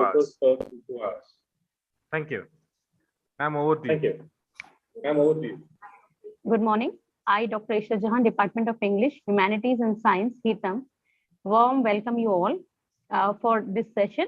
hours. Thank you. Ma'am, over to you. Thank you. Ma'am, over to you. Good morning. I, Dr. Isha Jahan, Department of English, Humanities and Science, HITAM. Warm welcome you all for this session.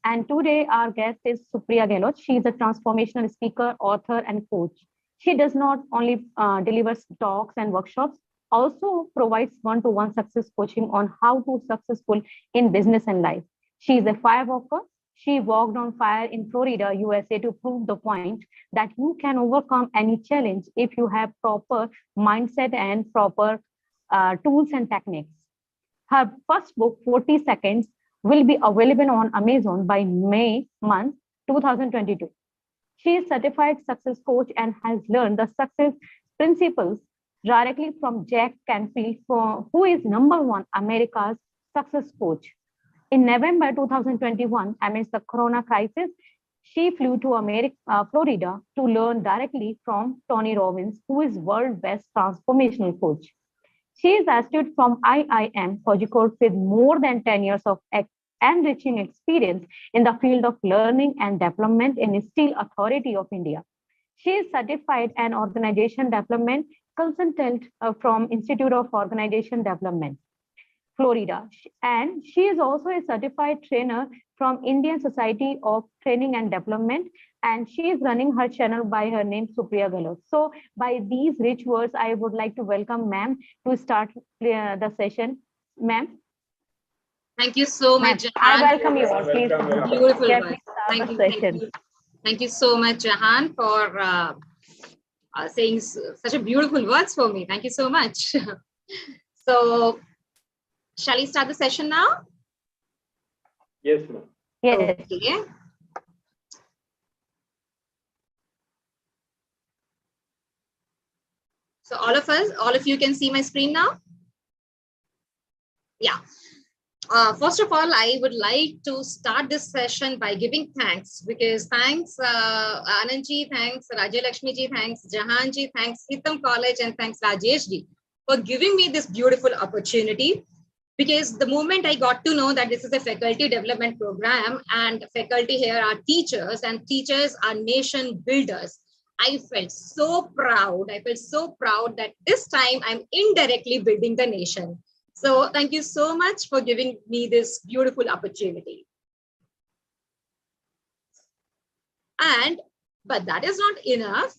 And today our guest is Supriya Gehlot. She is a transformational speaker, author, and coach. She does not only deliver talks and workshops, also provides one-to-one success coaching on how to successful in business and life. She is a firewalker. She walked on fire in Florida, USA to prove the point that you can overcome any challenge if you have proper mindset and proper tools and techniques. Her first book, 40 Seconds, will be available on Amazon by May month 2022. She is certified success coach and has learned the success principles directly from Jack Canfield, who is #1 America's success coach. In November 2021, amidst the corona crisis, she flew to Florida to learn directly from Tony Robbins, who is world's best transformational coach. She is astute from IIM Kozhikode with more than 10 years of enriching experience in the field of learning and development in Steel Authority of India. She is certified and organization development consultant from Institute of Organization Development, Florida. And she is also a certified trainer from Indian Society of Training and Development. And she is running her channel by her name, Supriya Gehlot. So by these rich words, I would like to welcome ma'am to start the session. Ma'am. Thank you so much, Jahan. I welcome you all. Please. Beautiful Yeah, words. Thank you. Thank you so much, Jahan, for saying such a beautiful words for me. Thank you so much. So, shall we start the session now? Yes, ma'am. Yes. Okay. So all of you can see my screen now? Yeah. First of all, I would like to start this session by giving thanks, because thanks Anandji, thanks Rajya Lakshmi ji, thanks Jahanji, thanks HITAM College, and thanks Rajesh ji for giving me this beautiful opportunity. Because the moment I got to know that this is a faculty development program and faculty here are teachers and teachers are nation builders, I felt so proud. I felt so proud that this time I'm indirectly building the nation. So thank you so much for giving me this beautiful opportunity. But that is not enough.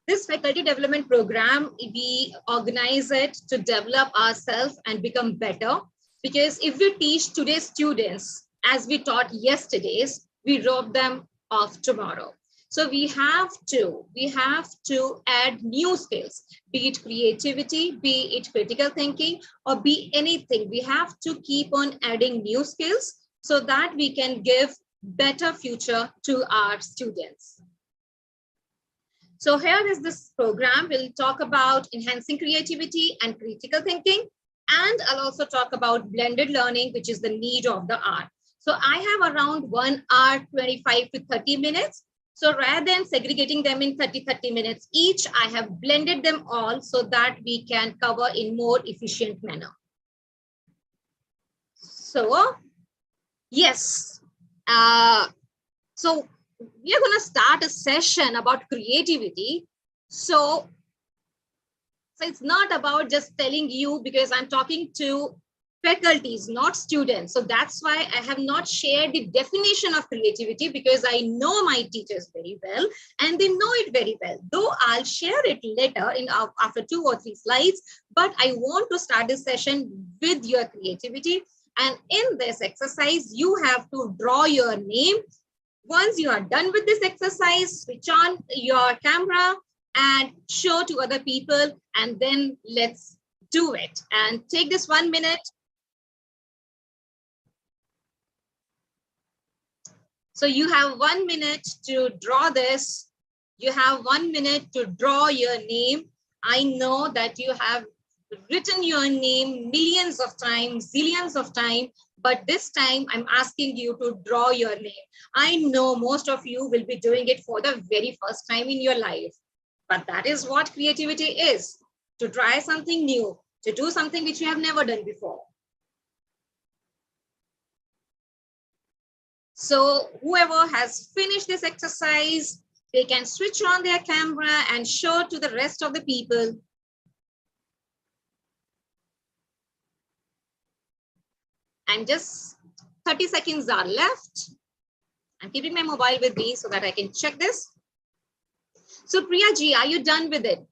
This faculty development program, we organize it to develop ourselves and become better. Because if we teach today's students as we taught yesterday's, we rob them of tomorrow. So we have to add new skills, be it creativity, be it critical thinking, or be anything. We have to keep on adding new skills so that we can give better future to our students. So here is this program. We'll talk about enhancing creativity and critical thinking. And I'll also talk about blended learning, which is the need of the hour. So I have around 1 hour, 25 to 30 minutes. So rather than segregating them in 30 minutes each, I have blended them all so that we can cover in more efficient manner. So, yes. So we are going to start a session about creativity. So it's not about just telling you, because I'm talking to faculties, not students. So that's why I have not shared the definition of creativity, because I know my teachers very well and they know it very well. Though I'll share it later after 2 or 3 slides, but I want to start this session with your creativity. And in this exercise, you have to draw your name. Once you are done with this exercise, switch on your camera and show to other people, and then let's do it. And take this 1 minute. So you have 1 minute to draw this. You have 1 minute to draw your name. I know that you have written your name millions of times, zillions of times, but this time I'm asking you to draw your name. I know most of you will be doing it for the very first time in your life, but that is what creativity is, to try something new, to do something which you have never done before. So whoever has finished this exercise, they can switch on their camera and show to the rest of the people. And just 30 seconds are left. I'm keeping my mobile with me so that I can check this. So Priya ji, are you done with it?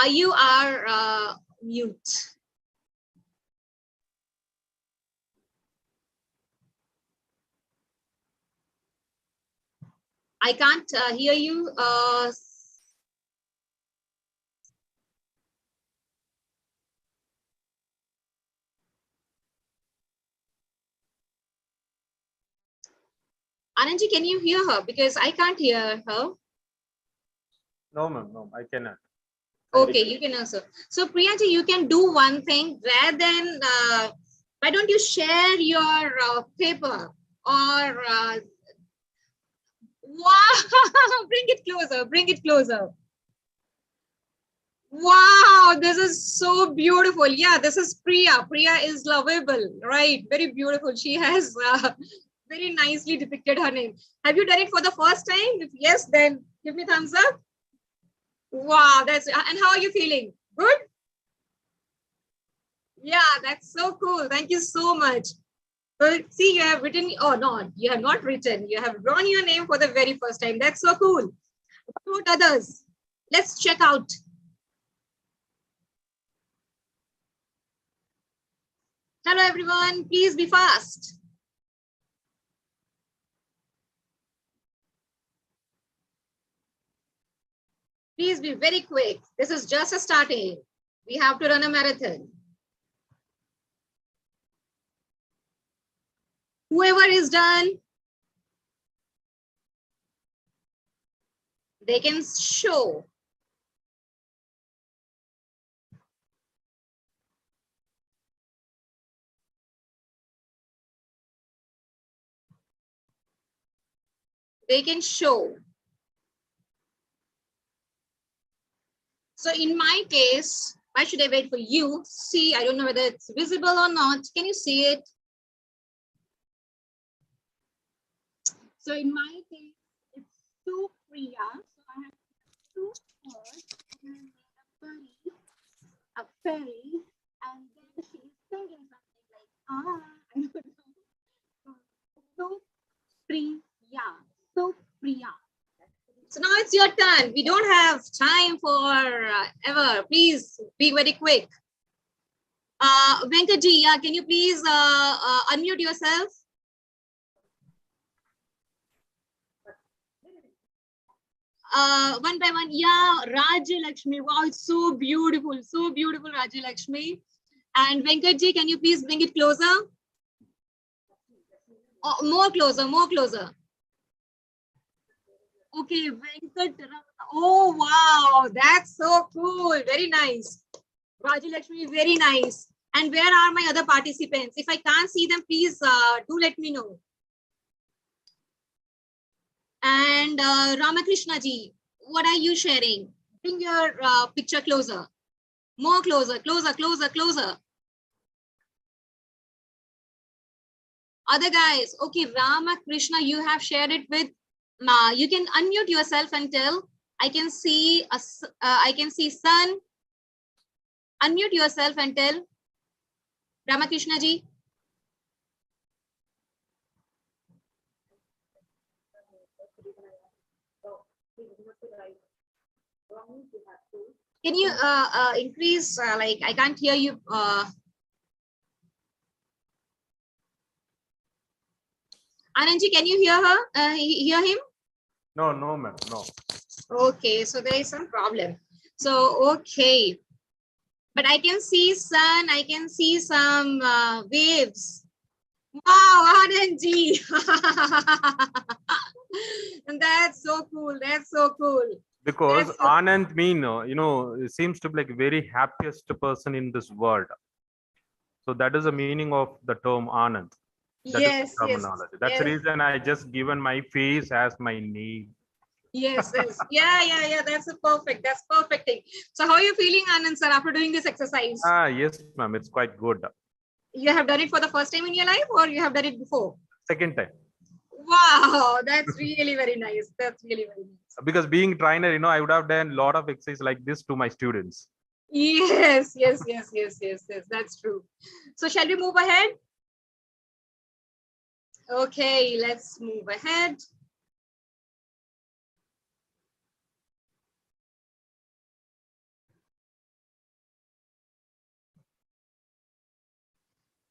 You are mute. I can't hear you. Anandji, can you hear her? Because I can't hear her. No, ma'am, no, I cannot. Okay, you can answer. So Priyanji, you can do one thing rather than, why don't you share your paper or, wow, bring it closer, bring it closer. Wow, this is so beautiful. Yeah, this is Priya. Priya is lovable, right? Very beautiful. She has very nicely depicted her name. Have you done it for the first time? If yes, then give me thumbs up. Wow, and how are you feeling? Good? Yeah, that's so cool. Thank you so much. So see, you have written, oh no, you have not written. You have drawn your name for the very first time. That's so cool. What about others? Let's check out. Hello, everyone. Please be fast. Please be very quick. This is just a starting. We have to run a marathon. Whoever is done, they can show. They can show. So in my case, why should I wait for you? See, I don't know whether it's visible or not. Can you see it? So in my case, it's two Priya. So I have two words and a fairy, and then she's singing something like, I don't know. So Priya. So Priya. So now it's your turn. We don't have time for ever. Please be very quick. Venkaji, can you please unmute yourself? One by one. Yeah, Rajya Lakshmi. Wow, it's so beautiful, Rajya Lakshmi. And Venkaji, can you please bring it closer? Oh, more closer, more closer. Okay, Venkat. Oh, wow, that's so cool. Very nice. Rajya Lakshmi, very nice. And where are my other participants? If I can't see them, please do let me know. And Ramakrishna ji, what are you sharing? Bring your picture closer. More closer, closer, closer, closer. Other guys, okay, Ramakrishna, you have shared it with, you can unmute yourself and tell, I can see sun. Unmute yourself and tell, Ramakrishna ji. Can you increase, like, I can't hear you. Anandji, can you hear her? Hear him? No, no, ma'am, no. Okay, so there is some problem. So, okay. But I can see sun, I can see some waves. Wow, Anandji. And that's so cool. That's so cool. Because That's so Anand mean, seems to be like very happiest person in this world. So that is the meaning of the term Anand. That yes, is the terminology. That's yes. the reason I just given my face as my name. Yes, yes. Yeah. That's a perfect. That's perfect thing. So how are you feeling, Anand sir, after doing this exercise? Yes, ma'am. It's quite good. You have done it for the first time in your life, or you have done it before? Second time. Wow, that's really very nice. That's really very nice. Because being trainer, I would have done a lot of exercise like this to my students. Yes, yes, yes, yes, yes, yes. That's true. So shall we move ahead? Okay, let's move ahead.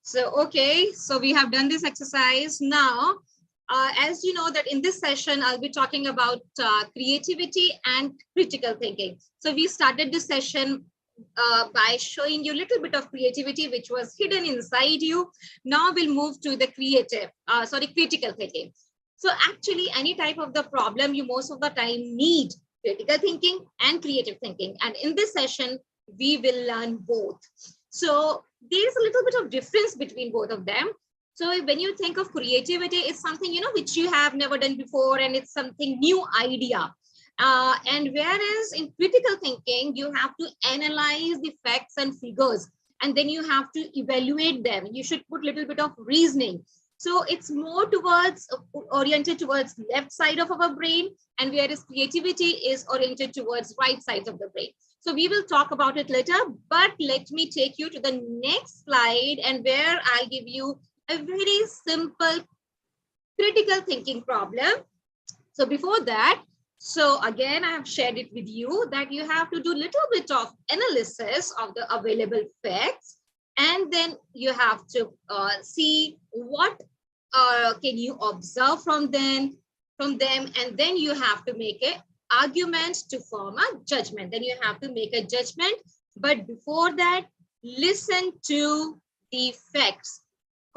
So, okay, so we have done this exercise. Now, as you know that in this session, I'll be talking about creativity and critical thinking. So we started this session by showing you a little bit of creativity, which was hidden inside you. Now we'll move to the critical thinking. So actually, any type of the problem, you most of the time need critical thinking and creative thinking. And in this session, we will learn both. So there's a little bit of difference between both of them. So when you think of creativity, it's something, which you have never done before, and it's something new idea. And whereas in critical thinking, you have to analyze the facts and figures, and then you have to evaluate them. You should put a little bit of reasoning. So it's more oriented towards left side of our brain, and whereas creativity is oriented towards right sides of the brain. So we will talk about it later, but let me take you to the next slide, and where I'll give you a very simple critical thinking problem. So before that, so again, I have shared it with you that you have to do a little bit of analysis of the available facts, and then you have to see what can you observe from them, and then you have to make an argument to form a judgment. Then you have to make a judgment, but before that, listen to the facts,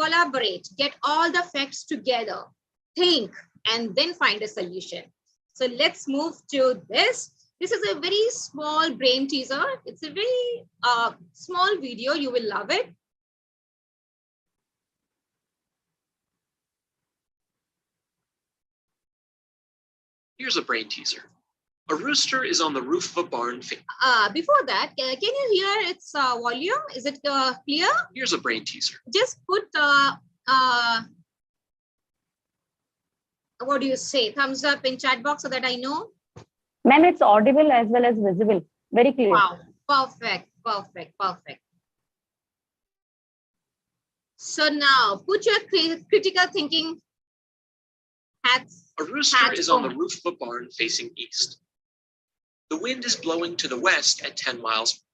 collaborate, get all the facts together, think, and then find a solution. So let's move to this. This is a very small brain teaser. It's a very small video. You will love it. Here's a brain teaser. A rooster is on the roof of a barn. Before that, can you hear its volume? Is it clear? Here's a brain teaser. Just put, what do you say? Thumbs up in chat box so that I know. Ma'am, it's audible as well as visible. Very clear. Wow, perfect, perfect, perfect. So now put your critical thinking hats. A rooster is on the roof of a barn facing east. The wind is blowing to the west at 10 miles.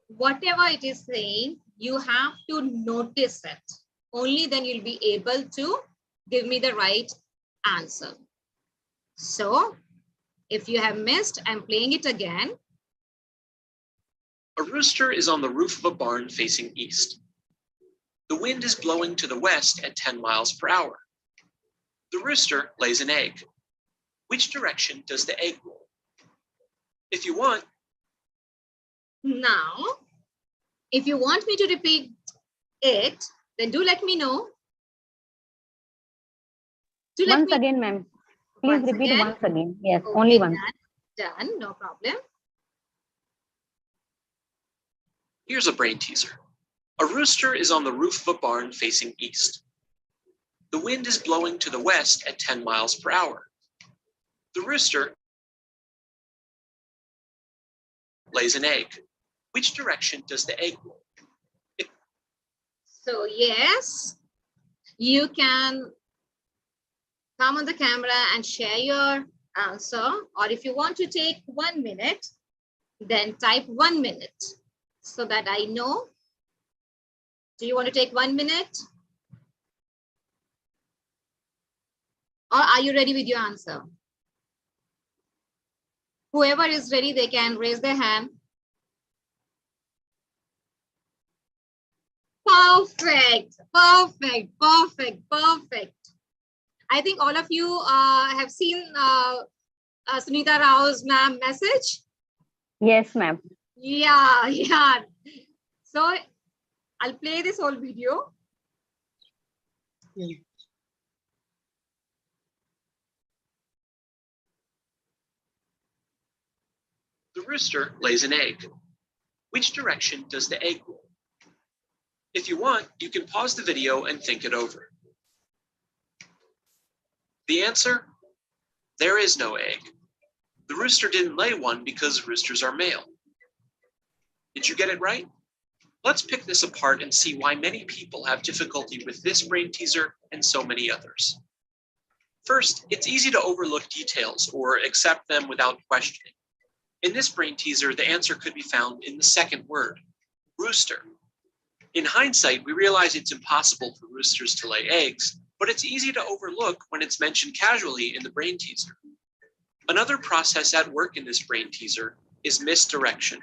Whatever it is saying, you have to notice it. Only then you'll be able to give me the right answer. So if you have missed, I'm playing it again. A rooster is on the roof of a barn facing east. The wind is blowing to the west at 10 miles per hour. The rooster lays an egg. Which direction does the egg roll? If you want. Now, if you want me to repeat it, then do let me know. Once again, ma'am. Please repeat once again. Yes, only once. Done, no problem. Here's a brain teaser. A rooster is on the roof of a barn facing east. The wind is blowing to the west at 10 miles per hour. The rooster lays an egg. Which direction does the egg roll? So yes, you can come on the camera and share your answer, or if you want to take 1 minute, then type 1 minute so that I know. Do you want to take 1 minute? Or are you ready with your answer? Whoever is ready, they can raise their hand. Perfect, perfect, perfect, perfect. I think all of you have seen Sunita Rao's ma'am message. Yes, ma'am. Yeah, yeah. So I'll play this whole video. The rooster lays an egg. Which direction does the egg roll? If you want, you can pause the video and think it over. The answer? There is no egg. The rooster didn't lay one because roosters are male. Did you get it right? Let's pick this apart and see why many people have difficulty with this brain teaser and so many others. First, it's easy to overlook details or accept them without questioning. In this brain teaser, the answer could be found in the second word, rooster. In hindsight, we realize it's impossible for roosters to lay eggs, but it's easy to overlook when it's mentioned casually in the brain teaser. Another process at work in this brain teaser is misdirection.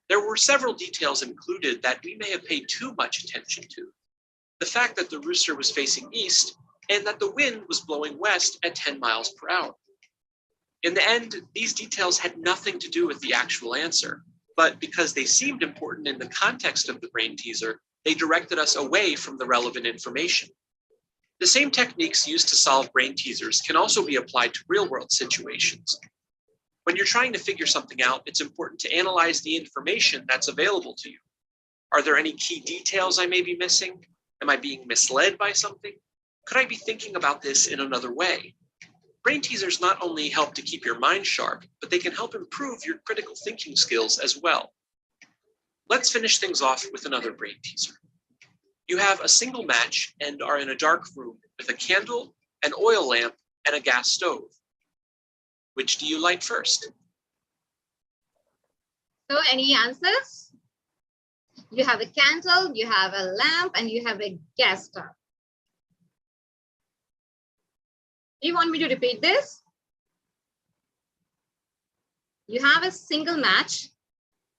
There were several details included that we may have paid too much attention to. The fact that the rooster was facing east and that the wind was blowing west at 10 miles per hour. In the end, these details had nothing to do with the actual answer, but because they seemed important in the context of the brain teaser, they directed us away from the relevant information. The same techniques used to solve brain teasers can also be applied to real-world situations. When you're trying to figure something out, it's important to analyze the information that's available to you. Are there any key details I may be missing? Am I being misled by something? Could I be thinking about this in another way? Brain teasers not only help to keep your mind sharp, but they can help improve your critical thinking skills as well. Let's finish things off with another brain teaser. You have a single match and are in a dark room with a candle, an oil lamp, and a gas stove. Which do you light first? So any answers? You have a candle, you have a lamp, and you have a gas stove. Do you want me to repeat this? You have a single match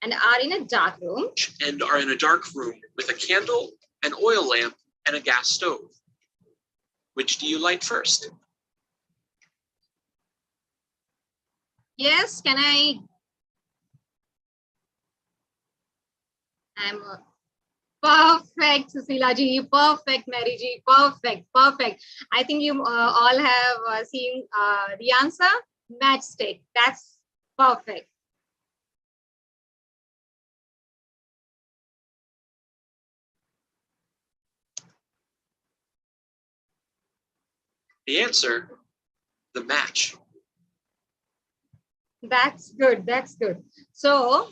and are in a dark room. And are in a dark room with a candle, an oil lamp, and a gas stove. Which do you light first? Yes, can I'm perfect, Susila ji, perfect, Mary ji, perfect. I think you all have seen the answer, matchstick. That's perfect. The answer, the match. That's good. That's good. So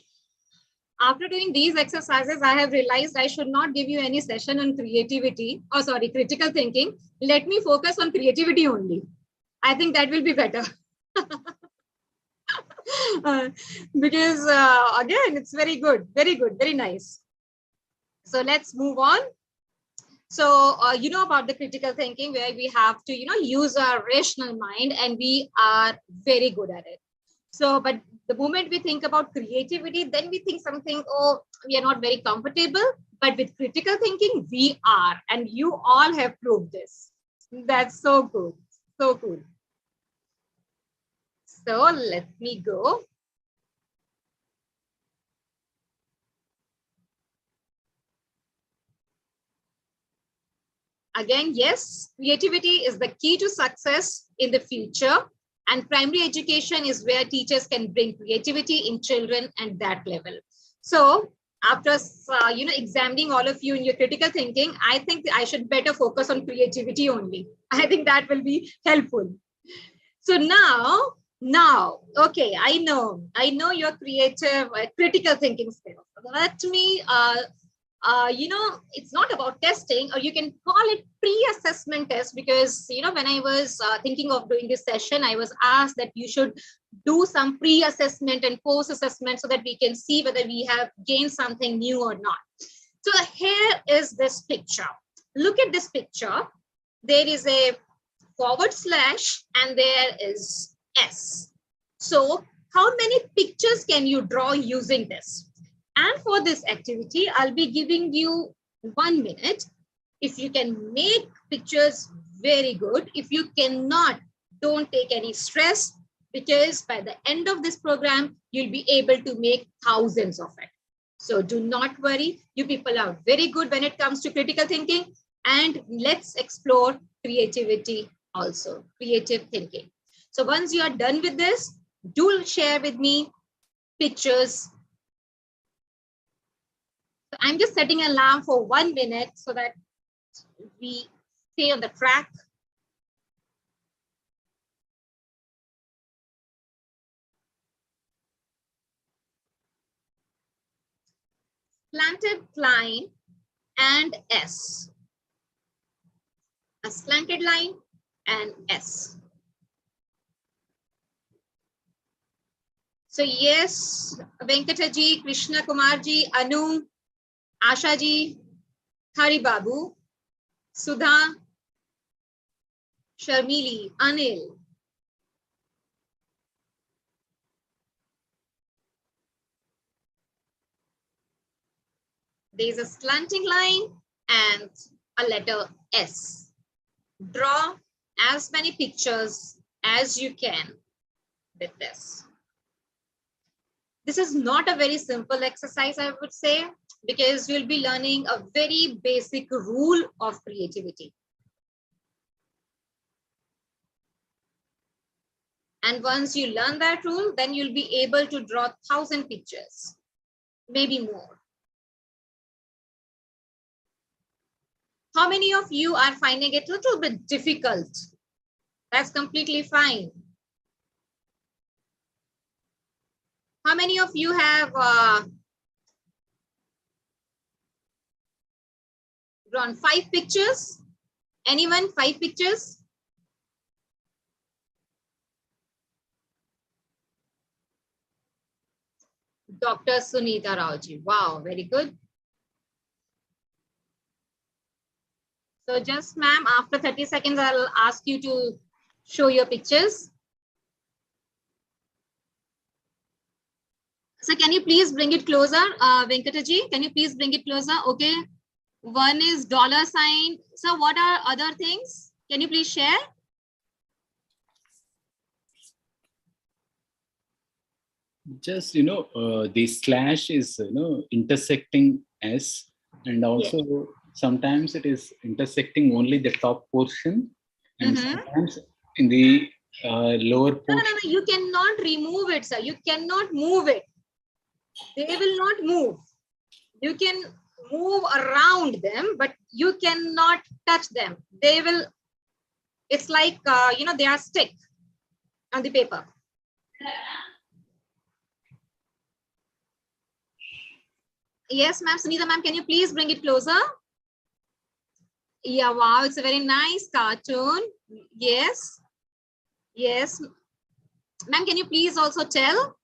after doing these exercises, I have realized I should not give you any session on creativity, or sorry, critical thinking. Let me focus on creativity only. I think that will be better. Because again, it's very good, very nice. So let's move on. So you know about the critical thinking, where we have to, use our rational mind, and we are very good at it. So, but the moment we think about creativity, then we think something, oh, we are not very comfortable. But with critical thinking, we are, and you all have proved this. That's so good, so cool. So let me go. Again, yes, creativity is the key to success in the future. And primary education is where teachers can bring creativity in children at that level. So after examining all of you in your critical thinking, I think I should better focus on creativity only. I think that will be helpful. So now, okay, I know your creative, critical thinking skills. Let me, it's not about testing, or you can call it pre-assessment test, because, when I was thinking of doing this session, I was asked that you should do some pre-assessment and post-assessment so that we can see whether we have gained something new or not. So here is this picture. Look at this picture. There is a forward slash and there is S. So how many pictures can you draw using this? And for this activity, I'll be giving you 1 minute. If you can make pictures, very good. If you cannot, don't take any stress, because by the end of this program, you'll be able to make thousands of it. So do not worry. You people are very good when it comes to critical thinking. And let's explore creativity also, creative thinking. So once you are done with this, do share with me pictures. I'm just setting an alarm for 1 minute so that we stay on the track. Slanted line and S. A slanted line and S. So yes, Venkataji, Krishna Kumarji, Anu, Ashaji, Hari Babu, Sudha, Sharmili, Anil. There is a slanting line and a letter S. Draw as many pictures as you can with this. This is not a very simple exercise, I would say, because you'll be learning a very basic rule of creativity. And once you learn that rule, then you'll be able to draw 1,000 pictures, maybe more. How many of you are finding it a little bit difficult? That's completely fine. How many of you have drawn 5 pictures? Anyone, 5 pictures? Dr. Sunita Raoji. Wow, very good. So just ma'am, after 30 seconds, I'll ask you to show your pictures. So can you please bring it closer? Venkataji, can you please bring it closer? Okay. One is $sign. So what are other things? Can you please share? Just, the slash is, intersecting S, and also sometimes it is intersecting only the top portion, and sometimes in the lower portion. No, you cannot remove it, sir. You cannot move it. They will not move. You can move around them, but you cannot touch them. They will, it's like, they are stick on the paper. Yes, ma'am. Sunita ma'am, can you please bring it closer? Yeah, wow, it's a very nice cartoon. Yes. Yes. Ma'am, can you please also tell?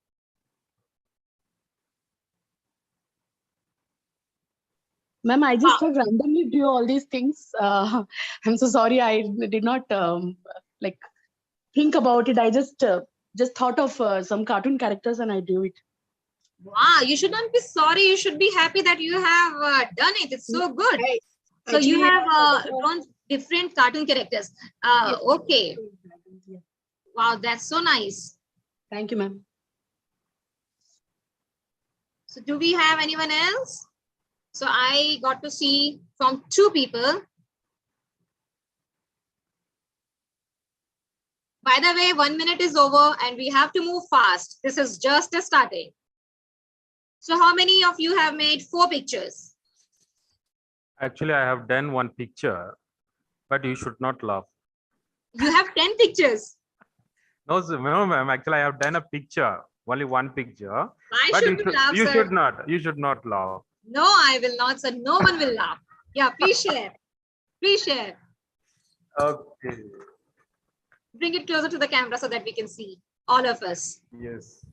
Ma'am, I just have randomly drew all these things. I'm so sorry. I did not think about it. I just thought of some cartoon characters and I drew it. Wow, you should not be sorry. You should be happy that you have done it. It's so good. Right. So Actually, you have drawn different cartoon characters. Okay. Wow, that's so nice. Thank you, ma'am. So do we have anyone else? So I got to see from 2 people. By the way, 1 minute is over and we have to move fast. This is just a starting. So how many of you have made 4 pictures? Actually, I have done 1 picture, but you should not laugh. You have 10 pictures. No, ma'am. Actually, I have done a picture, only 1 picture. Why should you laugh, you sir? should not. You should not laugh. No, I will not, sir. No one will laugh. Yeah, please share. Please share. Okay. Bring it closer to the camera so that we can see all of us. Yes.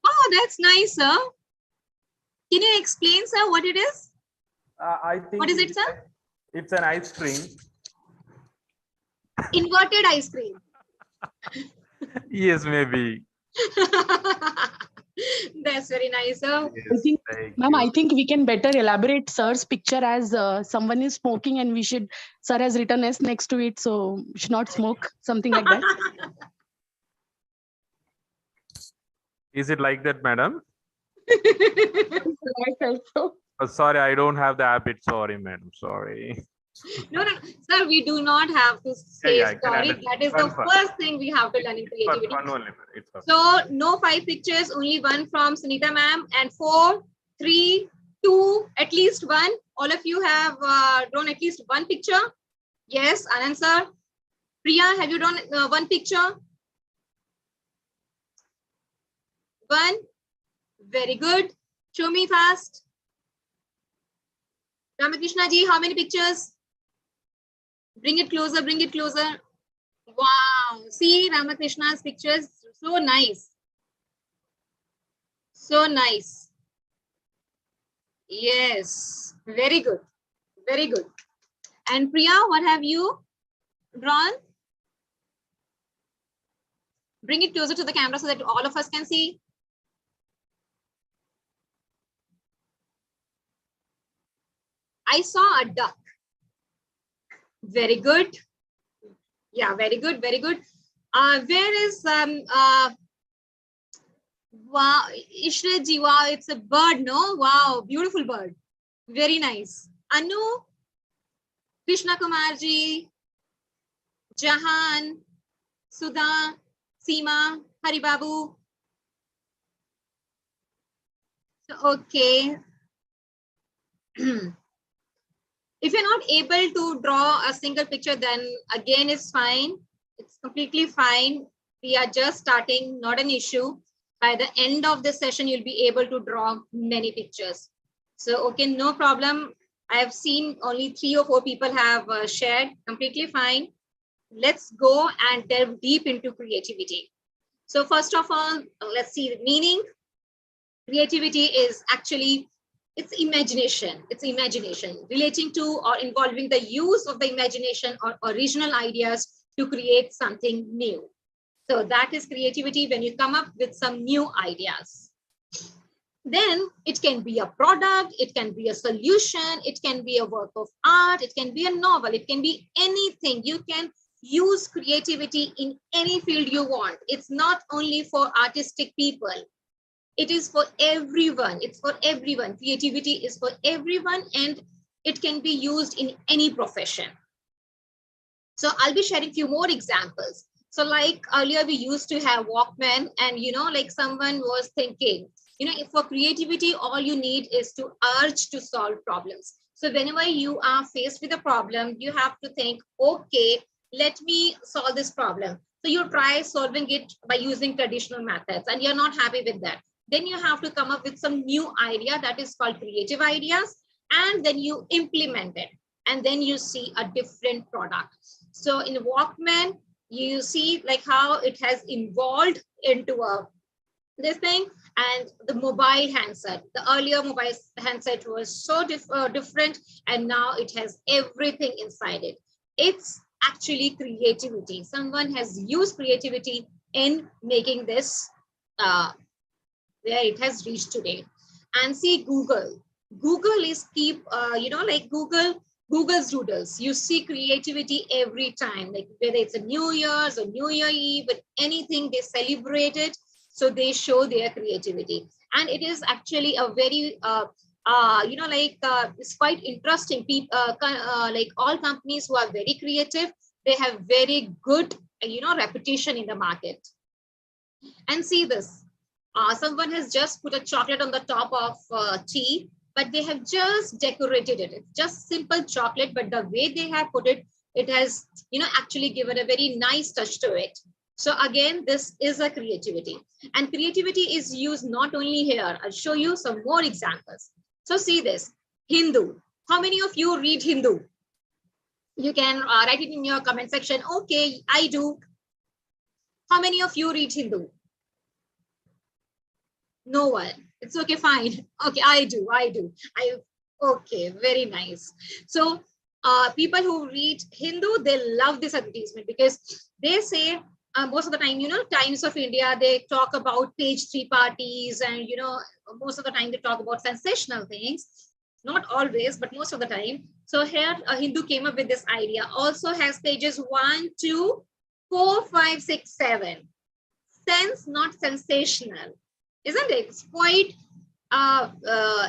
Oh, that's nice, sir. Can you explain, sir, what it is? I think. What is it, sir? It's an ice cream. Inverted ice cream. Yes, maybe. That's very nice, sir. Yes, Ma'am, I you. think we can better elaborate sir's picture as someone is smoking and sir has written S next to it, so should not smoke, something like that. Is it like that, madam? I felt so. Sorry, I don't have the habit. Sorry, madam. Sorry. No, sir, we do not have to say yeah, I can story. understand. That is Fun, the fun. first thing we have to learn in For creativity. fun only. It's fun. So no 5 pictures, only 1 from Sunita ma'am, and 4, 3, 2, at least 1. All of you have drawn at least 1 picture. Yes, Anand sir. Priya, have you drawn 1 picture? 1. Very good. Show me fast. Ramakrishna ji, how many pictures? Bring it closer, bring it closer. Wow. See Ramakrishna's pictures. So nice. So nice. Yes. Very good. Very good. And Priya, what have you drawn? Bring it closer to the camera so that all of us can see. I saw a duck. Very good. Yeah, very good, very good. Where is wow, Ishrat ji, wow, it's a bird, no? Wow, beautiful bird. Very nice. Anu, Krishna Kumar ji, Jahan, Sudha, Seema, Haribabu. So, okay. If you're not able to draw a single picture, then again, it's fine. It's completely fine. We are just starting, not an issue. By the end of the session, you'll be able to draw many pictures. So, okay, no problem. I have seen only 3 or 4 people have shared, completely fine. Let's go and delve deep into creativity. So first of all, let's see the meaning. Creativity is actually, it's imagination. It's imagination relating to or involving the use of the imagination or original ideas to create something new. So that is creativity, when you come up with some new ideas. Then it can be a product, it can be a solution, it can be a work of art, it can be a novel, it can be anything. You can use creativity in any field you want. It's not only for artistic people. It is for everyone. It's for everyone. Creativity is for everyone, and it can be used in any profession. So I'll be sharing a few more examples. So like earlier we used to have Walkman, and like someone was thinking, if for creativity, all you need is to urge to solve problems. So whenever you are faced with a problem, you have to think, okay, let me solve this problem. So you try solving it by using traditional methods, and you're not happy with that. Then you have to come up with some new idea that is called creative ideas, and then you implement it, and then you see a different product. So in Walkman, you see like how it has evolved into this thing, and the mobile handset. The earlier mobile handset was so different, and now it has everything inside it. It's actually creativity. Someone has used creativity in making this where it has reached today. And see Google. Google is like Google's doodles. You see creativity every time, like whether it's a New Year's or New Year Eve, but anything they celebrate it, so they show their creativity. And it is actually a very it's quite interesting. People like all companies who are very creative, they have very good reputation in the market. And see this. Someone has just put a chocolate on the top of tea, but they have just decorated it. It's just simple chocolate, but the way they have put it, it has actually given a very nice touch to it. So again, this is a creativity, and creativity is used not only here. I'll show you some more examples. So see this, Hindu. How many of you read Hindu? You can write it in your comment section. Okay, I do. How many of you read Hindu? No one. It's okay, fine. Okay, I do. Okay, very nice. So people who read Hindu, they love this advertisement because they say most of the time, Times of India, they talk about page 3 parties, and most of the time they talk about sensational things. Not always, but most of the time. So here a Hindu came up with this idea. Also has pages 1, 2, 4, 5, 6, 7. Sense, not sensational. Isn't it? It's quite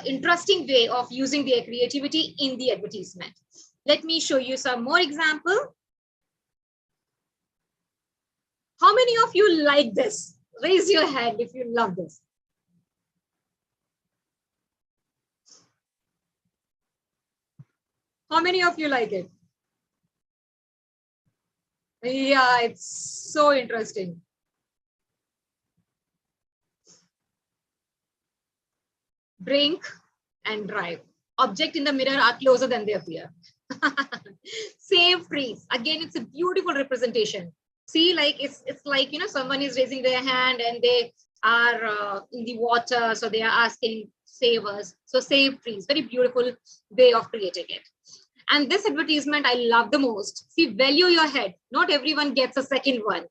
interesting way of using their creativity in the advertisement. Let me show you some more example. How many of you like this? Raise your hand if you love this. How many of you like it? Yeah, it's so interesting. Drink and drive. Object in the mirror are closer than they appear. Save trees. Again, it's a beautiful representation. See, like it's like, you know, someone is raising their hand and they are in the water, so they are asking, save us. So save trees. Very beautiful way of creating it. And this advertisement I love the most. See, value your head. Not everyone gets a second one.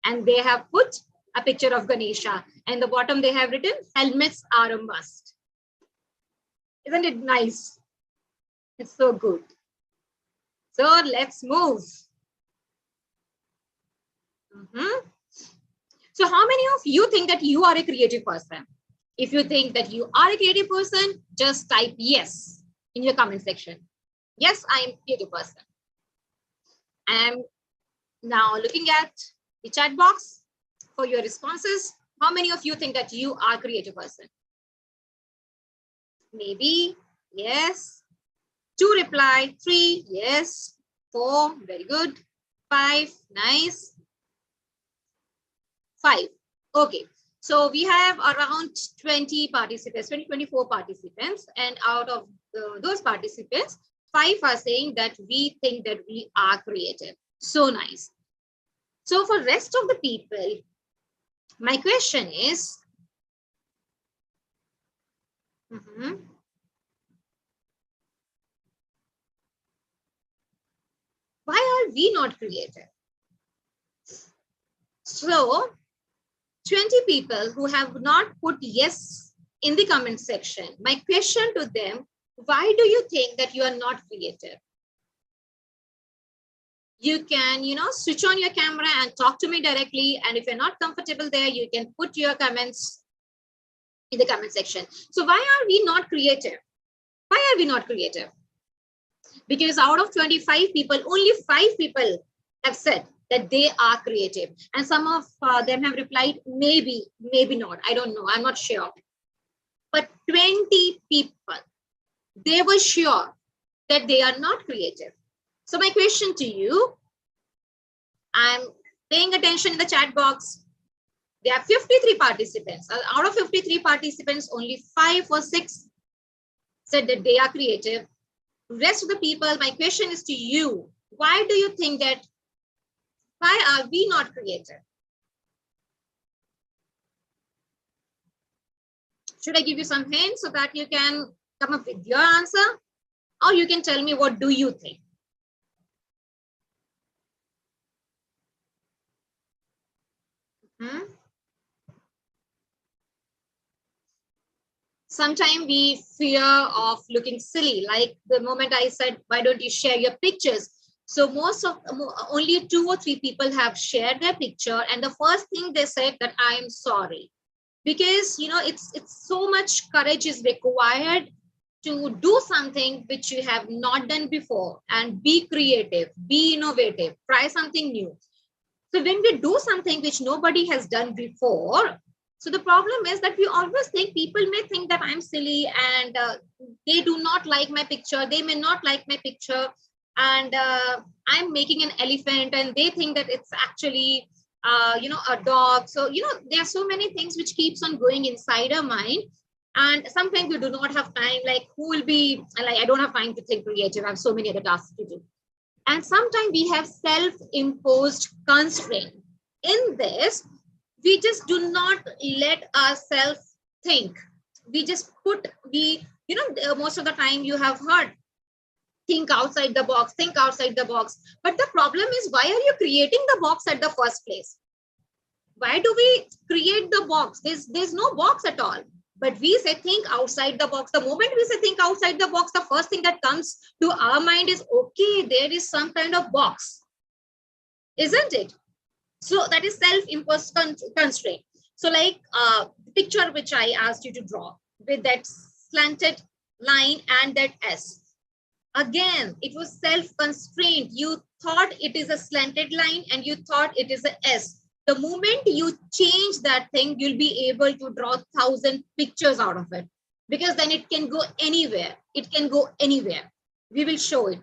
And they have put a picture of Ganesha. And the bottom they have written, helmets are a must. Isn't it nice? It's so good. So let's move. So how many of you think that you are a creative person? If you think that you are a creative person, just type yes in your comment section. Yes, I am a creative person. I am now looking at the chat box for your responses. How many of you think that you are a creative person? Maybe, yes. 2 reply, 3, yes. 4, very good. 5, nice. 5, okay. So we have around 20 participants, 24 participants. And out of those participants, 5 are saying that we think that we are creative. So nice. So for rest of the people, my question is, why are we not creative? So 20 people who have not put yes in the comment section, my question to them, why do you think that you are not creative? You can, you know, switch on your camera and talk to me directly. And if you're not comfortable there, you can put your comments in the comment section. So why are we not creative? Why are we not creative? Because out of 25 people, only 5 people have said that they are creative. And some of them have replied, maybe, maybe not. I don't know. I'm not sure. But 20 people, they were sure that they are not creative. So my question to you, I'm paying attention in the chat box. There are 53 participants. Out of 53 participants, only 5 or 6 said that they are creative. Rest of the people, my question is to you. Why do you think that, why are we not creative? Should I give you some hints so that you can come up with your answer? Or you can tell me, what do you think? Sometimes we fear of looking silly. Like the moment I said, why don't you share your pictures? So only 2 or 3 people have shared their picture. And the first thing they said that I am sorry. Because, you know, it's so much courage is required to do something which you have not done before, and be creative, be innovative, try something new. So when we do something which nobody has done before, so the problem is that we always think, people may think that I'm silly and they do not like my picture. They may not like my picture. And I'm making an elephant and they think that it's actually, you know, a dog. So, you know, there are so many things which keeps on going inside our mind. And sometimes we do not have time, like who will be, like, I don't have time to think creative. I have so many other tasks to do. And sometimes we have self-imposed constraint. In this, we just do not let ourselves think. We just put, you know, most of the time you have heard, think outside the box, think outside the box. But the problem is, why are you creating the box at the first place? Why do we create the box? There's no box at all. But we say think outside the box. The moment we say think outside the box, the first thing that comes to our mind is, okay, there is some kind of box, isn't it? So that is self-imposed constraint. So like the picture which I asked you to draw with that slanted line and that S. Again, it was self-constraint. You thought it is a slanted line and you thought it is a S. The moment you change that thing, you'll be able to draw 1,000 pictures out of it, because then it can go anywhere. It can go anywhere. We will show it.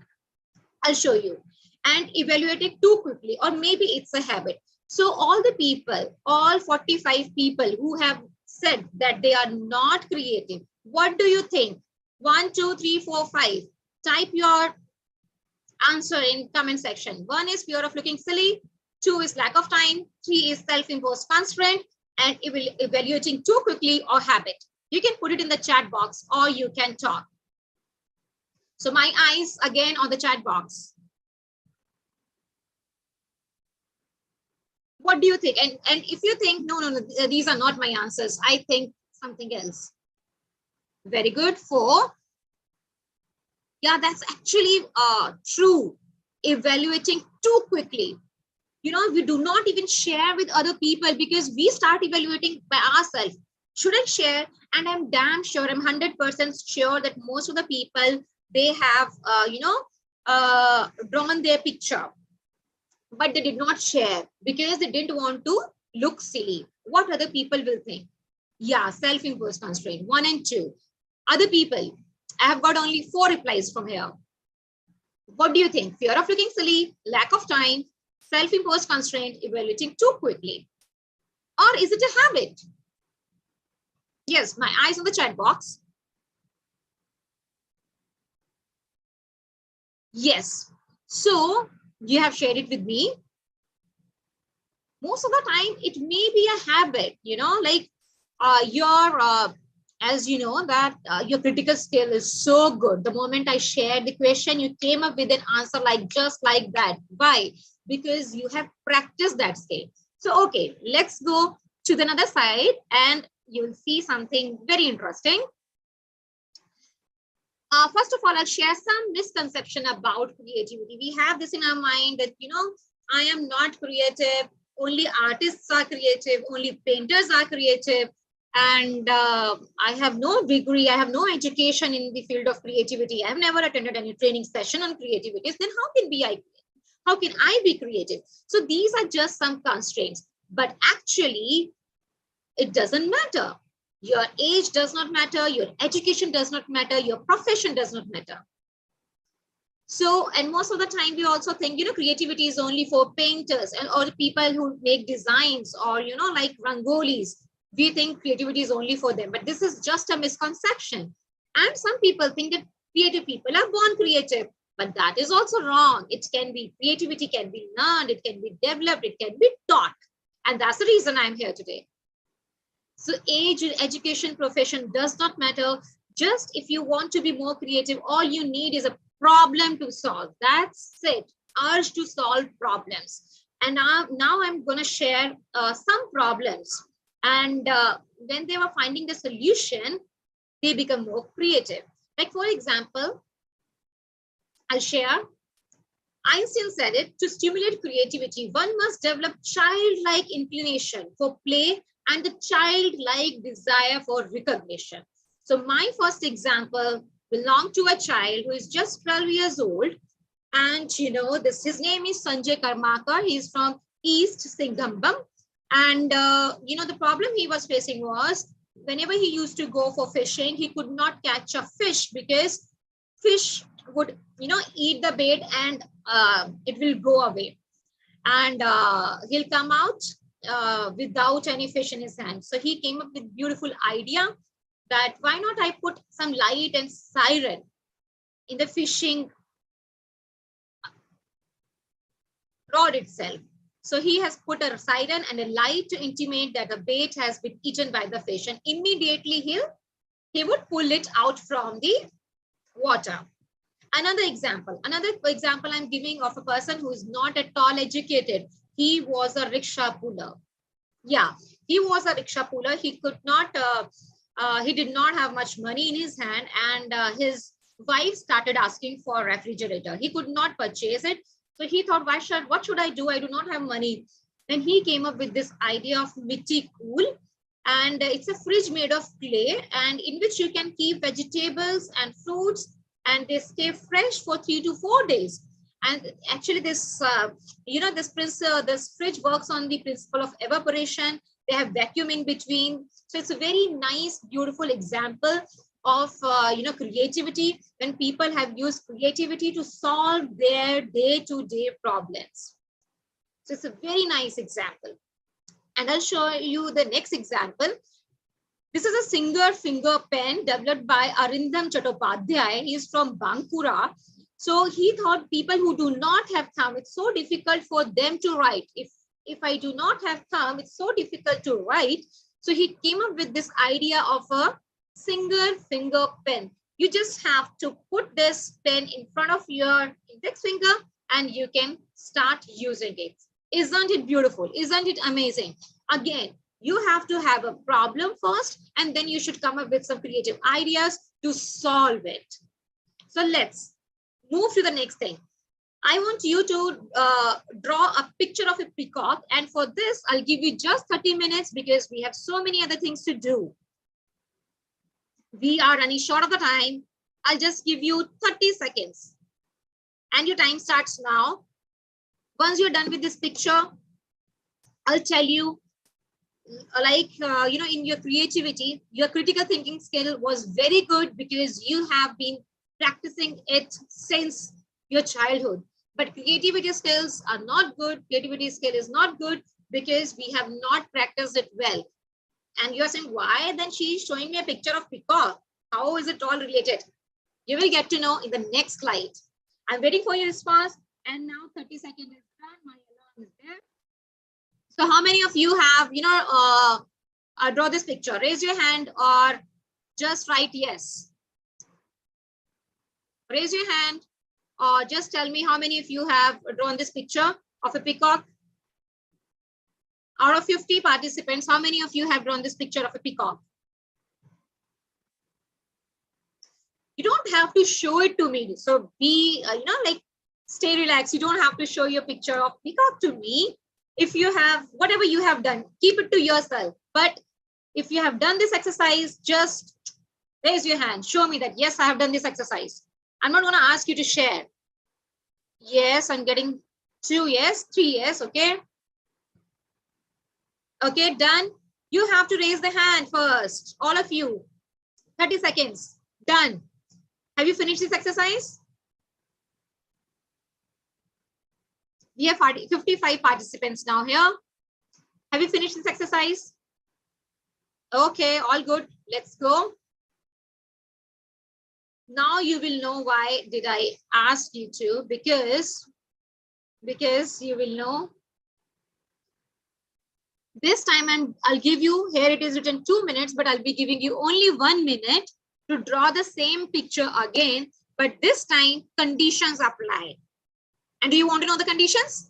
I'll show you. And evaluate it too quickly, or maybe it's a habit. So all the people, all 45 people who have said that they are not creative, what do you think? 1, 2, 3, 4, 5. Type your answer in comment section. 1 is fear of looking silly. 2 is lack of time. 3 is self-imposed constraint, and evaluating too quickly or habit. You can put it in the chat box or you can talk. So my eyes again on the chat box. What do you think? And if you think, no, these are not my answers, I think something else. Very good. 4. Yeah, that's actually true. Evaluating too quickly. You know, we do not even share with other people because we start evaluating by ourselves. Should I share? And I'm damn sure, I'm 100% sure that most of the people, they have, drawn their picture, but they did not share because they didn't want to look silly. What other people will think? Yeah, self-imposed constraint, 1 and 2. Other people, I have got only 4 replies from here. What do you think? Fear of looking silly, lack of time, self-imposed constraint, evaluating too quickly. Or is it a habit? Yes, my eyes on the chat box. Yes. So you have shared it with me. Most of the time, it may be a habit, you know, like as you know that your critical skill is so good. The moment I shared the question, you came up with an answer like just like that. Why? Because you have practiced that skill. So, okay, let's go to the other side and you'll see something very interesting. First of all, I'll share some misconception about creativity. We have this in our mind that, you know, I am not creative, only artists are creative, only painters are creative, and I have no degree, I have no education in the field of creativity. I've never attended any training session on creativity. Then how can I be creative? So these are just some constraints, but actually it doesn't matter. Your age does not matter, your education does not matter, your profession does not matter. So, and most of the time we also think, you know, creativity is only for painters and or people who make designs or, you know, like rangolis. We think creativity is only for them, but this is just a misconception. And some people think that creative people are born creative, but that is also wrong. It can be, creativity can be learned, it can be developed, it can be taught. And that's the reason I'm here today. So age, education, profession does not matter. Just if you want to be more creative, all you need is a problem to solve. That's it. Urge to solve problems. And now I'm going to share some problems. And when they were finding the solution, they become more creative. Like, for example, I'll share. Einstein said it, to stimulate creativity, one must develop childlike inclination for play and the childlike desire for recognition. So my first example belonged to a child who is just 12 years old. And, you know, his name is Sanjay Karmakar. He's from East Singhambam. And, you know, the problem he was facing was whenever he used to go for fishing, he could not catch a fish because fish would, you know, eat the bait and it will go away. And he'll come out without any fish in his hand. So he came up with beautiful idea that why not I put some light and siren in the fishing rod itself. So he has put a siren and a light to intimate that the bait has been eaten by the fish, and immediately he would pull it out from the water. Another example I'm giving of a person who is not at all educated. He was a rickshaw puller. Yeah, he was a rickshaw puller. He could not, he did not have much money in his hand, and his wife started asking for a refrigerator. He could not purchase it. So he thought, what should I do? I do not have money. Then he came up with this idea of Mitti Cool. And it's a fridge made of clay and in which you can keep vegetables and fruits and they stay fresh for 3 to 4 days. And actually this, this fridge works on the principle of evaporation. They have vacuum in between. So it's a very nice, beautiful example of, creativity, when people have used creativity to solve their day-to-day problems. So it's a very nice example. And I'll show you the next example. This is a single finger pen developed by Arindam Chattopadhyay. He is from Bankura. So he thought people who do not have thumb, it's so difficult for them to write. If I do not have thumb, it's so difficult to write. So he came up with this idea of a single finger pen. You just have to put this pen in front of your index finger and you can start using it. Isn't it beautiful? Isn't it amazing? Again, you have to have a problem first, and then you should come up with some creative ideas to solve it. So let's move to the next thing. I want you to draw a picture of a peacock, and for this, I'll give you just 30 minutes because we have so many other things to do. We are running short of the time. I'll just give you 30 seconds. And your time starts now. Once you're done with this picture, I'll tell you, in your creativity, your critical thinking skill was very good because you have been practicing it since your childhood. But creativity skills are not good. Creativity skill is not good because we have not practiced it well. And you're saying, why? Then she's showing me a picture of peacock. How is it all related? You will get to know in the next slide. I'm waiting for your response. And now 30 seconds is done. My alarm is there. So how many of you have, draw this picture? Raise your hand or just write yes. Raise your hand or just tell me how many of you have drawn this picture of a peacock. Out of 50 participants, how many of you have drawn this picture of a peacock? You don't have to show it to me. So be, stay relaxed. You don't have to show your picture of peacock to me. If you have, whatever you have done, keep it to yourself. But if you have done this exercise, just raise your hand. Show me that, yes, I have done this exercise. I'm not going to ask you to share. Yes, I'm getting 2 yes, 3 yes, okay? Okay, done. You have to raise the hand first, all of you. 30 seconds, done. Have you finished this exercise? We have 55 participants now here. Have you finished this exercise? Okay, all good. Let's go. Now you will know why did I ask you to, because you will know. This time, and I'll give you, here it is written 2 minutes, but I'll be giving you only 1 minute to draw the same picture again, but this time conditions apply. And do you want to know the conditions?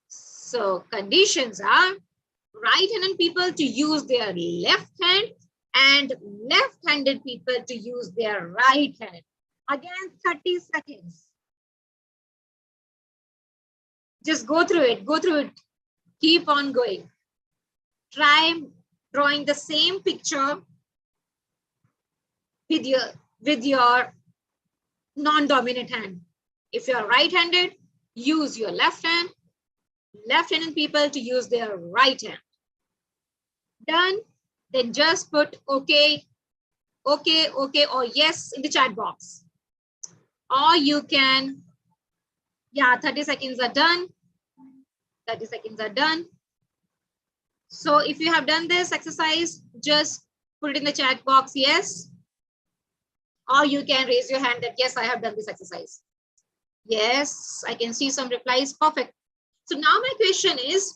So conditions are right-handed people to use their left hand and left-handed people to use their right hand. Again, 30 seconds. Just go through it. Keep on going. Try drawing the same picture with your non-dominant hand. If you're right-handed, use your left hand. Left-handed people to use their right hand. Done. Then just put okay, or yes in the chat box. Or you can, 30 seconds are done. 30 seconds are done. So if you have done this exercise, just put it in the chat box, yes. Or you can raise your hand that, yes, I have done this exercise. Yes, I can see some replies. Perfect. So now my question is,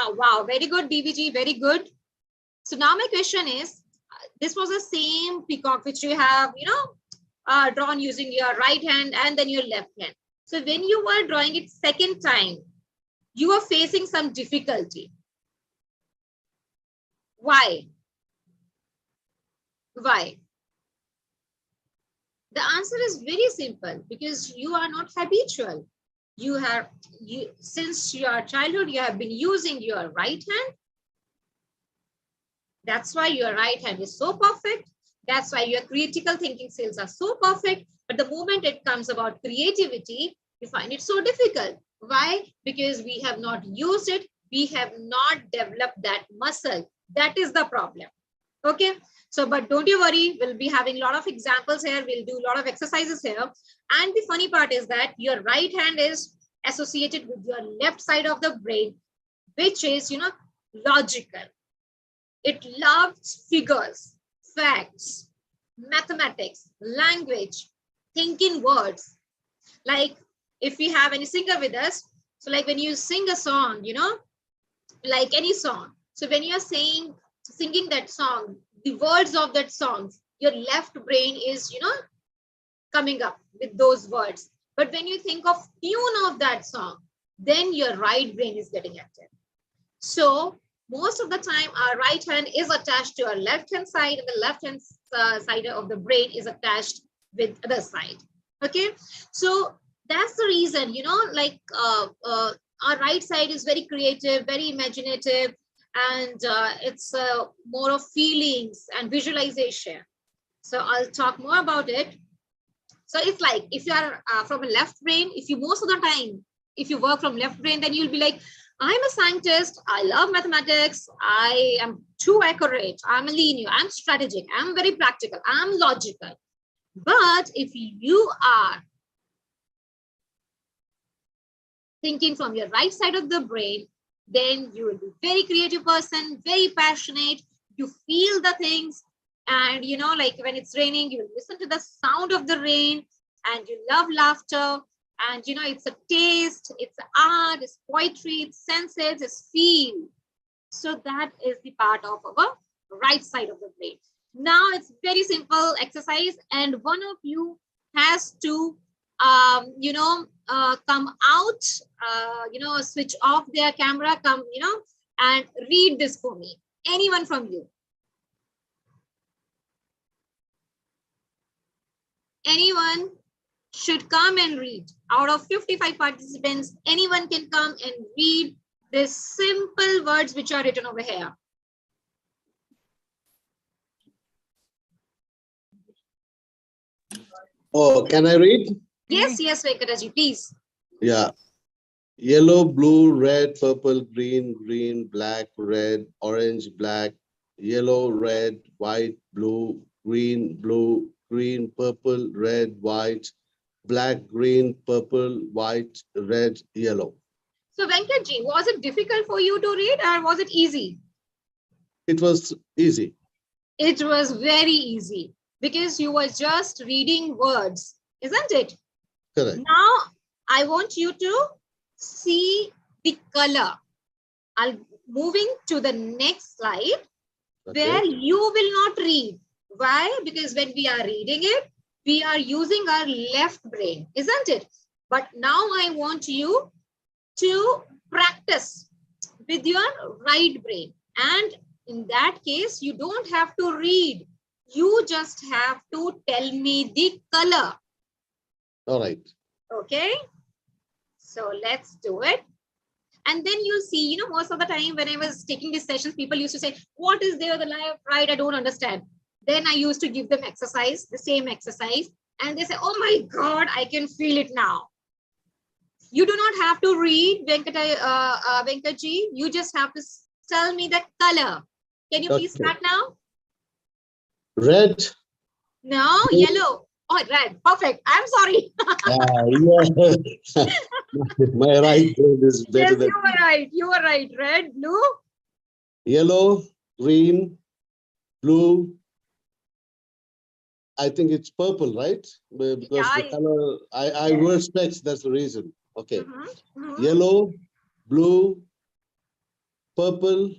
wow, very good, DVG, very good. So now my question is, this was the same peacock which you have, drawn using your right hand and then your left hand. So when you were drawing it second time, you were facing some difficulty. Why? Why? The answer is very simple, because you are not habitual. Since your childhood, you have been using your right hand. That's why your right hand is so perfect. That's why your critical thinking skills are so perfect. But the moment it comes about creativity, you find it so difficult. Why? Because we have not used it. We have not developed that muscle. That is the problem. Okay. So, but don't you worry. We'll be having a lot of examples here. We'll do a lot of exercises here. And the funny part is that your right hand is associated with your left side of the brain, which is, logical. It loves figures, facts, mathematics, language, thinking words. Like if we have any singer with us, so like when you sing a song, like any song. So when you're singing that song, the words of that song, your left brain is, coming up with those words. But when you think of tune of that song, then your right brain is getting active. So most of the time, our right hand is attached to our left hand side, and the left hand side of the brain is attached with other side. Okay, so that's the reason, our right side is very creative, very imaginative, and it's more of feelings and visualization. So I'll talk more about it. So it's like if you are from a left brain, most of the time, if you work from left brain, then you'll be like, I'm a scientist. I love mathematics. I am too accurate. I'm a linear. I'm strategic. I'm very practical. I'm logical. But if you are thinking from your right side of the brain, then you will be very creative person, very passionate. You feel the things. And, like when it's raining, you listen to the sound of the rain and you love laughter. And, it's a taste, it's art, it's poetry, it's senses, it's feel. So that is the part of our right side of the brain. Now it's very simple exercise. And one of you has to, come out, switch off their camera, and read this for me. Anyone from you? Anyone should come and read. Out of 55 participants, anyone can come and read these simple words which are written over here. Oh, can I read? Yes, Venkataji, please. Yeah. Yellow, blue, red, purple, green, green, black, red, orange, black, yellow, red, white, blue, green, purple, red, white, black, green, purple, white, red, yellow. So Venkatji, was it difficult for you to read or was it easy? It was easy. It was very easy because you were just reading words, isn't it? Correct. Now I want you to see the color. I'll moving to the next slide where you will not read. Why? Because when we are reading it, we are using our left brain, isn't it? But now I want you to practice with your right brain. And in that case, you don't have to read. You just have to tell me the color. All right. Okay. So let's do it. And then you see, most of the time when I was taking these sessions, people used to say, what is there, the left, right? I don't understand. Then I used to give them exercise, the same exercise. And they say, oh my God, I can feel it now. You do not have to read, Venkatji. You just have to tell me the color. Can you please start now? Red. No, yellow. Oh, red. Perfect. I'm sorry. Yeah. My right brain is better Yes, than you were right. You were right. Red, blue. yellow, green, blue. I think it's purple, right? Because Yeah, the color, I wear specs, that's the reason. Okay. Mm-hmm. Yellow, blue, purple,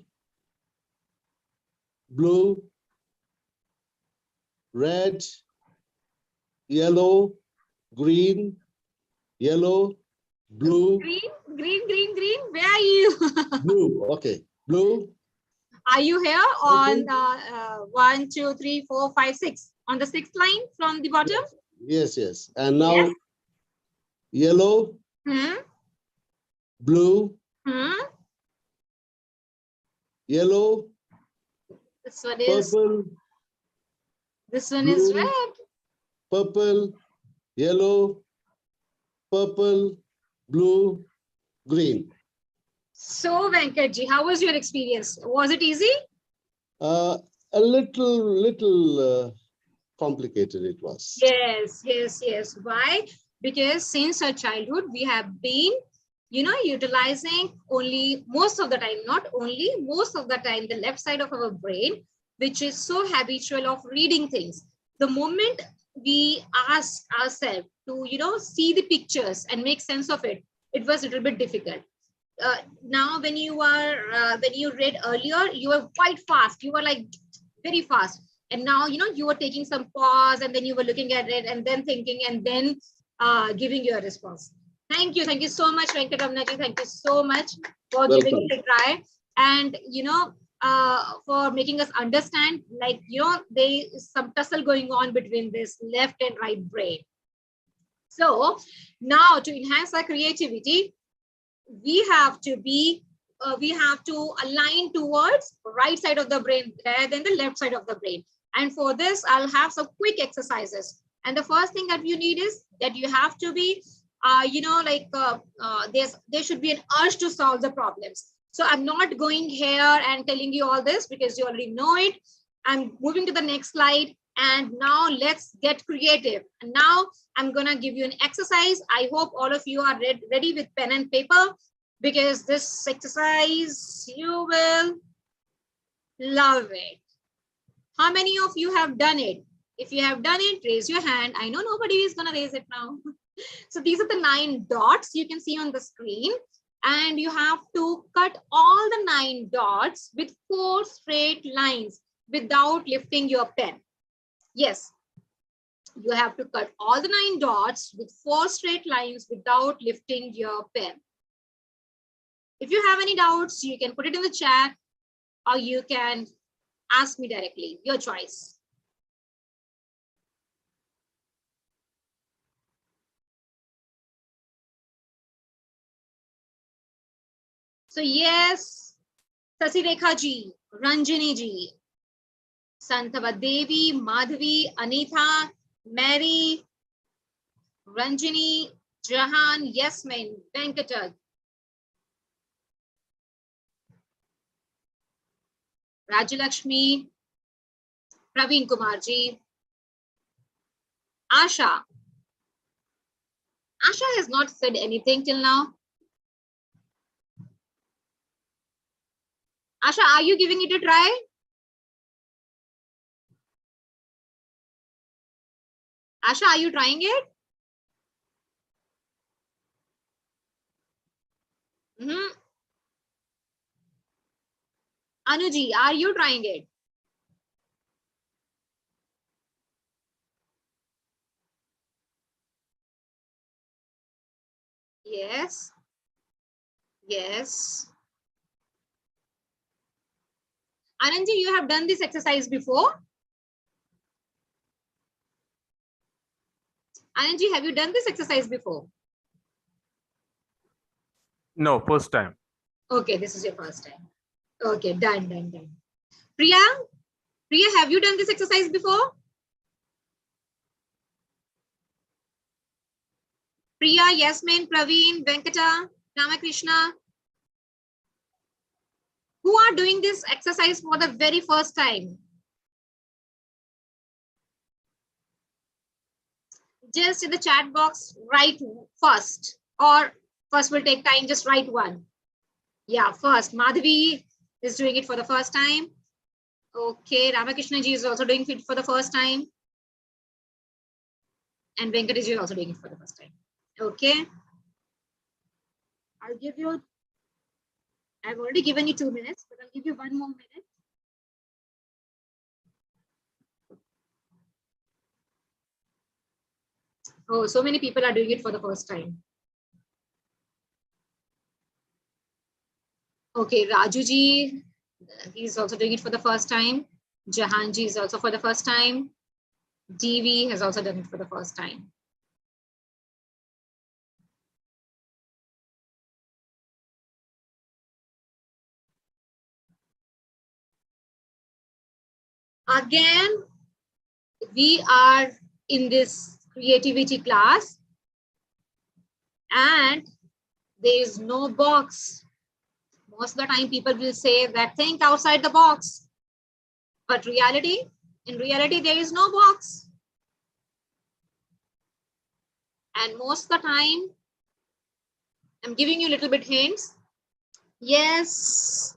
blue, red, yellow, green, yellow, blue, Green. Where are you? blue. Okay. Blue. Are you here on 1, 2, 3, 4, 5, 6? On the 6th line from the bottom? Yes. And now Yes. yellow, blue, yellow, This one is purple, This one is Blue. red. purple, yellow, purple, blue, green. So Venkatji, how was your experience? Was it easy? A little complicated it was. Yes, yes, yes. Why? Because since our childhood, we have been, utilizing only most of the time, not only most of the time, the left side of our brain, which is so habitual of reading things. The moment we ask ourselves to, see the pictures and make sense of it, it was a little bit difficult. Now, when you read earlier, you were quite fast. You were like very fast. And now, you were taking some pause and then you were looking at it and then thinking and then giving your response. Thank you. Thank you so much, Venkatamnaji. Thank you so much for giving it a try. And, for making us understand, like, there is some tussle going on between this left and right brain. So now to enhance our creativity, we have to align towards right side of the brain rather than the left side of the brain. And for this, I'll have some quick exercises. And the first thing that you need is that you have to be, there should be an urge to solve the problems. So I'm not going here and telling you all this because you already know it. I'm moving to the next slide. And now let's get creative. And now I'm gonna give you an exercise. I hope all of you are ready with pen and paper, because this exercise, you will love it. How many of you have done it? If you have done it, raise your hand. I know nobody is gonna raise it now. So these are the 9 dots you can see on the screen. And you have to cut all the 9 dots with 4 straight lines without lifting your pen. Yes, you have to cut all the 9 dots with 4 straight lines without lifting your pen. If you have any doubts, you can put it in the chat or you can ask me directly, your choice. So yes, Sasirekha ji, Ranjini ji, Santava Devi, Madhavi, Anita, Mary, Ranjini, Jahan, Yasmin, Venkata, Rajalakshmi, Praveen Kumar ji, Asha. Asha has not said anything till now. Asha, are you giving it a try? Asha, are you trying it? Anuji, are you trying it? Yes. Yes. Ananji, you have done this exercise before? Ananji, have you done this exercise before? No, first time. Okay, this is your first time. Okay, done. Priya, have you done this exercise before? Priya, Yasmin, Praveen, Venkata, Ramakrishna. Who are doing this exercise for the very first time? Just in the chat box, write first, or first will take time, just write one. Yeah, first. Madhavi is doing it for the first time. Okay, Ramakrishna ji is also doing it for the first time. And Venkatesh ji is also doing it for the first time. Okay. I've already given you 2 minutes, but I'll give you 1 more minute. Oh, so many people are doing it for the first time. Okay, Raju ji, he's also doing it for the first time. Jahan ji is also for the first time. DV has also done it for the first time. Again, we are in this creativity class and there is no box. Most of the time people will say that think outside the box. But in reality, there is no box. And most of the time, I'm giving you a little bit hints. Yes,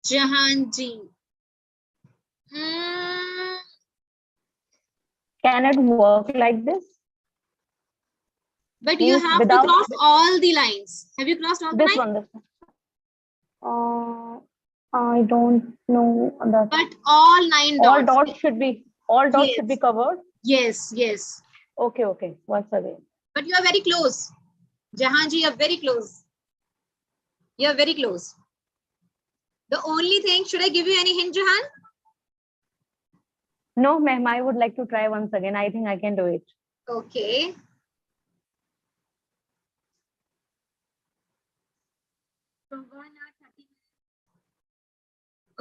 Jahanji. Can it work like this? But you Means have to without cross all the lines. Have you crossed all the this lines? one. I don't know that. But all 9 dots. All dots should be Yes. covered. Yes, yes. Okay. Once again. But you are very close. Jahanji, you are very close. You are very close. The only thing, should I give you any hint, Jahan? No, ma'am, I would like to try once again. I think I can do it. Okay. From 1 hour 30 minutes.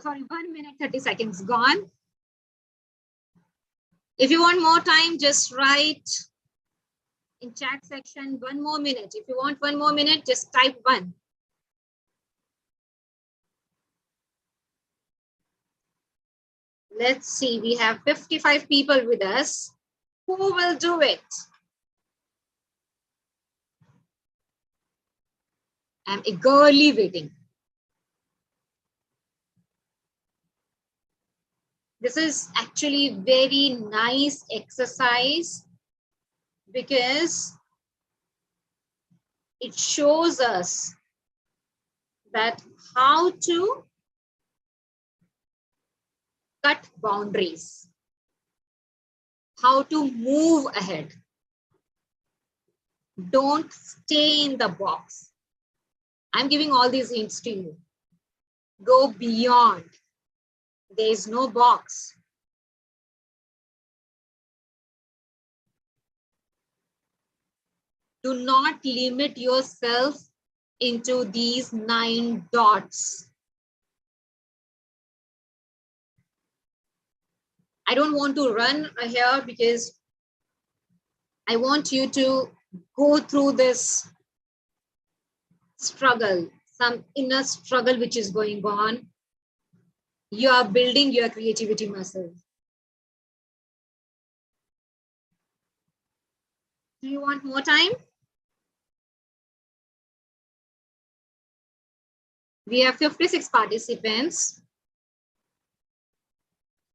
Sorry, 1 minute 30 seconds gone. If you want more time, just write in chat section 1 more minute. If you want 1 more minute, just type 1. Let's see, we have 55 people with us. Who will do it? I'm eagerly waiting. This is actually very nice exercise because it shows us that how to cut boundaries, how to move ahead. Don't stay in the box. I'm giving all these hints to you. Go beyond. There is no box. Do not limit yourself into these 9 dots. I don't want to run here because I want you to go through this struggle, some inner struggle which is going on. You are building your creativity muscle. Do you want more time? We have 56 participants.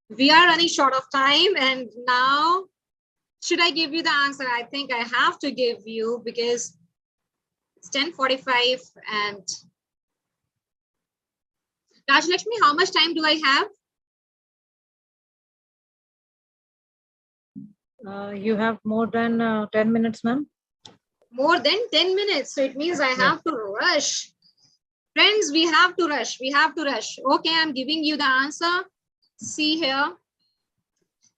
We are running short of time, and now, should I give you the answer? I think I have to give you because it's 10:45 and Rajlakshmi, how much time do I have? You have more than 10 minutes, ma'am. More than 10 minutes. So it means I have to rush. Friends, we have to rush. We have to rush. Okay, I'm giving you the answer. See here.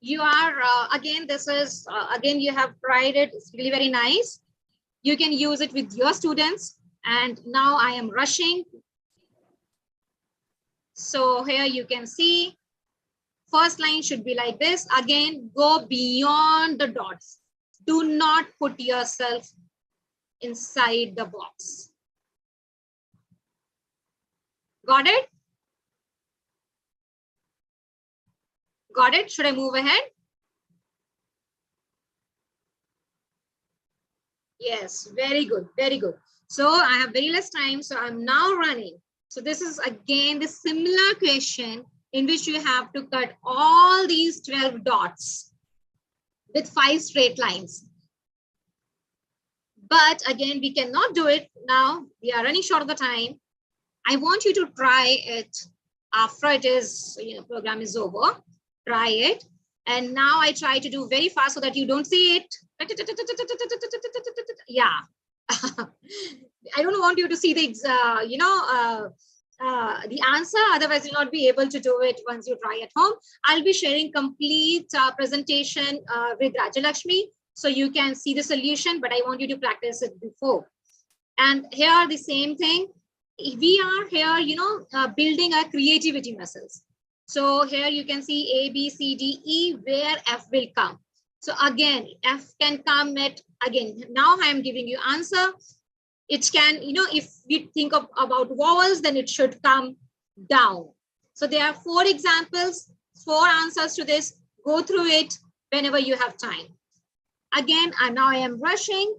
You are, again, this is, again, you have tried it. It's really very nice. You can use it with your students. And now I am rushing. So here you can see. First line should be like this. Again, go beyond the dots. Do not put yourself inside the box. Got it? Got it? Should I move ahead? Yes, very good, very good. So I have very less time, so I'm now running. So this is again the similar question in which you have to cut all these 12 dots with 5 straight lines. But again, we cannot do it now. We are running short of the time. I want you to try it after it is, program is over. Try it. And now I try to do very fast so that you don't see it. Yeah. I don't want you to see the, the answer. Otherwise, you'll not be able to do it once you try at home. I'll be sharing complete presentation with Rajalakshmi, so you can see the solution, but I want you to practice it before. And here, the same thing. We are here, building our creativity muscles. So here you can see A, B, C, D, E, where F will come. So again, F can come at, again, now I am giving you answer. It can, if we think about vowels, then it should come down. So there are 4 examples, 4 answers to this. Go through it whenever you have time. Again, now I am rushing.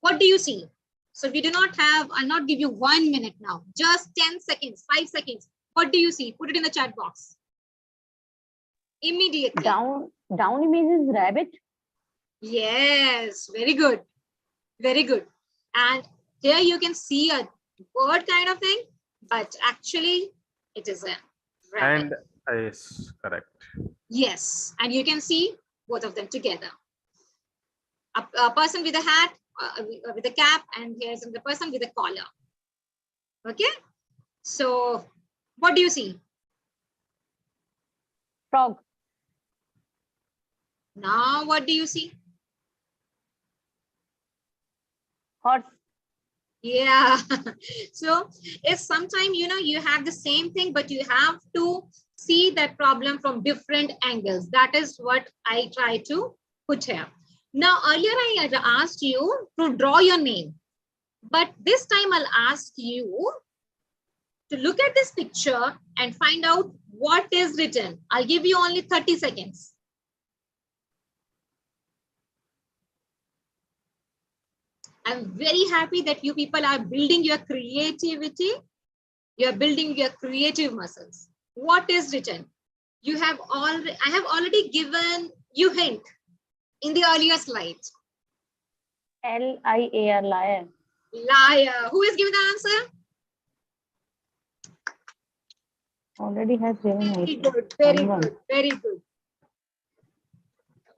What do you see? So we do not have, I'll not give you 1 minute now, just 10 seconds, 5 seconds. What do you see? Put it in the chat box. Immediately. Down image is rabbit. Yes, very good. Very good. And here you can see a bird kind of thing, but actually it is a rabbit. And yes, correct. Yes, and you can see both of them together. A person with a hat, with a cap, and here's the person with a collar. Okay, so what do you see? Frog. Now what do you see? Horse. Yeah. So it's sometimes, you have the same thing, but you have to see that problem from different angles. That is what I try to put here. Now, earlier I had asked you to draw your name, but this time I'll ask you to look at this picture and find out what is written. I'll give you only 30 seconds. I'm very happy that you people are building your creativity. You're building your creative muscles. What is written? I have already given you hint in the earlier slides. L-I-A-R, liar. Liar. Who is giving the answer? Already has given Very it. good. Very Someone. good. Very good.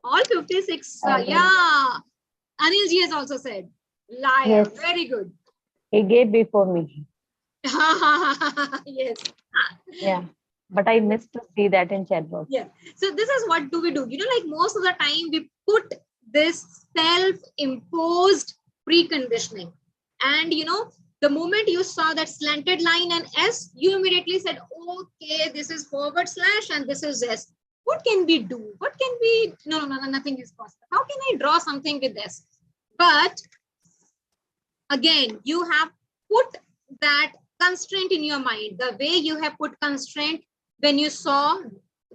All 56. Okay. Yeah. Anil ji has also said liar. Yes. Very good. He gave before me. Yes. Yeah. But I missed to see that in chat box. Yeah. So this is what do we do? Like most of the time we put this self-imposed preconditioning. And the moment you saw that slanted line and S, you immediately said, okay, this is forward slash and this is S. What can we do? What can we, no, nothing is possible. How can I draw something with this? But again, you have put that constraint in your mind, the way you have put constraint when you saw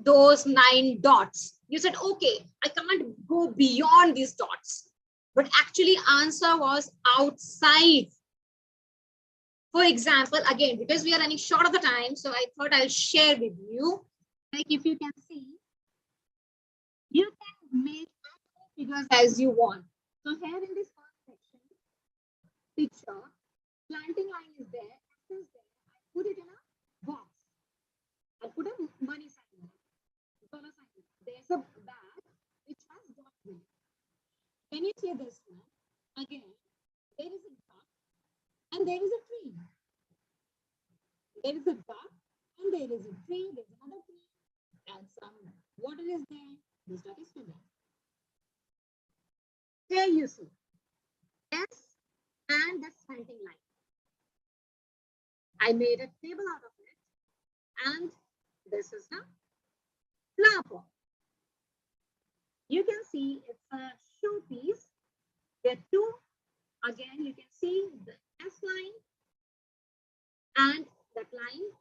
those 9 dots. You said, okay, I can't go beyond these dots. But actually answer was outside. For example, again, because we are running short of the time, so I thought I'll share with you. Like if you can see, you can make figures as you want. So here in this first section, picture, planting line is there, X is there. I put it in a box. I put a money sign, dollar sign. There's a bag which has dot in it. When you see this one, again, there is a dot and there is a tree. There is a dot and there is a tree. There's another tree and some water is there. This dot is still there. Here you see S and the slanting line. I made a table out of it, and this is the flower pot. You can see it's a showpiece. There are 2. Again, you can see the S line and that line.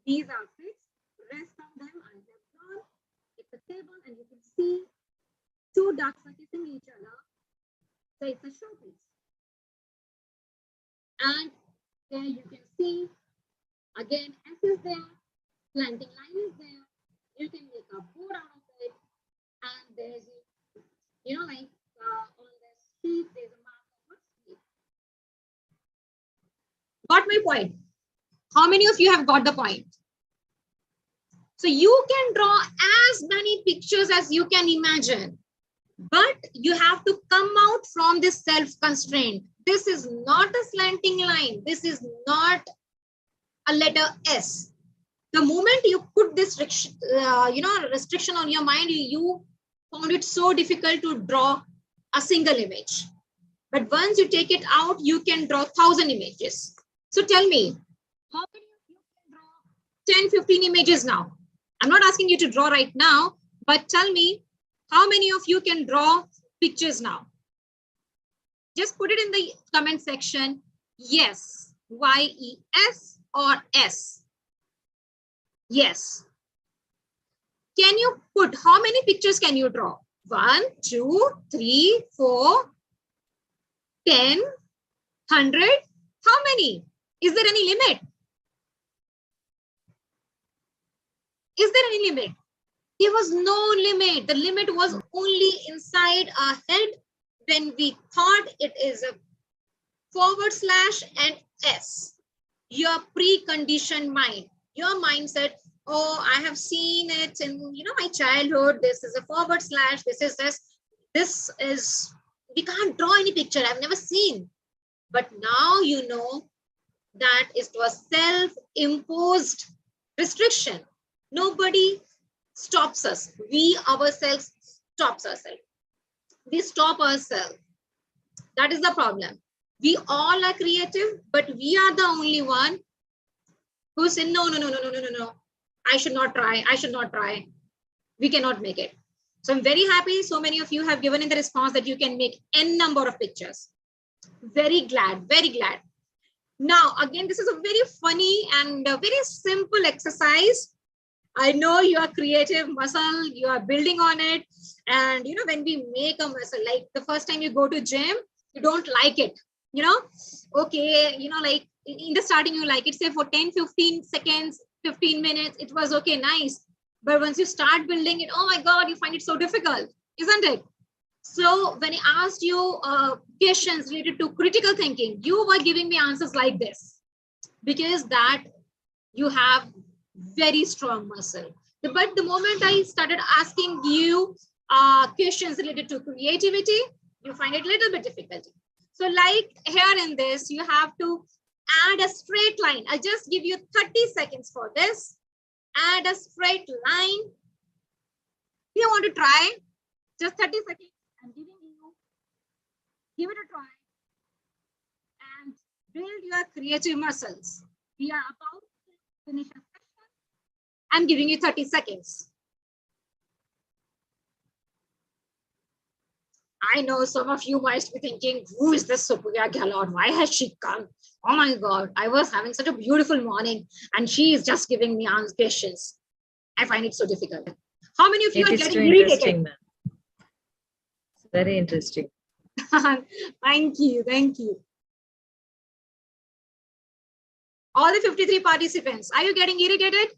These are fixed. Rest of them I have drawn. It's a table, and you can see 2 ducks are kissing each other. So it's a showpiece. And there you can see, again, S is there, planting line is there. You can make a board out of it. And there's, like on the sheet, there's a mark of sheet. Got my point? How many of you have got the point? So you can draw as many pictures as you can imagine. But you have to come out from this self-constraint. This is not a slanting line. This is not a letter S. The moment you put this restriction on your mind, you found it so difficult to draw a single image. But once you take it out, you can draw 1,000 images. So tell me, how many of you can draw 10, 15 images now. I'm not asking you to draw right now, but tell me how many of you can draw pictures now? Just put it in the comment section. Yes, Y-E-S or S. Yes. Can you put, how many pictures can you draw? 1, 2, 3, 4, 10, 100. How many? Is there any limit? Is there any limit? There was no limit. The limit was only inside our head when we thought it is a / and S. Your preconditioned mind. Your mind said, oh, I have seen it in my childhood. This is a / this is this. This is, we can't draw any picture. I've never seen. But now you know that it was self-imposed restriction. Nobody stops us. We ourselves stops ourselves. We stop ourselves. That is the problem. We all are creative, but we are the only one who say, no. I should not try. I should not try. We cannot make it. So I'm very happy. So many of you have given in the response that you can make n number of pictures. Very glad, very glad. Now, again, this is a very funny and a very simple exercise. I know your creative muscle, you are building on it. And, when we make a muscle, like the first time you go to gym, you don't like it, okay, like in the starting, you like it, say for 10, 15 seconds, 15 minutes, it was okay, nice. But once you start building it, oh my God, you find it so difficult, isn't it? So when I asked you questions related to critical thinking, you were giving me answers like this, because that you have very strong muscle. But the moment I started asking you questions related to creativity, you find it a little bit difficult. So like here in this, you have to add a straight line. I'll just give you 30 seconds for this. Add a straight line. You want to try? Just 30 seconds. I'm giving you. Give it a try. And build your creative muscles. We are about to finish a session. I'm giving you 30 seconds. I know some of you might be thinking, who is this Supriya Gehlot? Why has she come? Oh my God, I was having such a beautiful morning and she is just giving me questions. I find it so difficult. How many of you are getting irritated? It's very interesting. Thank you, thank you. All the 53 participants, are you getting irritated?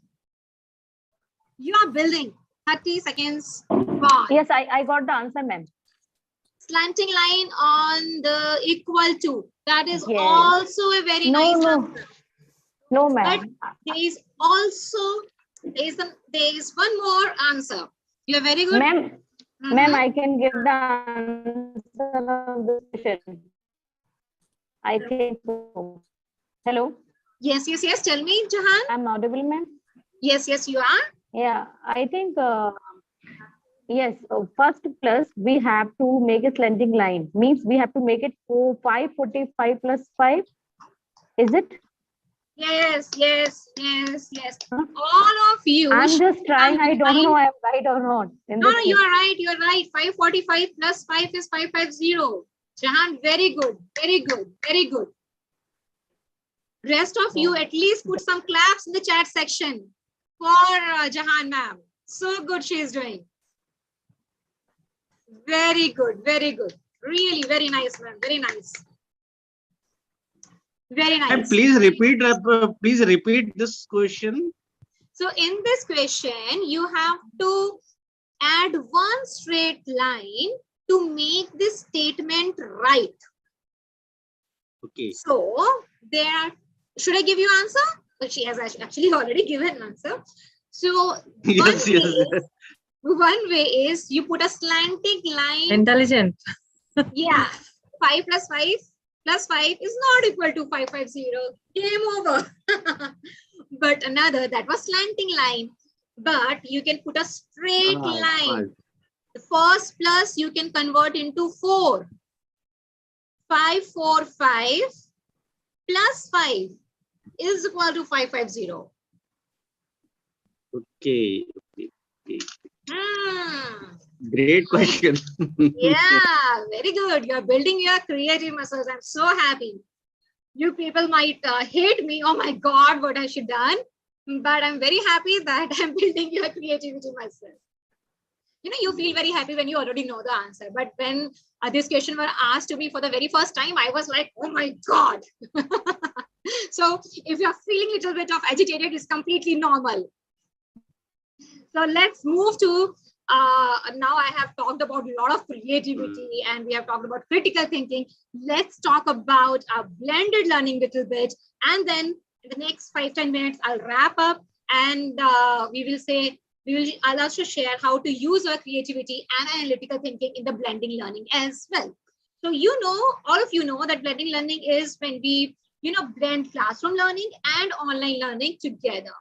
You are building. 30 seconds. Gone. Yes, I got the answer, ma'am. Slanting line on the equal to. That is Yes. also a very nice answer. No, But ma'am. there is also, there is one more answer. You are very good. Ma'am, ma'am, I can give the answer of this question. I think so. Hello, Yes, yes, yes. Tell me, Jahan. I'm audible, ma'am. Yes, yes, you are. Yeah, I think, yes, first plus we have to make a slanting line. Means we have to make it 545 plus 5. Is it? Yes, yes, yes, yes. Huh? All of you. I'm just trying. I don't know I I'm right or not. No, no, you are right. You are right. 545 plus 5 is 550. Jahan, very good. Very good. Very good. Rest of you, at least put some claps in the chat section for Jahan ma'am. So good she is doing. Very good. Very good. Really very nice, ma'am. Very nice. Very nice. Please repeat this question. So in this question, you have to add one straight line to make this statement right. Okay. So there, should I give you answer? Well, she has actually already given an answer. So Yes, yes. one way is you put a slanting line. Intelligent. Yeah, 5 plus 5 plus 5 is not equal to 550. Game over. But another, that was slanting line. But you can put a straight line. The first plus you can convert into 4. 545 plus 5 is equal to 550. Okay. Okay. Hmm. Great question. Yeah, very good. You're building your creative muscles. I'm so happy. You people might hate me. Oh my God, what I should done. But I'm very happy that I'm building your creativity myself. You know, you feel very happy when you already know the answer. But when this question were asked to me for the very first time, I was like, oh my God. So if you're feeling a little bit of agitated, it's completely normal. So let's move to, now I have talked about a lot of creativity and we have talked about critical thinking. Let's talk about blended learning a little bit. And then in the next 5-10 minutes, I'll wrap up and I'll also share how to use our creativity and analytical thinking in the blending learning as well. So, you know, all of you know that blending learning is when we, blend classroom learning and online learning together,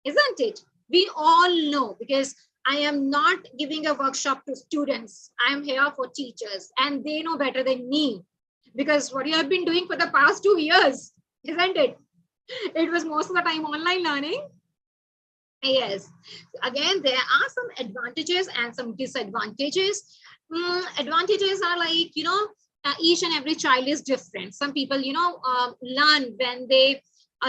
isn't it? We all know, because I am not giving a workshop to students. I'm here for teachers and they know better than me, because what you have been doing for the past 2 years, isn't it? It was most of the time online learning. Yes. Again, there are some advantages and some disadvantages. Advantages are like, each and every child is different. Some people, learn when they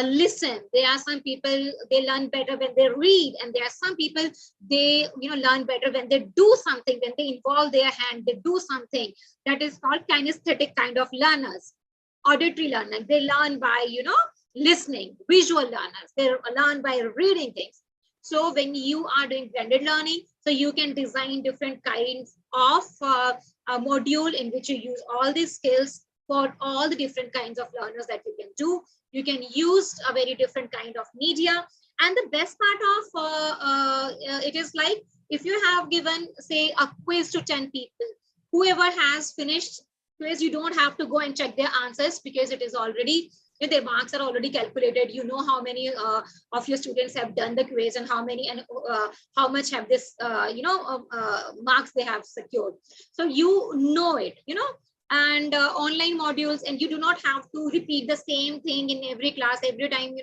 listen. There are some people, they learn better when they read. And there are some people, they, learn better when they do something, when they involve their hand, they do something. That is called kinesthetic kind of learners. Auditory learners, they learn by, listening. Visual learners, they learn by reading things. So when you are doing blended learning, so you can design different kinds of a module in which you use all these skills for all the different kinds of learners that you can do. You can use a very different kind of media. And the best part of it is like, if you have given, say, a quiz to 10 people, whoever has finished quiz, you don't have to go and check their answers, because it is already, their marks are already calculated. You know how many of your students have done the quiz and how many and how much have this marks they have secured. So you know it, and online modules, and you do not have to repeat the same thing in every class every time,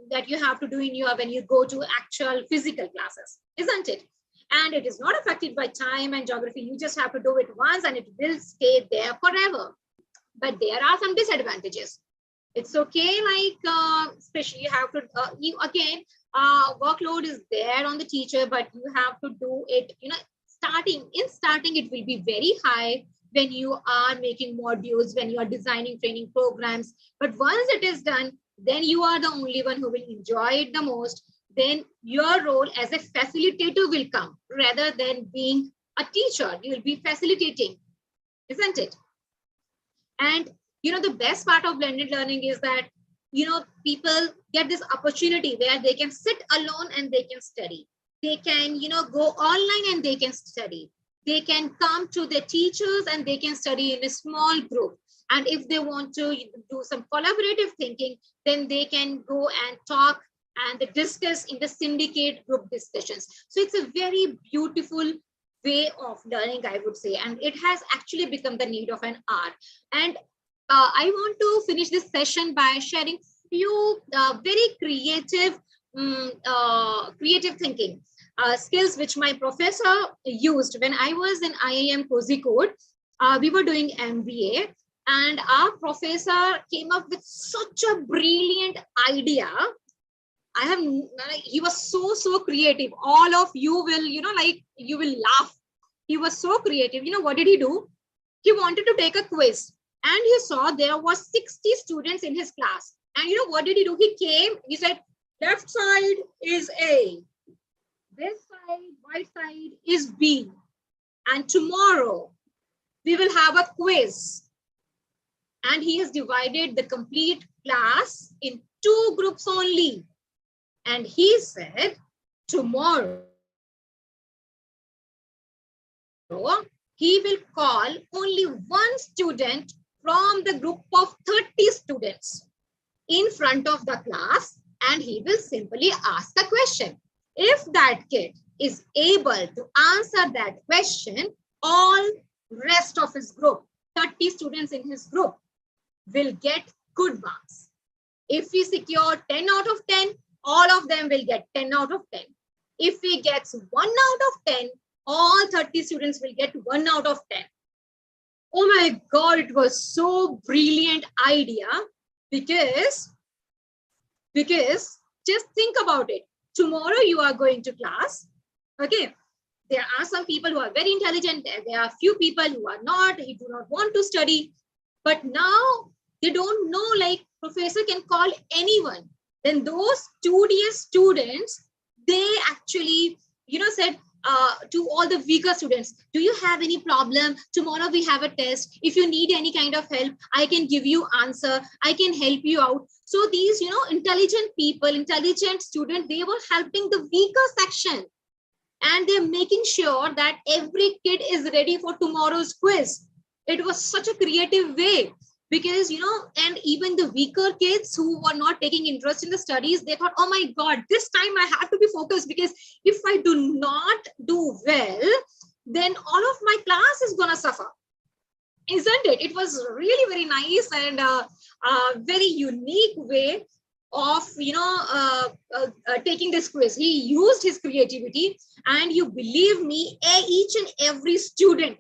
that you have to do when you go to actual physical classes, isn't it? And it is not affected by time and geography. You just have to do it once and it will stay there forever. But there are some disadvantages. It's okay, like especially you have to workload is there on the teacher, but you have to do it, starting it will be very high when you are making modules, when you are designing training programs. But once it is done, then you are the only one who will enjoy it the most. Then your role as a facilitator will come rather than being a teacher. You will be facilitating, isn't it? And the best part of blended learning is that people get this opportunity where they can sit alone and they can study. They can go online and they can study. They can come to their teachers and they can study in a small group. And if they want to do some collaborative thinking, then they can go and talk and discuss in the syndicate group discussions. So it's a very beautiful way of learning, I would say, and it has actually become the need of an hour. And I want to finish this session by sharing few very creative thinking skills which my professor used when I was in IIM Kozhikode. We were doing MBA, and our professor came up with such a brilliant idea. He was so creative. All of you will, you will laugh. He was so creative. What did he do? He wanted to take a quiz, and he saw there was 60 students in his class. And what did he do? He came, he said, left side is A. This side, right side is B. And tomorrow we will have a quiz. And he has divided the complete class in 2 groups only. And he said, tomorrow, he will call only one student from the group of 30 students in front of the class, and he will simply ask a question. If that kid is able to answer that question, all rest of his group, 30 students in his group, will get good marks. If we secure 10 out of 10, all of them will get 10 out of 10. If he gets 1 out of 10, all 30 students will get 1 out of 10. Oh my God, it was so brilliant idea because just think about it. Tomorrow you are going to class. Okay. There are some people who are very intelligent. There are few people who are not, who do not want to study. But now they don't know, like professor can call anyone. Then those studious students, they actually, said to all the weaker students, do you have any problem? Tomorrow we have a test. If you need any kind of help, I can give you answer. I can help you out. So these, intelligent people, intelligent students, they were helping the weaker section. And they're making sure that every kid is ready for tomorrow's quiz. It was such a creative way because, and even the weaker kids who were not taking interest in the studies, they thought, oh my God, this time I have to be focused because if I do not do well, then all of my class is going to suffer. Isn't it? It was really very nice and a very unique way of taking this quiz. He used his creativity, and you believe me, each and every student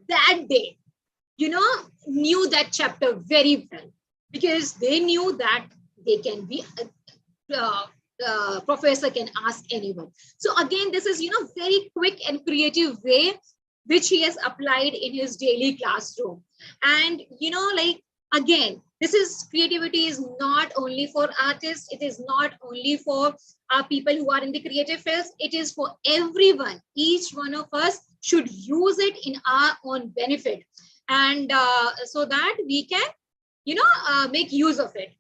that day knew that chapter very well because they knew that they can be professor can ask anyone. So again, this is very quick and creative way which he has applied in his daily classroom. And again, this is creativity is not only for artists, it is not only for people who are in the creative fields, it is for everyone. Each one of us should use it in our own benefit, and so that we can make use of it.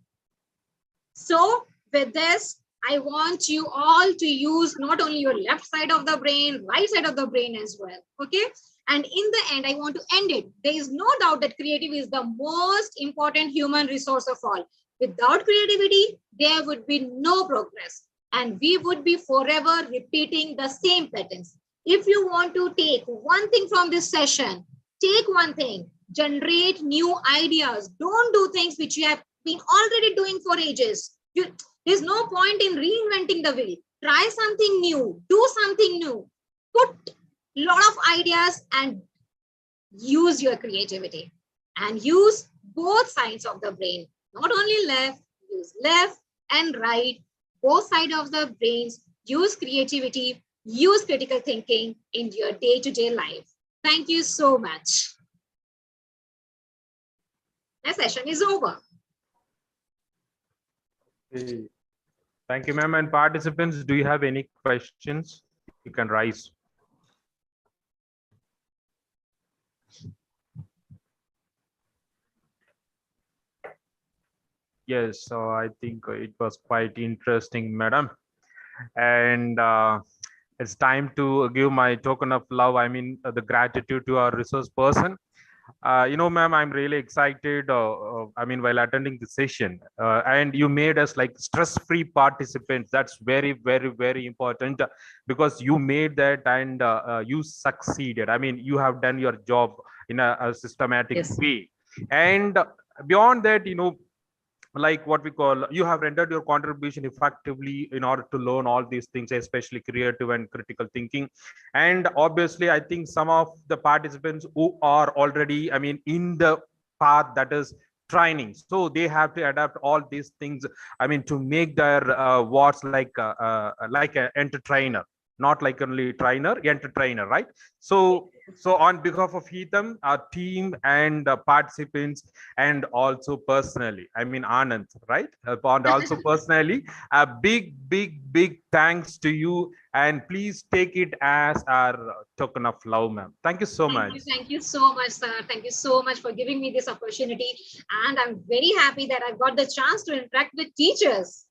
So with this, I want you all to use not only your left side of the brain, right side of the brain as well. Okay. And in the end, I want to end it. There is no doubt that creativity is the most important human resource of all. Without creativity, there would be no progress. And we would be forever repeating the same patterns. If you want to take one thing from this session, take one thing, generate new ideas. Don't do things which you have been already doing for ages. There's no point in reinventing the wheel. Try something new, do something new, put a lot of ideas and use your creativity and use both sides of the brain, not only left, use left and right, both sides of the brains, use creativity, use critical thinking in your day-to-day life. Thank you so much. The session is over. Okay. Thank you, ma'am. And participants, do you have any questions? You can rise. Yes, so I think it was quite interesting, madam. And it's time to give my token of love. I mean, the gratitude to our resource person. Ma'am, I'm really excited. I mean, while attending the session, and you made us like stress-free participants. That's very, very, very important because you made that and you succeeded. I mean, you have done your job in a systematic way. And beyond that, like what we call, you have rendered your contribution effectively in order to learn all these things, especially creative and critical thinking. And obviously, I think some of the participants who are already, I mean, in the path that is training, so they have to adapt all these things, I mean, to make their wards like an entertainer, not like only trainer, entertainer, right? So on behalf of HITAM, our team and participants, and also personally, I mean Anand, right? And also personally, a big thanks to you, and please take it as our token of love, ma'am. Thank you so much. Thank you so much, sir. Thank you so much for giving me this opportunity. And I'm very happy that I've got the chance to interact with teachers.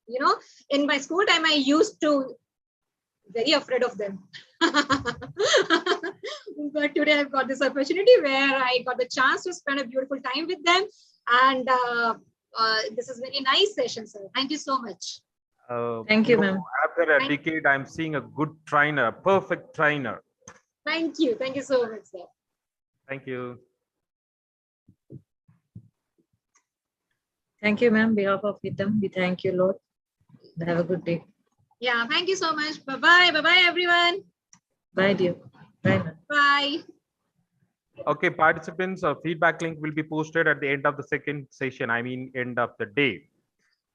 In my school time, I used to very afraid of them. But today I've got this opportunity where I got the chance to spend a beautiful time with them. And this is very nice session, sir. Thank you so much. Thank you, ma'am. After a decade, I'm seeing a good trainer, a perfect trainer. Thank you. Thank you so much, sir. Thank you. Thank you, ma'am. On behalf of HITAM, we thank you, Lord. Have a good day. Yeah, thank you so much. Bye-bye. Bye-bye, everyone. Bye, dear. Bye, ma'am. Bye. Okay, participants, feedback link will be posted at the end of the second session, I mean, end of the day.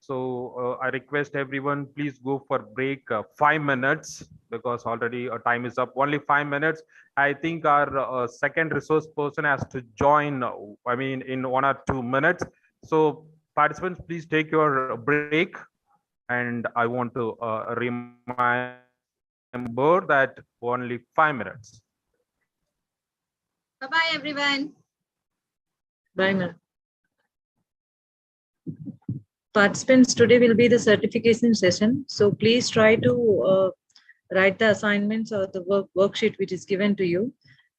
So I request everyone, please go for break 5 minutes because already time is up. Only 5 minutes. I think our second resource person has to join, I mean, in 1 or 2 minutes. So participants, please take your break. And I want to remember that only 5 minutes. Bye-bye, everyone. Bye, ma'am. Participants, today will be the certification session. So please try to write the assignments or the worksheet which is given to you.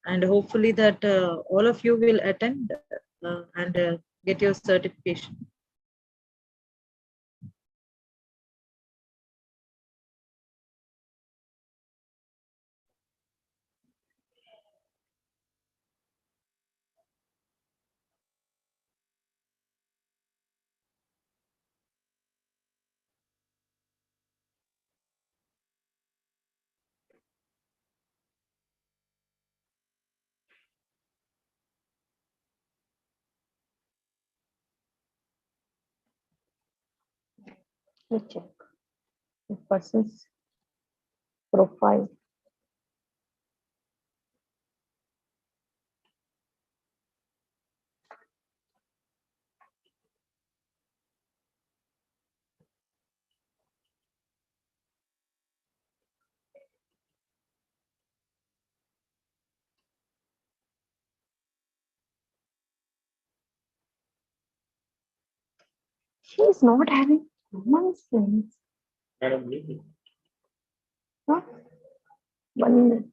And hopefully that all of you will attend and get your certification. Let's check the person's profile. She is not having common sense. Madam, meeting. Huh? 1 minute.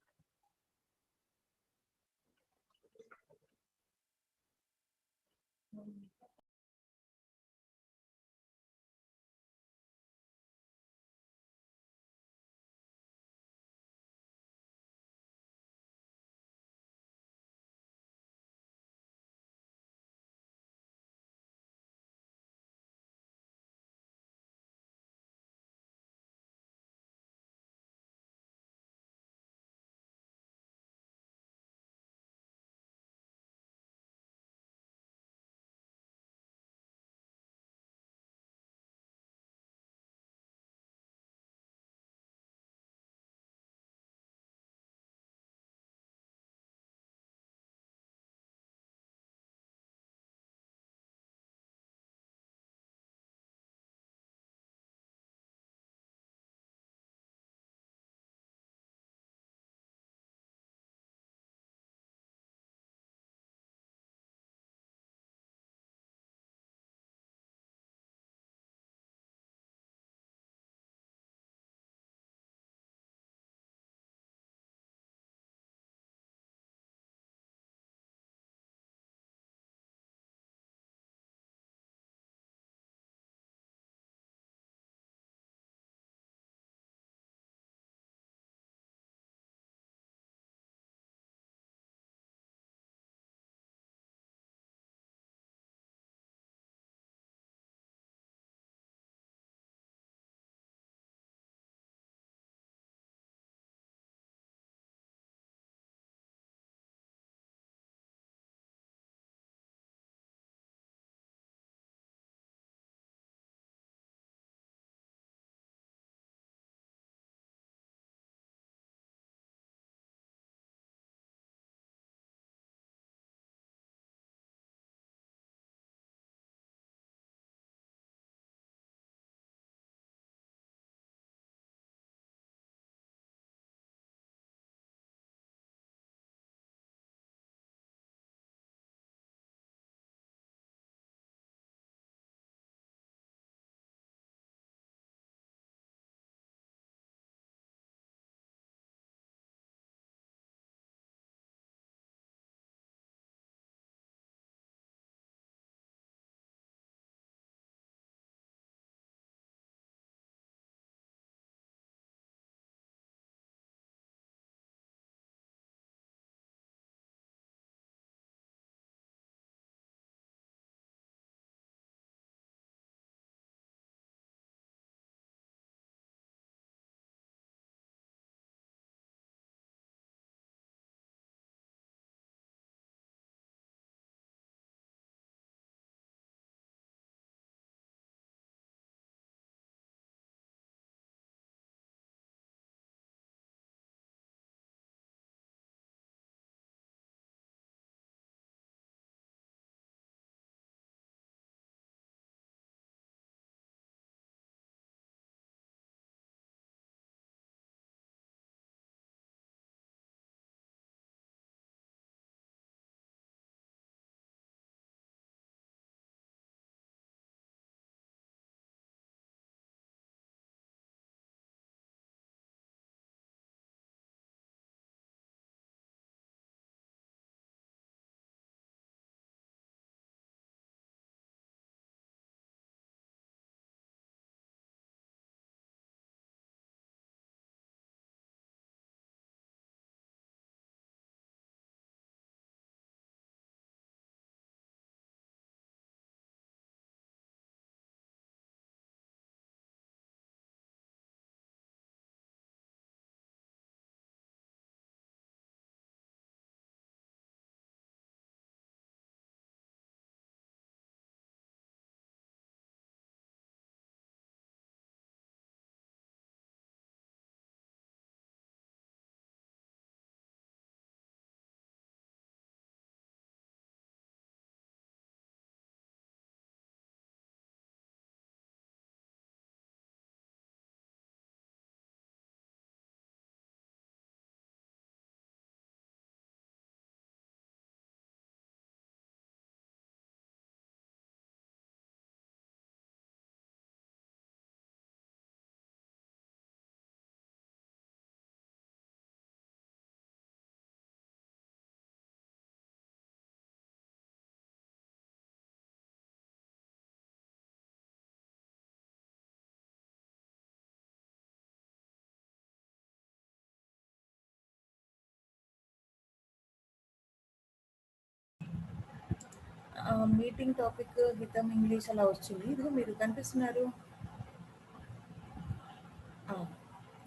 Meeting topic Hitam English అలా వచ్చింది. ఇదిగో మీరు కనిపిస్తున్నారు.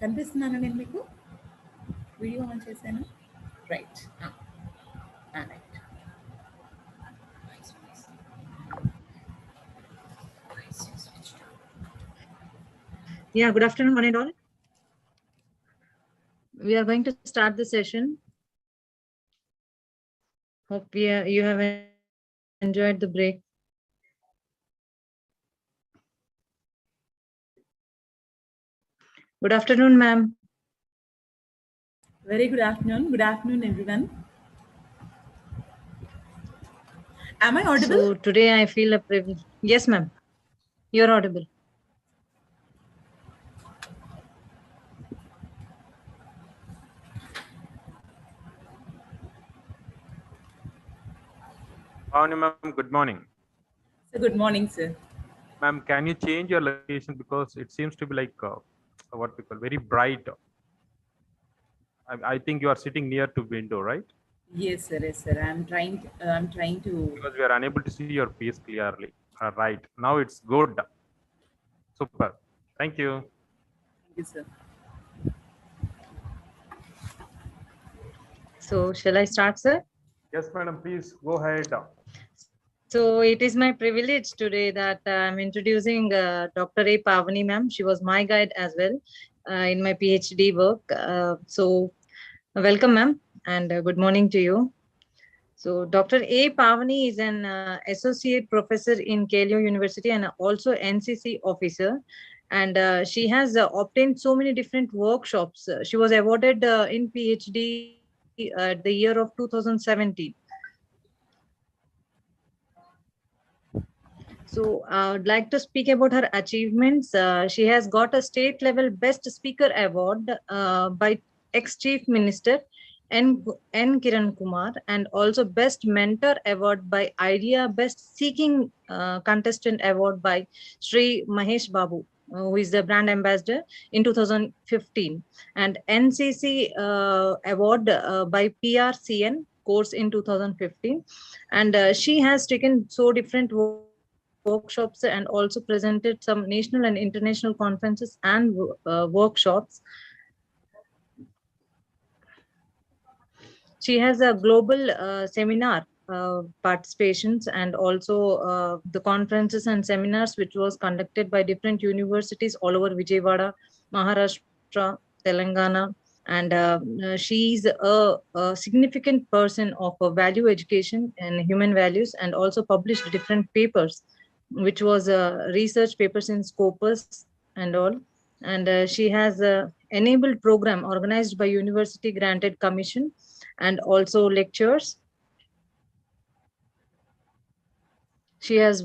కనిపిస్తున్నాను నేను మీకు. Video on చేశాను. Right. Right. Yeah, good afternoon, one and all. We are going to start the session. Hope you have enjoyed the break. Good afternoon, ma'am. Very good afternoon. Good afternoon, everyone. Am I audible? So today I feel a privilege. Yes, ma'am. You're audible. Pavani ma'am, good morning. So good morning, sir. Ma'am, can you change your location because it seems to be like what we call very bright. I think you are sitting near to window, right? Yes, sir. Yes, sir. I'm trying to. Because we are unable to see your face clearly. Right. Now it's good. Super. Thank you. Thank you, sir. So shall I start, sir? Yes, madam. Please go ahead. So it is my privilege today that I'm introducing Dr. A. Pavani, ma'am. She was my guide as well in my PhD work. So welcome, ma'am, and good morning to you. So Dr. A. Pavani is an associate professor in KLU University and also NCC officer. And she has obtained so many different workshops. She was awarded in PhD at the year of 2017. So I would like to speak about her achievements. She has got a state level Best Speaker Award by ex-Chief Minister N. Kiran Kumar, and also Best Mentor Award by IDEA, Best Seeking Contestant Award by Sri Mahesh Babu, who is the brand ambassador in 2015, and NCC Award by PRCN course in 2015. And she has taken so different workshops and also presented some national and international conferences and workshops. She has a global seminar participations and also the conferences and seminars which was conducted by different universities all over Vijayawada, Maharashtra, Telangana. And she's a significant person of value education and human values, and also published different papers, which was research papers in Scopus and all. And she has enabled program organized by University Granted Commission and also lectures. She has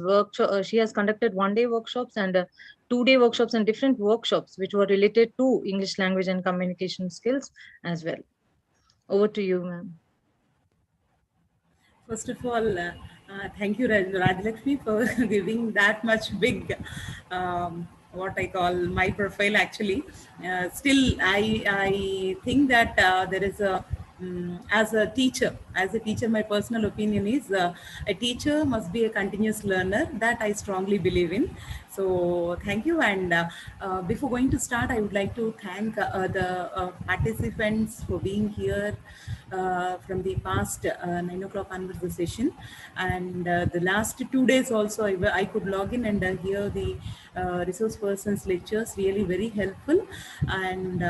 conducted one-day workshops and two-day workshops and different workshops which were related to English language and communication skills as well. Over to you, ma'am. First of all, thank you, Rajlakshmi, for giving that much big, what I call my profile actually. Still, I think that there is as a teacher, my personal opinion is a teacher must be a continuous learner. That I strongly believe in. So thank you. And before going to start, I would like to thank the participants for being here from the past 9 o'clock onwards the session. And the last 2 days also I could log in and hear the resource persons lectures, really very helpful. And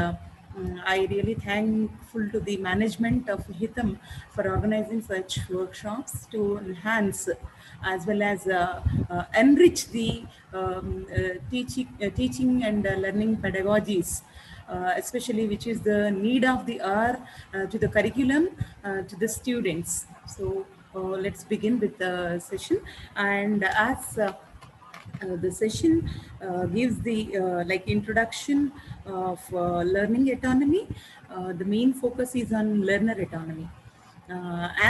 I really thankful to the management of HITAM for organizing such workshops to enhance as well as enrich the teaching and learning pedagogies, especially which is the need of the hour to the curriculum to the students. So let's begin with the session. And as the session gives the introduction of learning autonomy, the main focus is on learner autonomy.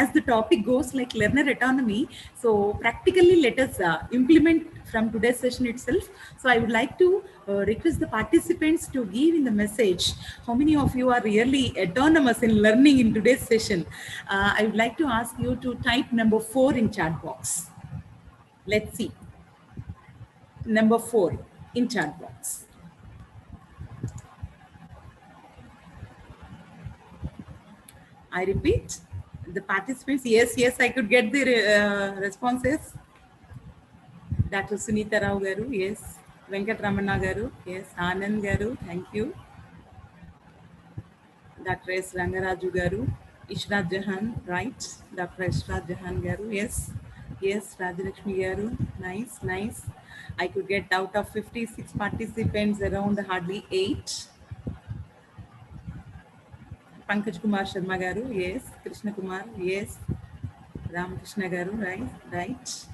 As the topic goes like learner autonomy, so practically let us implement from today's session itself. So I would like to request the participants to give in the message how many of you are really autonomous in learning in today's session. I would like to ask you to type number 4 in chat box. Let's see. Number 4 in chat box. I repeat, the participants, yes, I could get the responses. Dr. Sunita Rao Garu, yes. Venkat Ramana Garu, yes. Anand Garu, thank you. Dr. S. Rangaraju Garu, Ishrat Jahan, right. Dr. Ishrat Jahan Garu, yes. Yes, Rajalakshmi Garu, nice. I could get out of 56 participants around hardly 8. Pankaj Kumar Sharma Garu, yes. Krishna Kumar, yes. Ramakrishna Garu, right.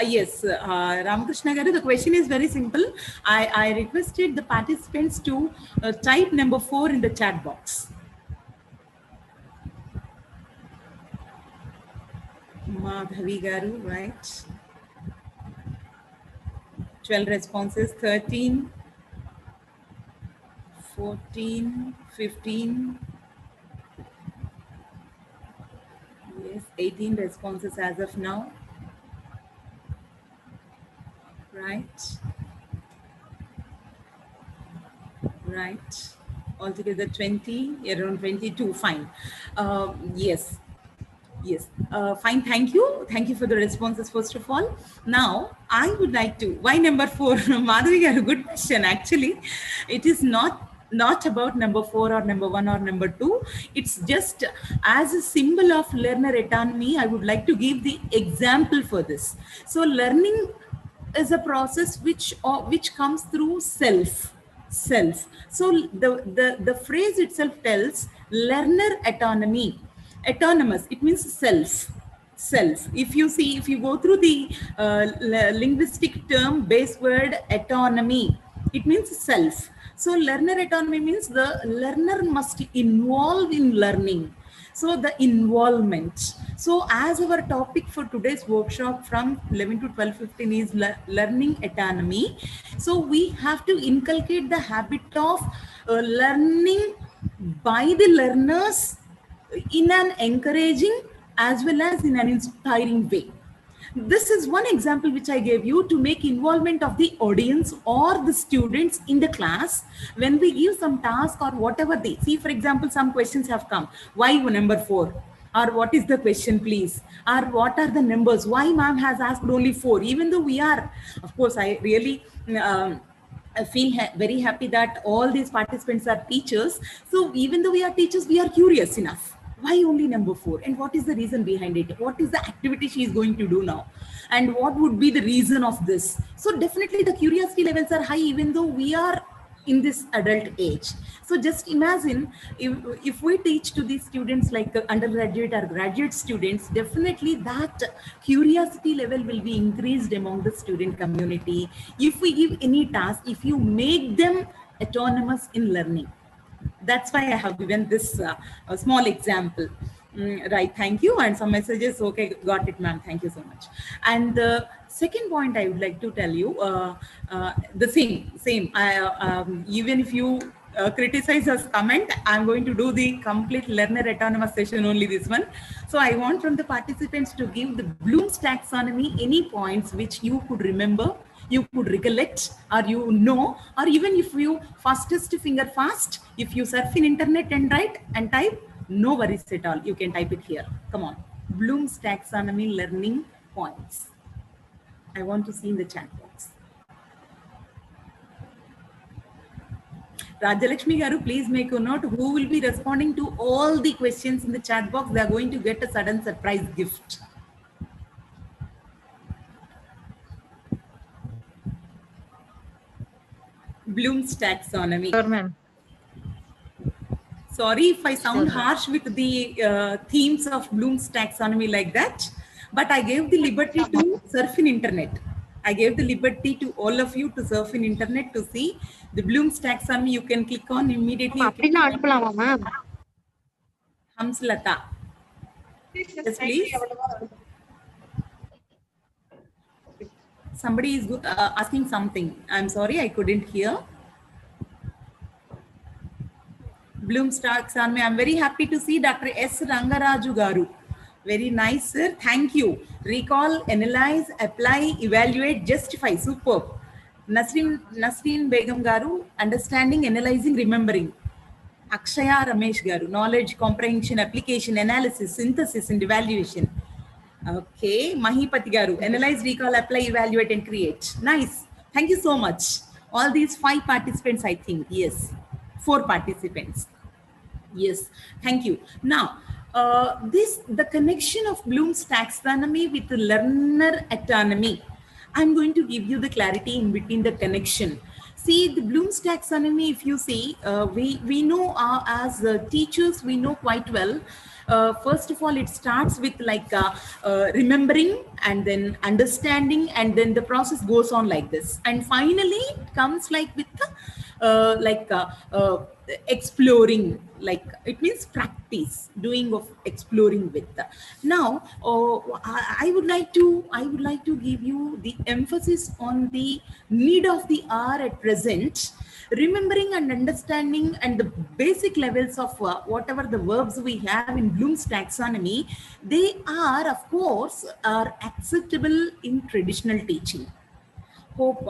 Yes, Ramakrishna Garu, the question is very simple. I requested the participants to type number 4 in the chat box. Madhavi Garu, right. 12 responses, 13, 14, 15. Yes, 18 responses as of now. Right. Altogether 20, around 22, fine. Yes. Fine, thank you. Thank you for the responses, first of all. Now, I would like to, why number 4? Madhavi, a good question. Actually, it is not about number 4 or number 1 or number 2. It's just as a symbol of learner autonomy, I would like to give the example for this. So learning is a process which comes through self. So the phrase itself tells learner autonomy. Autonomous, it means self. If you go through the linguistic term base word autonomy, it means self. So learner autonomy means the learner must involve in learning. So the involvement. So as our topic for today's workshop from 11 to 12:15 is learning autonomy. So we have to inculcate the habit of learning by the learners in an encouraging as well as in an inspiring way. This is one example which I gave you to make involvement of the audience or the students in the class when we give some task or whatever they see. For example, some questions have come. Why number 4? Or what is the question, please? Or what are the numbers? Why ma'am has asked only 4? Even though we are, of course, I really I feel very happy that all these participants are teachers. So even though we are teachers, we are curious enough. Why only number 4? And what is the reason behind it? What is the activity she is going to do now? And what would be the reason of this? So definitely the curiosity levels are high, even though we are in this adult age. So just imagine if we teach to these students like undergraduate or graduate students, definitely that curiosity level will be increased among the student community. If we give any task, if you make them autonomous in learning. That's why I have given this small example. Right, thank you. And some messages, okay, got it, ma'am. Thank you so much. And the second point I would like to tell you, the same. Even if you criticize us, comment, I'm going to do the complete learner autonomous session, only this one. So I want from the participants to give the Bloom's taxonomy, any points which you could remember, you could recollect, or you know, or even if you fastest finger fast, if you surf in internet and write and type, no worries at all. You can type it here. Come on. Bloom's taxonomy learning points. I want to see in the chat box. Rajalakshmi Garu, please make a note. Who will be responding to all the questions in the chat box? They are going to get a sudden surprise gift. Bloom's taxonomy. Sure, ma'am. Sorry if I sound harsh with the themes of Bloom's taxonomy like that, but I gave the liberty to surf in internet. I gave the liberty to all of you to surf in internet to see the Bloom's taxonomy. You can click on immediately. Hamslata. Yes, please. Somebody is asking something. I'm sorry, I couldn't hear. Bloom's taxonomy. I'm very happy to see Dr. S. Rangaraju Garu. Very nice, sir. Thank you. Recall, analyze, apply, evaluate, justify. Superb. Nasreen Begum Garu, understanding, analyzing, remembering. Akshaya Ramesh Garu, knowledge, comprehension, application, analysis, synthesis, and evaluation. Okay. Mahipati Garu, analyze, recall, apply, evaluate, and create. Nice. Thank you so much. All these 5 participants, I think. Yes. 4 participants. Yes, thank you. Now, the connection of Bloom's taxonomy with the learner autonomy. I'm going to give you the clarity in between the connection. See, the Bloom's taxonomy, if you see, we know as teachers, we know quite well. First of all, it starts with like remembering and then understanding, and then the process goes on like this. And finally, it comes like with the exploring, like it means practice, doing of exploring with. Now, I would like to give you the emphasis on the need of the hour at present. Remembering and understanding and the basic levels of whatever the verbs we have in Bloom's taxonomy, they are, of course, are acceptable in traditional teaching. Hope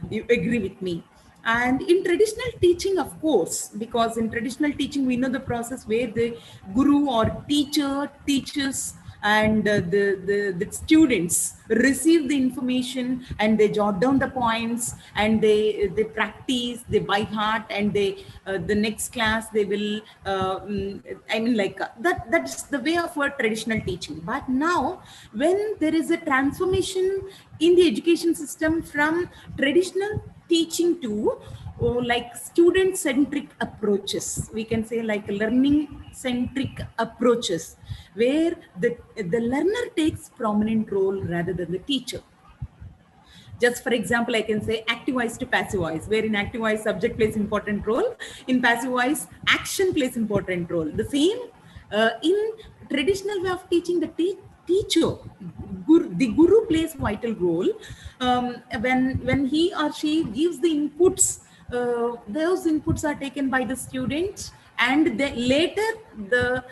you agree with me. And in traditional teaching, of course, because in traditional teaching, we know the process where the guru or teacher teaches and the students receive the information and they jot down the points and they practice, they by heart, and they the next class they will I mean like that's the way of our traditional teaching. But now when there is a transformation in the education system from traditional teaching to like student-centric approaches, we can say like learning-centric approaches, where the learner takes prominent role rather than the teacher. Just for example, I can say active voice to passive voice, where in active voice subject plays important role, in passive voice action plays important role. The same in traditional way of teaching, the teacher, the guru plays vital role when he or she gives the inputs. Those inputs are taken by the students, and then later the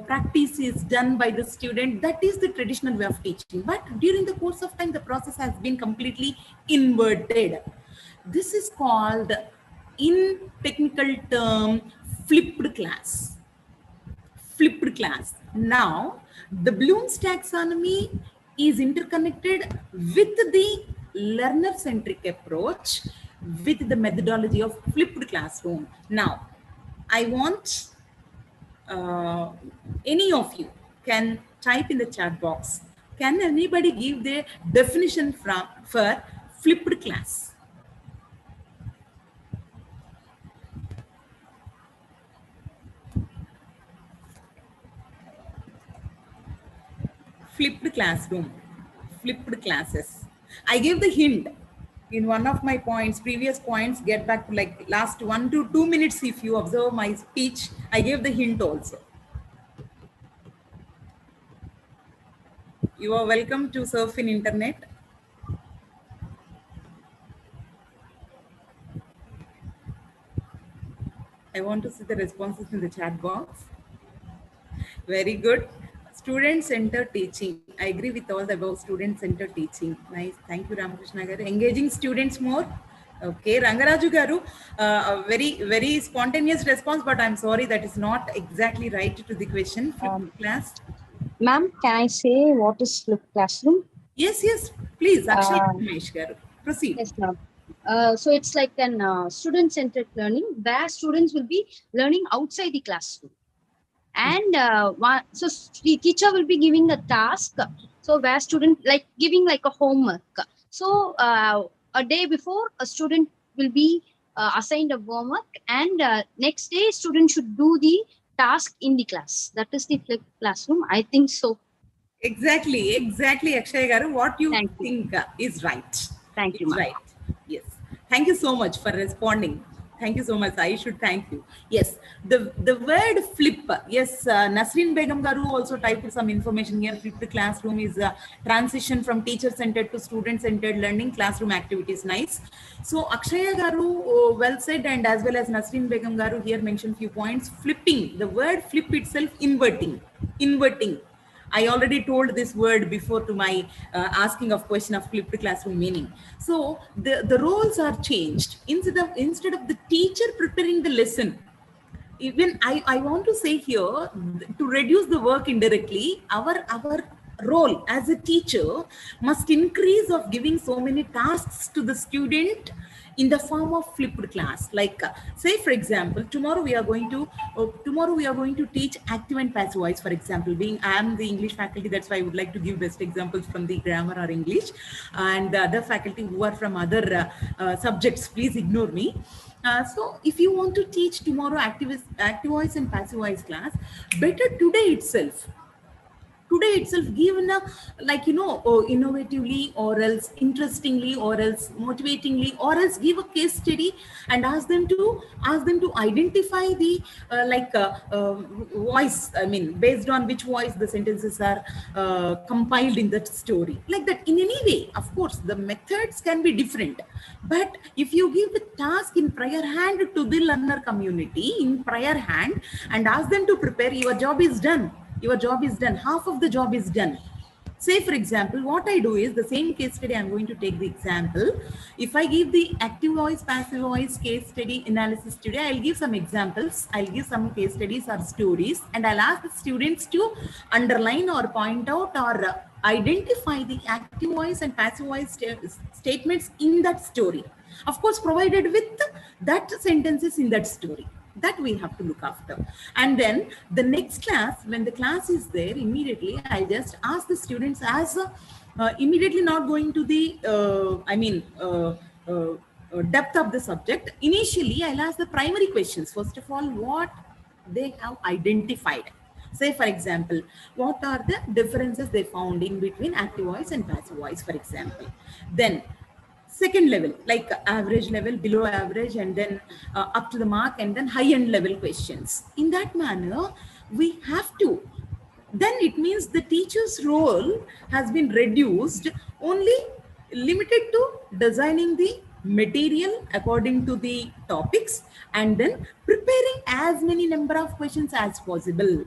practice is done by the student. That is the traditional way of teaching. But during the course of time, the process has been completely inverted. This is called, in technical term, flipped class. Flipped class. Now, the Bloom's taxonomy is interconnected with the learner-centric approach with the methodology of flipped classroom. Now, I want any of you can type in the chat box. Can anybody give their definition for flipped class? Flipped classroom, flipped classes. I gave the hint in one of my points, previous points. Get back to like last 1 to 2 minutes. If you observe my speech, I gave the hint also. You are welcome to surf in internet. I want to see the responses in the chat box. Very good. Student-centered teaching. I agree with all the above. Student-centered teaching. Nice. Thank you, Ramakrishna Garu. Engaging students more. Okay, Rangaraju Garu, a very spontaneous response, but I'm sorry, that is not exactly right to the question. Class. Ma'am, can I say what is flipped classroom? Yes, please. Garu. Proceed. Yes, ma'am. So it's like an student-centered learning where students will be learning outside the classroom. And so the teacher will be giving a task. So where student like giving like a homework. So a day before, a student will be assigned a homework, and next day student should do the task in the class. That is the flipped classroom. I think so. Exactly, Akshay Garu. What you think is right. Thank you. Right. Yes. Thank you so much for responding. Thank you so much. I should thank you. Yes, the word flip. Yes, Nasreen Begum Garu also typed some information here. Flipped classroom is a transition from teacher-centered to student-centered learning classroom activities. Nice. So Akshaya Garu well said, and as well as Nasreen Begum Garu here mentioned few points. Flipping, the word flip itself, inverting. I already told this word before to my asking of question of flipped classroom meaning. So the roles are changed. Instead of the teacher preparing the lesson, even I want to say here, to reduce the work indirectly, our role as a teacher must increase of giving so many tasks to the student in the form of flipped class. Like say for example, tomorrow we are going to teach active and passive voice. For example, being I am the English faculty, that's why I would like to give best examples from the grammar or English, and the other faculty who are from other subjects, please ignore me. So if you want to teach tomorrow active voice and passive voice class, better today itself given a, like, innovatively, or else interestingly, or else motivatingly, or else give a case study and ask them to identify the voice, I mean, based on which voice the sentences are compiled in that story, like that. In any way, of course the methods can be different, but if you give the task in prior hand to the learner community in prior hand and ask them to prepare, your job is done. Half of the job is done. Say for example, what I do is the same case study. I'm going to take the example. If I give the active voice, passive voice case study analysis today, I'll give some examples. I'll give some case studies or stories, and I'll ask the students to underline or point out or identify the active voice and passive voice statements in that story. Of course, provided with that sentences in that story. That we have to look after. And then the next class, when the class is there, immediately I just ask the students as immediately not going to the depth of the subject. Initially I'll ask the primary questions. First of all, what they have identified. Say for example, what are the differences they found in between active voice and passive voice, for example. Then second level, like average level, below average, and then up to the mark, and then high end level questions. In that manner, we have to, then it means the teacher's role has been reduced, only limited to designing the material according to the topics, and then preparing as many number of questions as possible.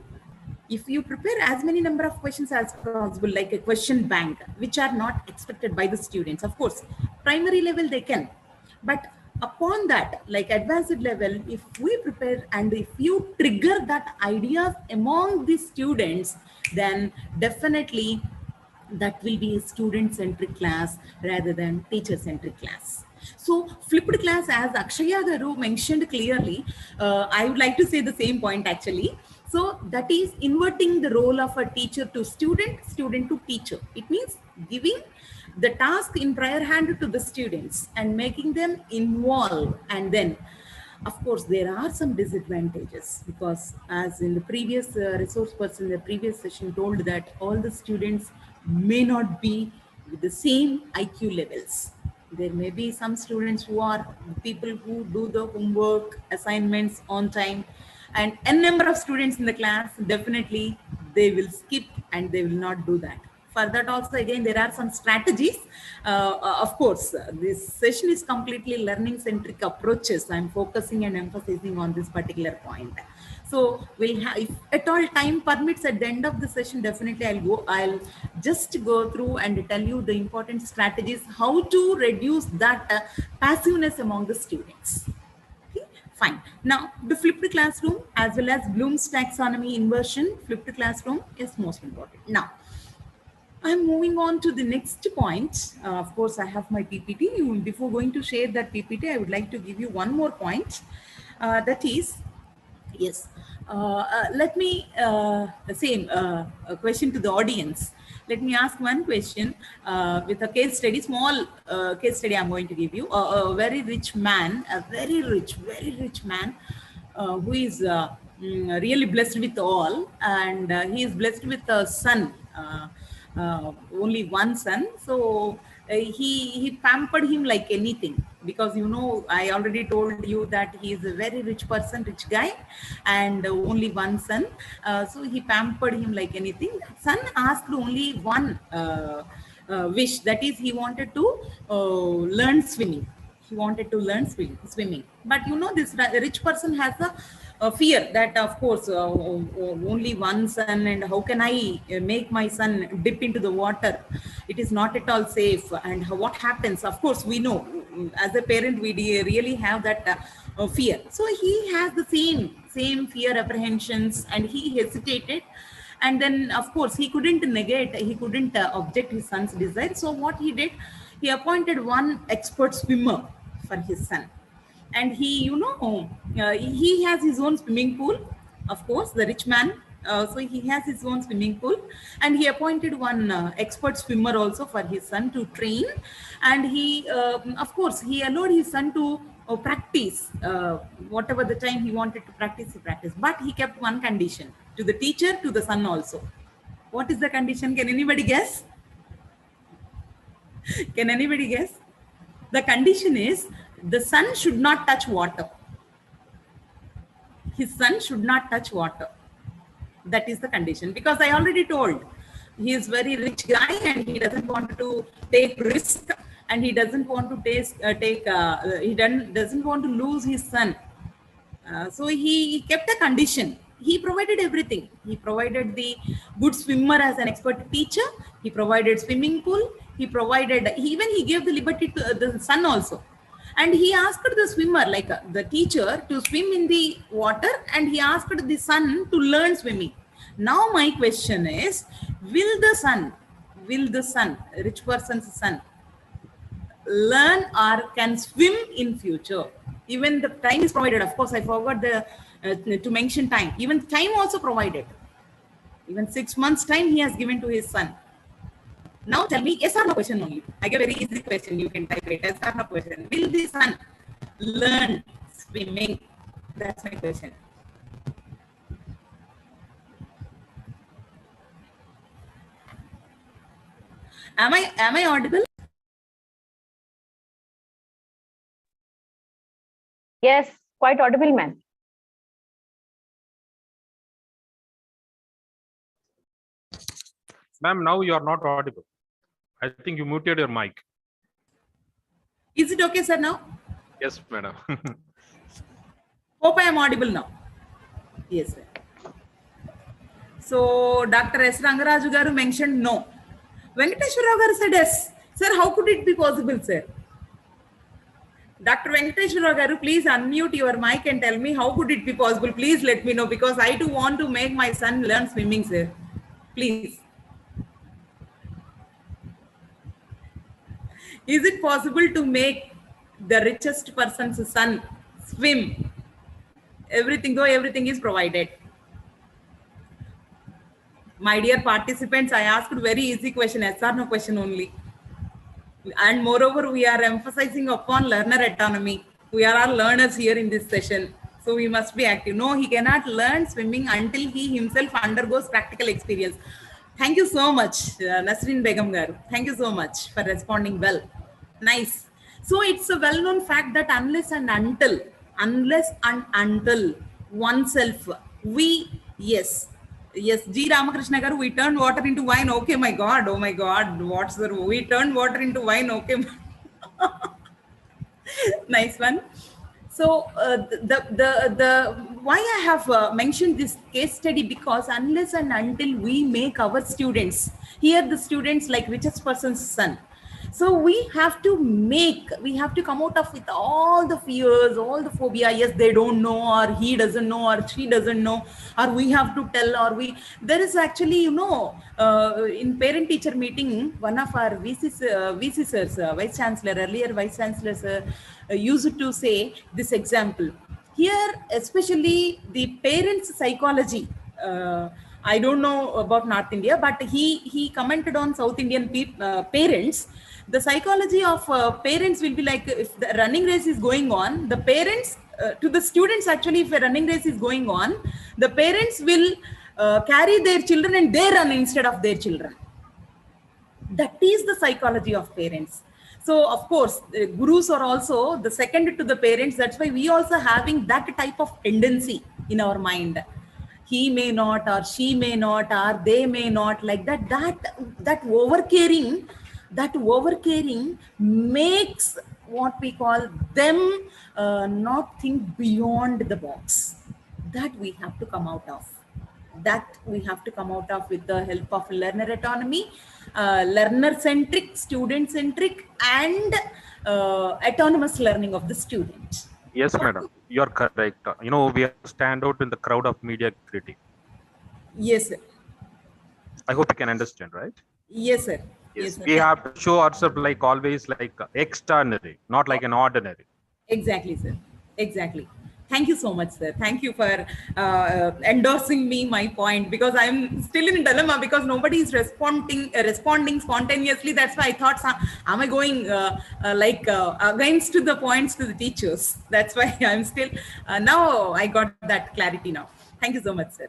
If you prepare as many number of questions as possible, like a question bank, which are not expected by the students, of course, primary level they can, but upon that, like advanced level, if we prepare and if you trigger that ideas among the students, then definitely that will be a student-centric class rather than teacher-centric class. So flipped class, as Akshaya Garu mentioned clearly, I would like to say the same point actually. So that is inverting the role of a teacher to student, student to teacher. It means giving the task in prior hand to the students and making them involved. And then, of course, there are some disadvantages, because as in the previous resource person in the previous session told that all the students may not be with the same IQ levels. There may be some students who are people who do the homework, assignments on time, and n number of students in the class, definitely they will skip and they will not do that. For that also, again, there are some strategies. Of course, this session is completely learning centric approaches. I'm focusing and emphasizing on this particular point. So we'll have, if at all time permits, at the end of the session, definitely I'll just go through and tell you the important strategies, how to reduce that passiveness among the students. Fine. Now, the flipped classroom as well as Bloom's taxonomy inversion, flipped classroom is most important. Now, I'm moving on to the next point. Of course, I have my PPT. Before going to share that PPT, I would like to give you one more point. That is, yes, let me, the same question to the audience. Let me ask one question with a case study, small case study I'm going to give you. A very rich man, a very rich man who is really blessed with all, and he is blessed with a son, only one son. So he pampered him like anything, because I already told you that he is a very rich person, rich guy, and only one son. So he pampered him like anything. Son asked only one wish, that is he wanted to learn swimming. He wanted to learn swimming. But this rich person has fear that, of course, only one son, and how can I make my son dip into the water? It is not at all safe. And what happens? Of course, we know as a parent, we really have that fear. So he has the same fear, apprehensions, and he hesitated. And then, of course, he couldn't object his son's desire. So what he did, he appointed one expert swimmer for his son. And he, he has his own swimming pool, of course, the rich man. So he has his own swimming pool, and he appointed one expert swimmer also for his son to train. And he, of course, he allowed his son to practice whatever the time he wanted to practice, he practiced. But he kept one condition to the teacher, to the son also. What is the condition? Can anybody guess? Can anybody guess? The condition is the son should not touch water. His son should not touch water. That is the condition, because I already told he is very rich guy and he doesn't want to take risk, and he doesn't want to doesn't want to lose his son. So he kept a condition. He provided everything. He provided the good swimmer as an expert teacher. He provided swimming pool. He provided, even he gave the liberty to the son also. And he asked the swimmer, like the teacher, to swim in the water, and he asked the son to learn swimming. Now my question is, will the son, rich person's son, learn or can swim in future? Even the time is provided. Of course, I forgot to mention time. Even time also provided. Even 6 months time he has given to his son. Now tell me, yes or no question only. I get a very easy question. You can type it, yes or no question. Will the son learn swimming? That's my question. Am I audible? Yes, quite audible, ma'am. Ma'am, now you are not audible. I think you muted your mic. Is it okay, sir, now? Yes, madam. Hope I am audible now. Yes, sir. So, Dr. S. Rangaraju garu mentioned no. Venkateshwara garu said yes. Sir, how could it be possible, sir? Dr. Venkateshwara garu, please unmute your mic and tell me how could it be possible. Please let me know, because I too want to make my son learn swimming, sir. Please. Is it possible to make the richest person's son swim? Though everything is provided. My dear participants, I asked very easy question, yes or no question only. And moreover, we are emphasizing upon learner autonomy. We are all learners here in this session. So we must be active. No, he cannot learn swimming until he himself undergoes practical experience. Thank you so much, Nasreen Begum garu. Thank you so much for responding well. Nice. So it's a well-known fact that unless and until oneself, yes, G. Ramakrishna garu, we turned water into wine. Okay, oh my God, what's the, we turned water into wine. Okay. Nice one. So why I have mentioned this case study, because unless and until we make our students, here the students like richest person's son. So we have to come out of with all the fears, all the phobia. Yes, they don't know, or he doesn't know, or she doesn't know, or we have to tell, there is actually, in parent teacher meeting, one of our VC sirs, Vice Chancellor, earlier Vice Chancellor used to say this example. Here, especially the parents' psychology, I don't know about North India, but he commented on South Indian parents. The psychology of parents will be like, if the running race is going on, the parents, to the students actually, if a running race is going on, the parents will carry their children and they run instead of their children. That is the psychology of parents. So, of course, gurus are also the second to the parents. That's why we also having that type of tendency in our mind. He may not, or she may not, or they may not, like that. That overcaring makes what we call them not think beyond the box. that we have to come out of. That we have to come out of with the help of learner autonomy, learner-centric, student-centric, and autonomous learning of the student. Yes, madam, you're correct. We have to stand out in the crowd of mediocrity. Yes, sir. I hope you can understand, right? Yes, sir. Yes, Yes, we have to show ourselves like always, like extraordinary, not like an ordinary. Exactly, sir. Exactly. Thank you so much, sir. Thank you for endorsing me my point, because I'm still in a dilemma because nobody is responding spontaneously. That's why I thought, am I going against the points to the teachers? That's why I'm still now I got that clarity now. Thank you so much, sir.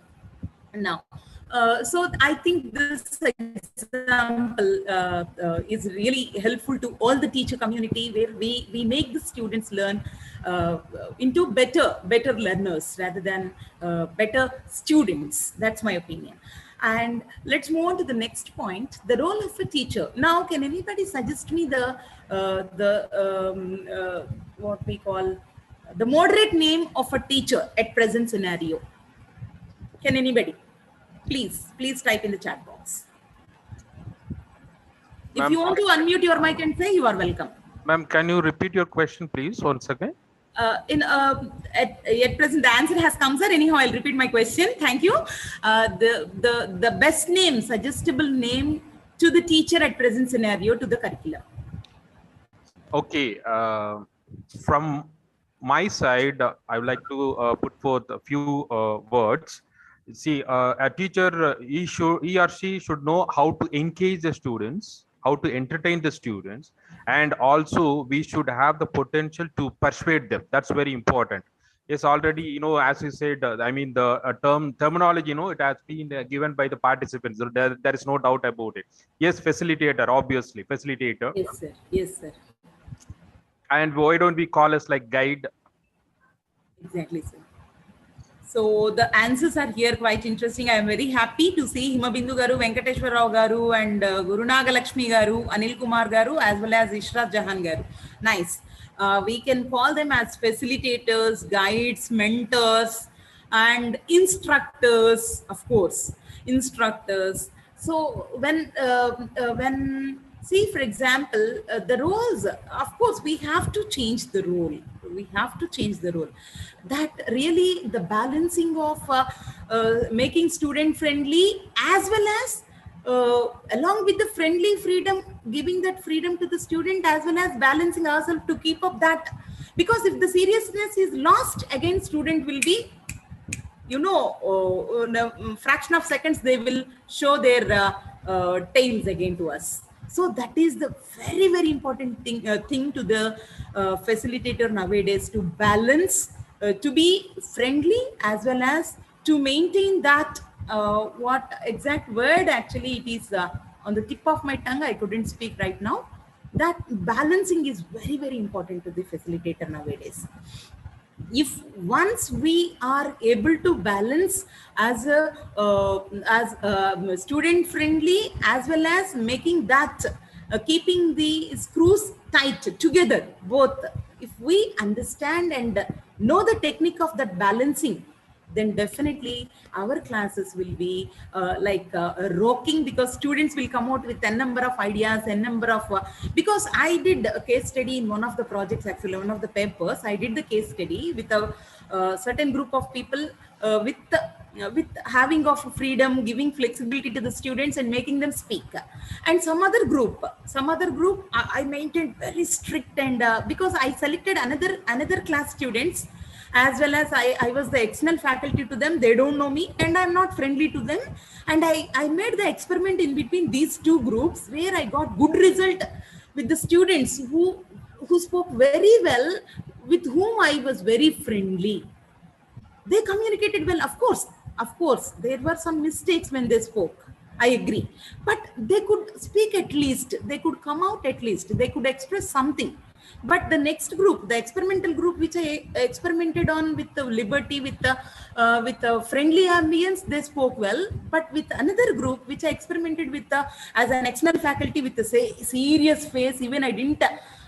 Now, so I think this example is really helpful to all the teacher community, where we make the students learn into better learners rather than better students. That's my opinion. And let's move on to the next point, the role of a teacher. Now, can anybody suggest me what we call the moderate name of a teacher at present scenario? Can anybody? Please type in the chat box. If you want to unmute your mic and say, you are welcome. Ma'am, can you repeat your question, please, once again? At present, the answer has come, sir. Anyhow, I'll repeat my question. Thank you. The best name, suggestible name to the teacher at present scenario, to the curriculum. Okay. From my side, I would like to put forth a few words. See, a teacher, he or she should know how to engage the students, how to entertain the students, and also we should have the potential to persuade them. That's very important. Yes, already, as you said, I mean, the terminology, it has been given by the participants. There is no doubt about it. Yes, facilitator, obviously, facilitator. Yes, sir. Yes, sir. And why don't we call us like guide? Exactly, sir. So the answers are here quite interesting. I am very happy to see Himabindu Garu, Venkateshwar Rao Garu, and Guru Nagalakshmi Garu, Anil Kumar Garu, as well as Ishrat Jahan Garu. Nice. We can call them as facilitators, guides, mentors, and instructors, of course, instructors. So when see, for example, the roles, of course, we have to change the role. We have to change the role. That really the balancing of making student friendly, as well as along with the friendly freedom, giving that freedom to the student, as well as balancing ourselves to keep up that. Because if the seriousness is lost, again, student will be, in a fraction of seconds, they will show their tails again to us. So that is the very, very important thing to the facilitator nowadays, to balance, to be friendly, as well as to maintain that, what exact word actually it is on the tip of my tongue, I couldn't speak right now. That balancing is very, very important to the facilitator nowadays. If once we are able to balance as student friendly, as well as making that keeping the screws tight together, both, if we understand and know the technique of that balancing, then definitely our classes will be rocking, because students will come out with a number of ideas, a number of because I did a case study in one of the projects, actually one of the papers. I did the case study with a certain group of people with having of freedom, giving flexibility to the students and making them speak. And some other group I maintained very strict, and because I selected another class students, as well as I was the external faculty to them. They don't know me and I'm not friendly to them. And I made the experiment in between these two groups, where I got good result with the students who spoke very well, with whom I was very friendly. They communicated well. Of course, there were some mistakes when they spoke. I agree. But they could speak at least. They could come out at least. They could express something. But the next group, the experimental group, which I experimented on with the liberty, with the friendly ambience, they spoke well. But with another group, which I experimented with as an external faculty with a serious face, even I didn't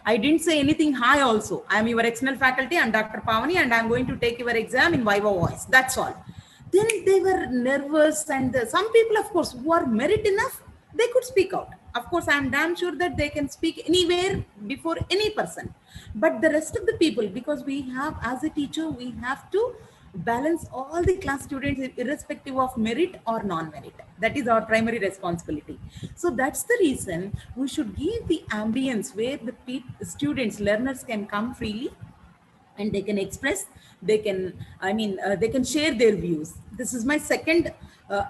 I didn't say anything high also. I am your external faculty, I'm Dr. Pavani, and I'm going to take your exam in Viva Voice. That's all. Then they were nervous, and some people, of course, who are merit enough, they could speak out. Of course, I'm damn sure that they can speak anywhere before any person. But the rest of the people, because we have, as a teacher, we have to balance all the class students irrespective of merit or non-merit. That is our primary responsibility. So that's the reason we should give the ambience where the students, learners can come freely and they can express, they can, they can share their views. This is my second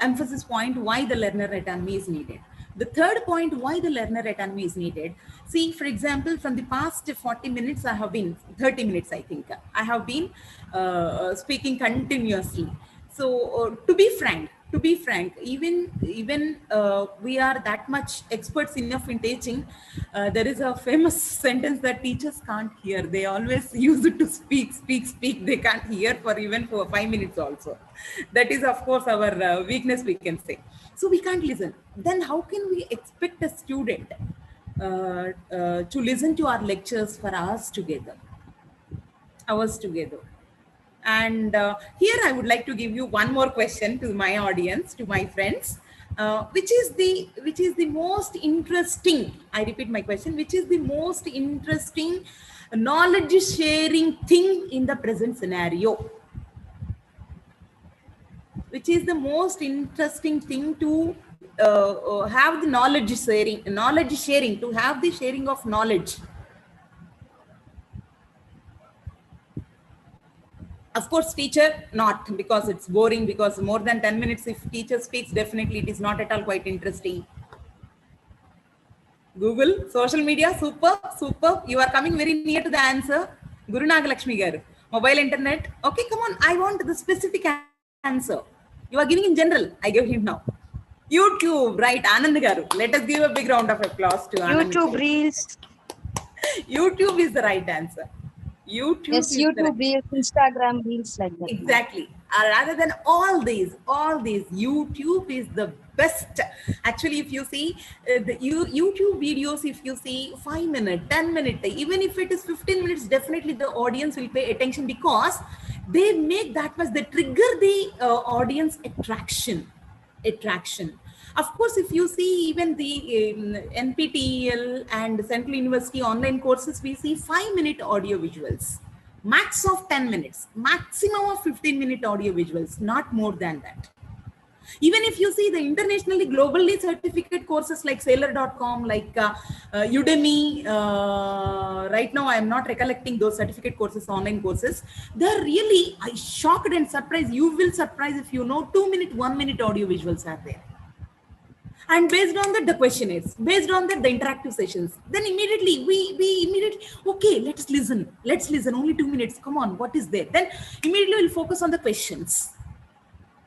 emphasis point why the learner autonomy is needed. The third point why the learner autonomy is needed. See, for example, from the past 40 minutes, I have been 30 minutes, I think, I have been speaking continuously. So to be frank, even we are that much experts enough in teaching. There is a famous sentence that teachers can't hear. They always use it to speak. They can't hear for even for 5 minutes also. That is, of course, our weakness, we can say. So we can't listen. Then how can we expect a student to listen to our lectures for hours together? And here I would like to give you one more question to my audience, to my friends, which is the most interesting, I repeat my question, which is the most interesting knowledge sharing thing in the present scenario? Which is the most interesting thing to have the knowledge sharing, to have the sharing of knowledge? Of course, teacher, not, because it's boring, because more than 10 minutes, if teacher speaks, definitely it is not at all quite interesting. Google, social media, super. You are coming very near to the answer. Guru Nagalakshmi garu, mobile internet. Okay, come on, I want the specific answer. You are giving in general, I give him now. YouTube, right, Anand garu. Let us give a big round of applause to Anand. YouTube Reels. YouTube is the right answer. YouTube Reels, Instagram Reels, like that. Exactly. Rather than all these, YouTube is the best. Actually, if you see the YouTube videos, if you see 5 minutes, 10 minutes, even if it is 15 minutes, definitely the audience will pay attention, because they make that much, they trigger the audience attraction. Of course, if you see even the NPTEL and Central University online courses, we see 5-minute audio visuals, max of 10 minutes, maximum of 15-minute audio visuals, not more than that. Even if you see the internationally, globally certificate courses like Sailor.com, like Udemy, right now I am not recollecting those certificate courses, online courses. They're really, I shocked and surprised. You will surprise if you know 2-minute, 1-minute audio visuals are there. And based on that, the questionnaires, based on that, the interactive sessions. Then immediately, we immediately, okay, let's listen, only 2 minutes, come on, what is there? Then immediately we'll focus on the questions.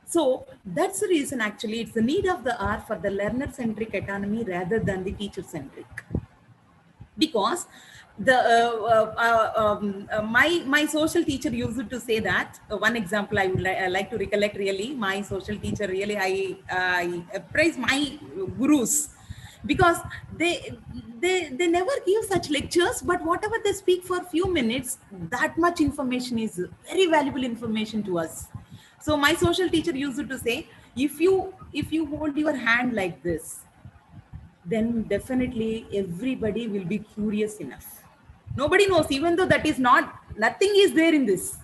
So that's the reason, actually, it's the need of the hour for the learner-centric autonomy rather than the teacher-centric. Because my social teacher used to say that, one example I would like to recollect, really, my social teacher, really, I praise my gurus, because they never give such lectures, but whatever they speak for a few minutes, that much information is very valuable information to us. So my social teacher used to say, if you hold your hand like this, then definitely everybody will be curious enough. Nobody knows, even though that is not, nothing is there in this.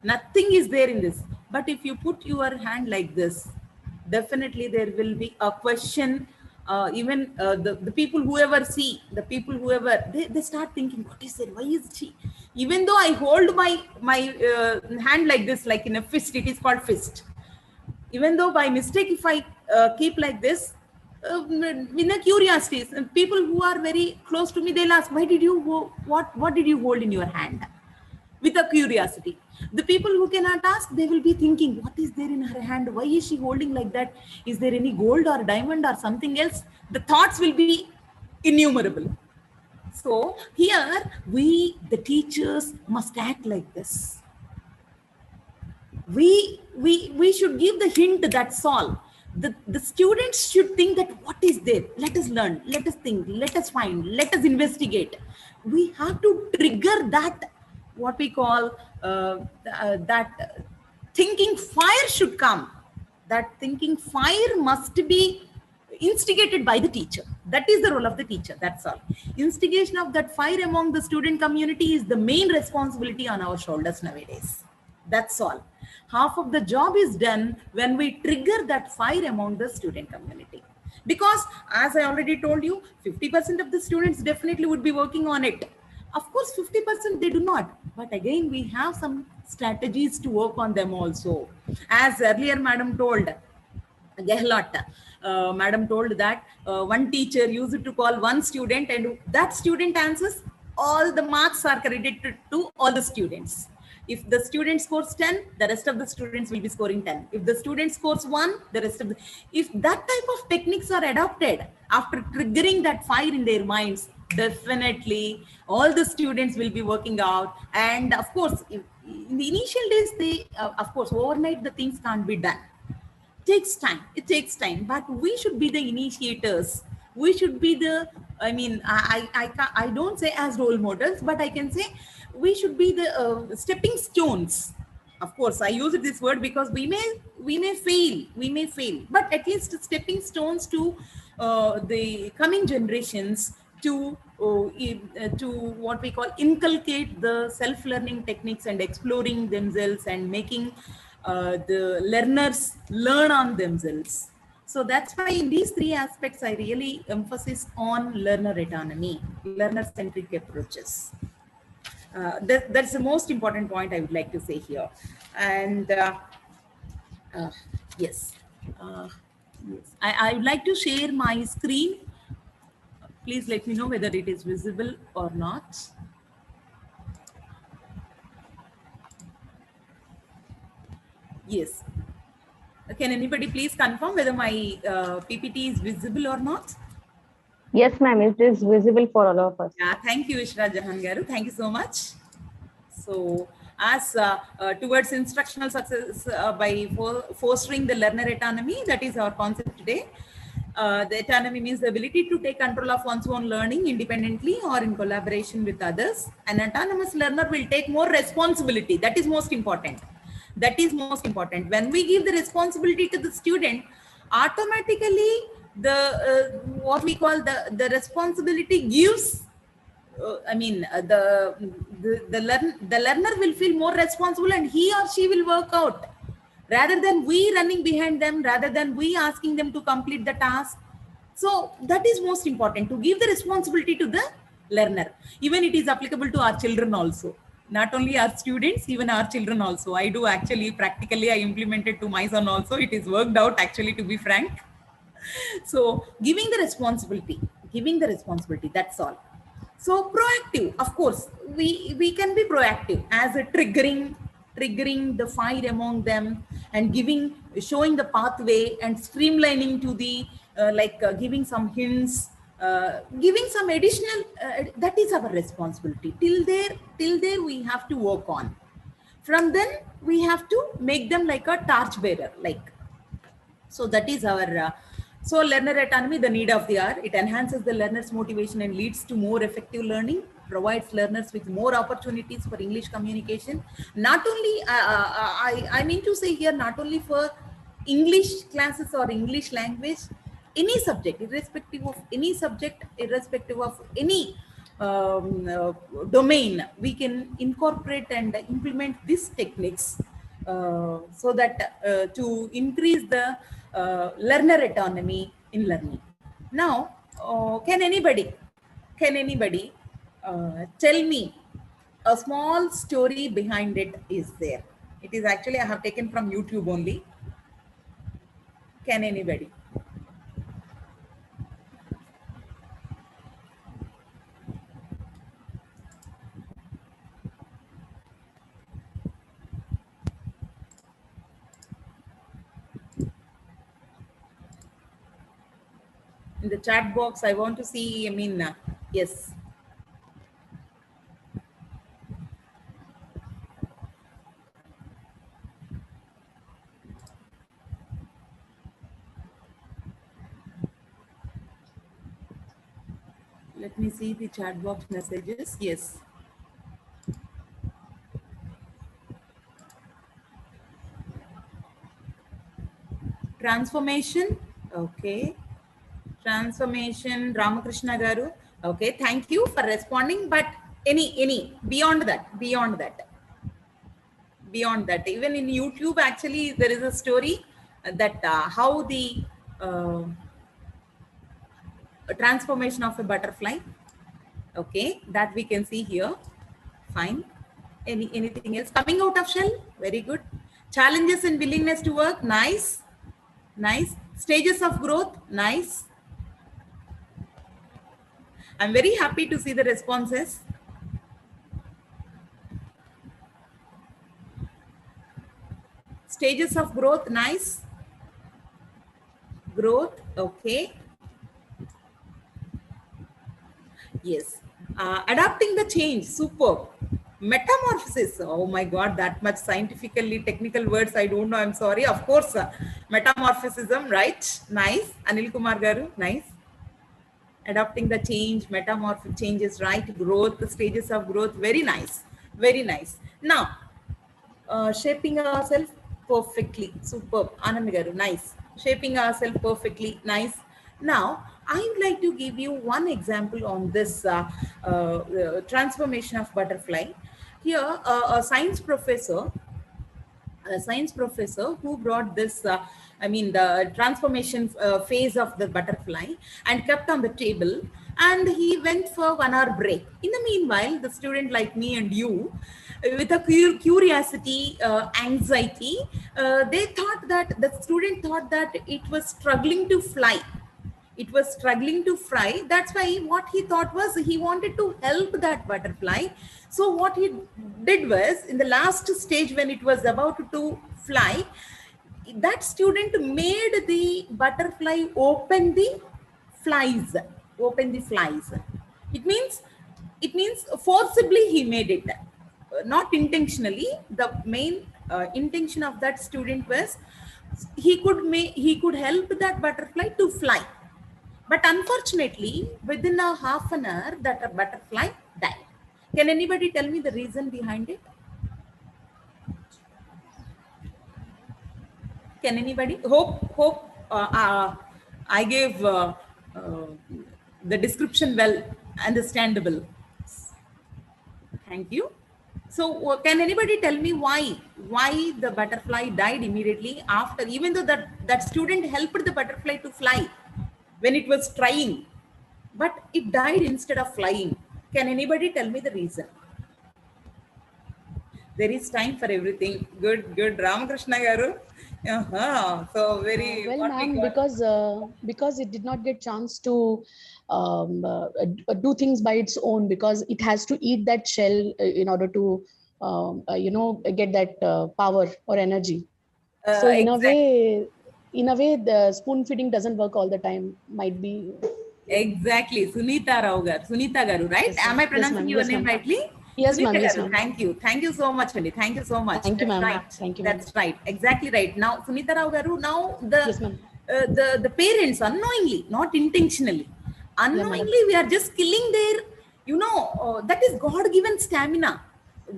But if you put your hand like this, definitely there will be a question. Even the people whoever see, they start thinking, what is it? Why is she? Even though I hold my hand like this, like in a fist, it is called fist. Even though by mistake, if I keep like this, in a curiosity, people who are very close to me, they'll ask, why did you what did you hold in your hand? With a curiosity. The people who cannot ask, they will be thinking, what is there in her hand? Why is she holding like that? Is there any gold or diamond or something else? The thoughts will be innumerable. So here the teachers must act like this. We should give the hint, that's all. the students should think that what is there? Let us learn, let us think, let us find, let us investigate. We have to trigger that, what we call that thinking fire should come. That thinking fire must be instigated by the teacher. That is the role of the teacher. That's all. Instigation of that fire among the student community is the main responsibility on our shoulders nowadays. That's all. Half of the job is done when we trigger that fire among the student community. Because as I already told you, 50% of the students definitely would be working on it. Of course, 50% they do not. But again, we have some strategies to work on them also. As earlier Madam told, Gehlot, Madam told that one teacher used to call one student and that student answers, all the marks are credited to all the students. If the student scores 10, the rest of the students will be scoring 10. If the student scores 1, the rest of the... If that type of techniques are adopted after triggering that fire in their minds, definitely all the students will be working out. And of course, in the initial days, they, of course, overnight the things can't be done. It takes time, but we should be the initiators. We should be the, I mean, I don't say as role models, but I can say we should be the stepping stones. Of course, I use this word because we may fail, but at least stepping stones to the coming generations to what we call inculcate the self-learning techniques and exploring themselves and making the learners learn on themselves. So that's why in these three aspects, I really emphasize on learner autonomy, learner-centric approaches. That's the most important point I would like to say here. And yes, I would like to share my screen. Please let me know whether it is visible or not. Yes. Can anybody please confirm whether my PPT is visible or not? Yes, ma'am, it is visible for all of us. Yeah, thank you, Ishra Jahan Garu. Thank you so much. So, as towards instructional success by fostering the learner autonomy, that is our concept today. The autonomy means the ability to take control of one's own learning independently or in collaboration with others. An autonomous learner will take more responsibility. That is most important. That is most important. When we give the responsibility to the student, automatically the what we call the responsibility gives the learner will feel more responsible and he or she will work out rather than we running behind them, rather than we asking them to complete the task. So that is most important, to give the responsibility to the learner. Even it is applicable to our children also, not only our students, even our children also. I do actually practically I implemented to my son also. It is worked out actually, to be frank. So giving the responsibility, that's all. So proactive, of course, we can be proactive as a triggering the fire among them and showing the pathway and streamlining to the giving some hints, giving some additional. That is our responsibility. Till there we have to work on. From then we have to make them like a torch bearer, like. So that is our, so learner autonomy, the need of the hour. It enhances the learner's motivation and leads to more effective learning, provides learners with more opportunities for English communication. Not only, I mean to say here, not only for English classes or English language, any subject, irrespective of any subject, irrespective of any domain, we can incorporate and implement these techniques so that to increase the learner autonomy in learning. Now, can anybody tell me a small story behind it is there? It is actually I have taken from YouTube only. Can anybody? In the chat box, I want to see, yes. me see the chat box messages. Yes. Transformation. Okay. Transformation, Ramakrishna Garu. Okay, thank you for responding. But any beyond that, even in YouTube, actually, there is a story that how the transformation of a butterfly. Okay, that we can see here. Fine. Anything else? Coming out of shell. Very good. Challenges and willingness to work. Nice. Nice. Stages of growth. Nice. I'm very happy to see the responses. Stages of growth, nice. Growth, okay. Yes. Adapting the change, superb. Metamorphosis, oh my God, that much scientifically technical words, I don't know, I'm sorry. Of course, metamorphism, right? Nice. Anil Kumar Garu, nice. Adapting the change, metamorphic changes, right? Growth, the stages of growth, very nice. Very nice. Now, shaping ourselves perfectly, superb. Anand Garu, nice. Shaping ourselves perfectly, nice. Now, I would like to give you one example on this transformation of butterfly. Here, a science professor who brought this, the transformation phase of the butterfly and kept on the table, and he went for 1 hour break. In the meanwhile, the student like me and you, with a curiosity, anxiety, the student thought that it was struggling to fly. It was struggling to fly. That's why what he thought was he wanted to help that butterfly. So what he did was, in the last stage when it was about to fly, that student made the butterfly open the flies. It means forcibly he made it, not intentionally. The main intention of that student was he could help that butterfly to fly. But unfortunately, within a half an hour, that butterfly died. Can anybody tell me the reason behind it? Can anybody? Hope I gave the description well understandable. Thank you. So can anybody tell me why the butterfly died immediately after, even though that student helped the butterfly to fly when it was trying, but it died instead of flying? Can anybody tell me the reason? There is time for everything. Good. Ramakrishna Garu. So very well, ma'am, because it did not get chance to do things by its own, because it has to eat that shell in order to get that power or energy. So in a way, the spoon feeding doesn't work all the time. Might be. Exactly. Sunita Garu, right? Yes, am I pronouncing your name rightly? Yes, ma'am. Yes, ma'am. Thank you so much, Andy. Thank you so much. Thank you, ma'am. Right. Thank you. That's right. Exactly right. Now, Sunita Rao Garu, now yes, ma'am. The parents unknowingly, not intentionally, unknowingly, we are just killing their, that is God-given stamina,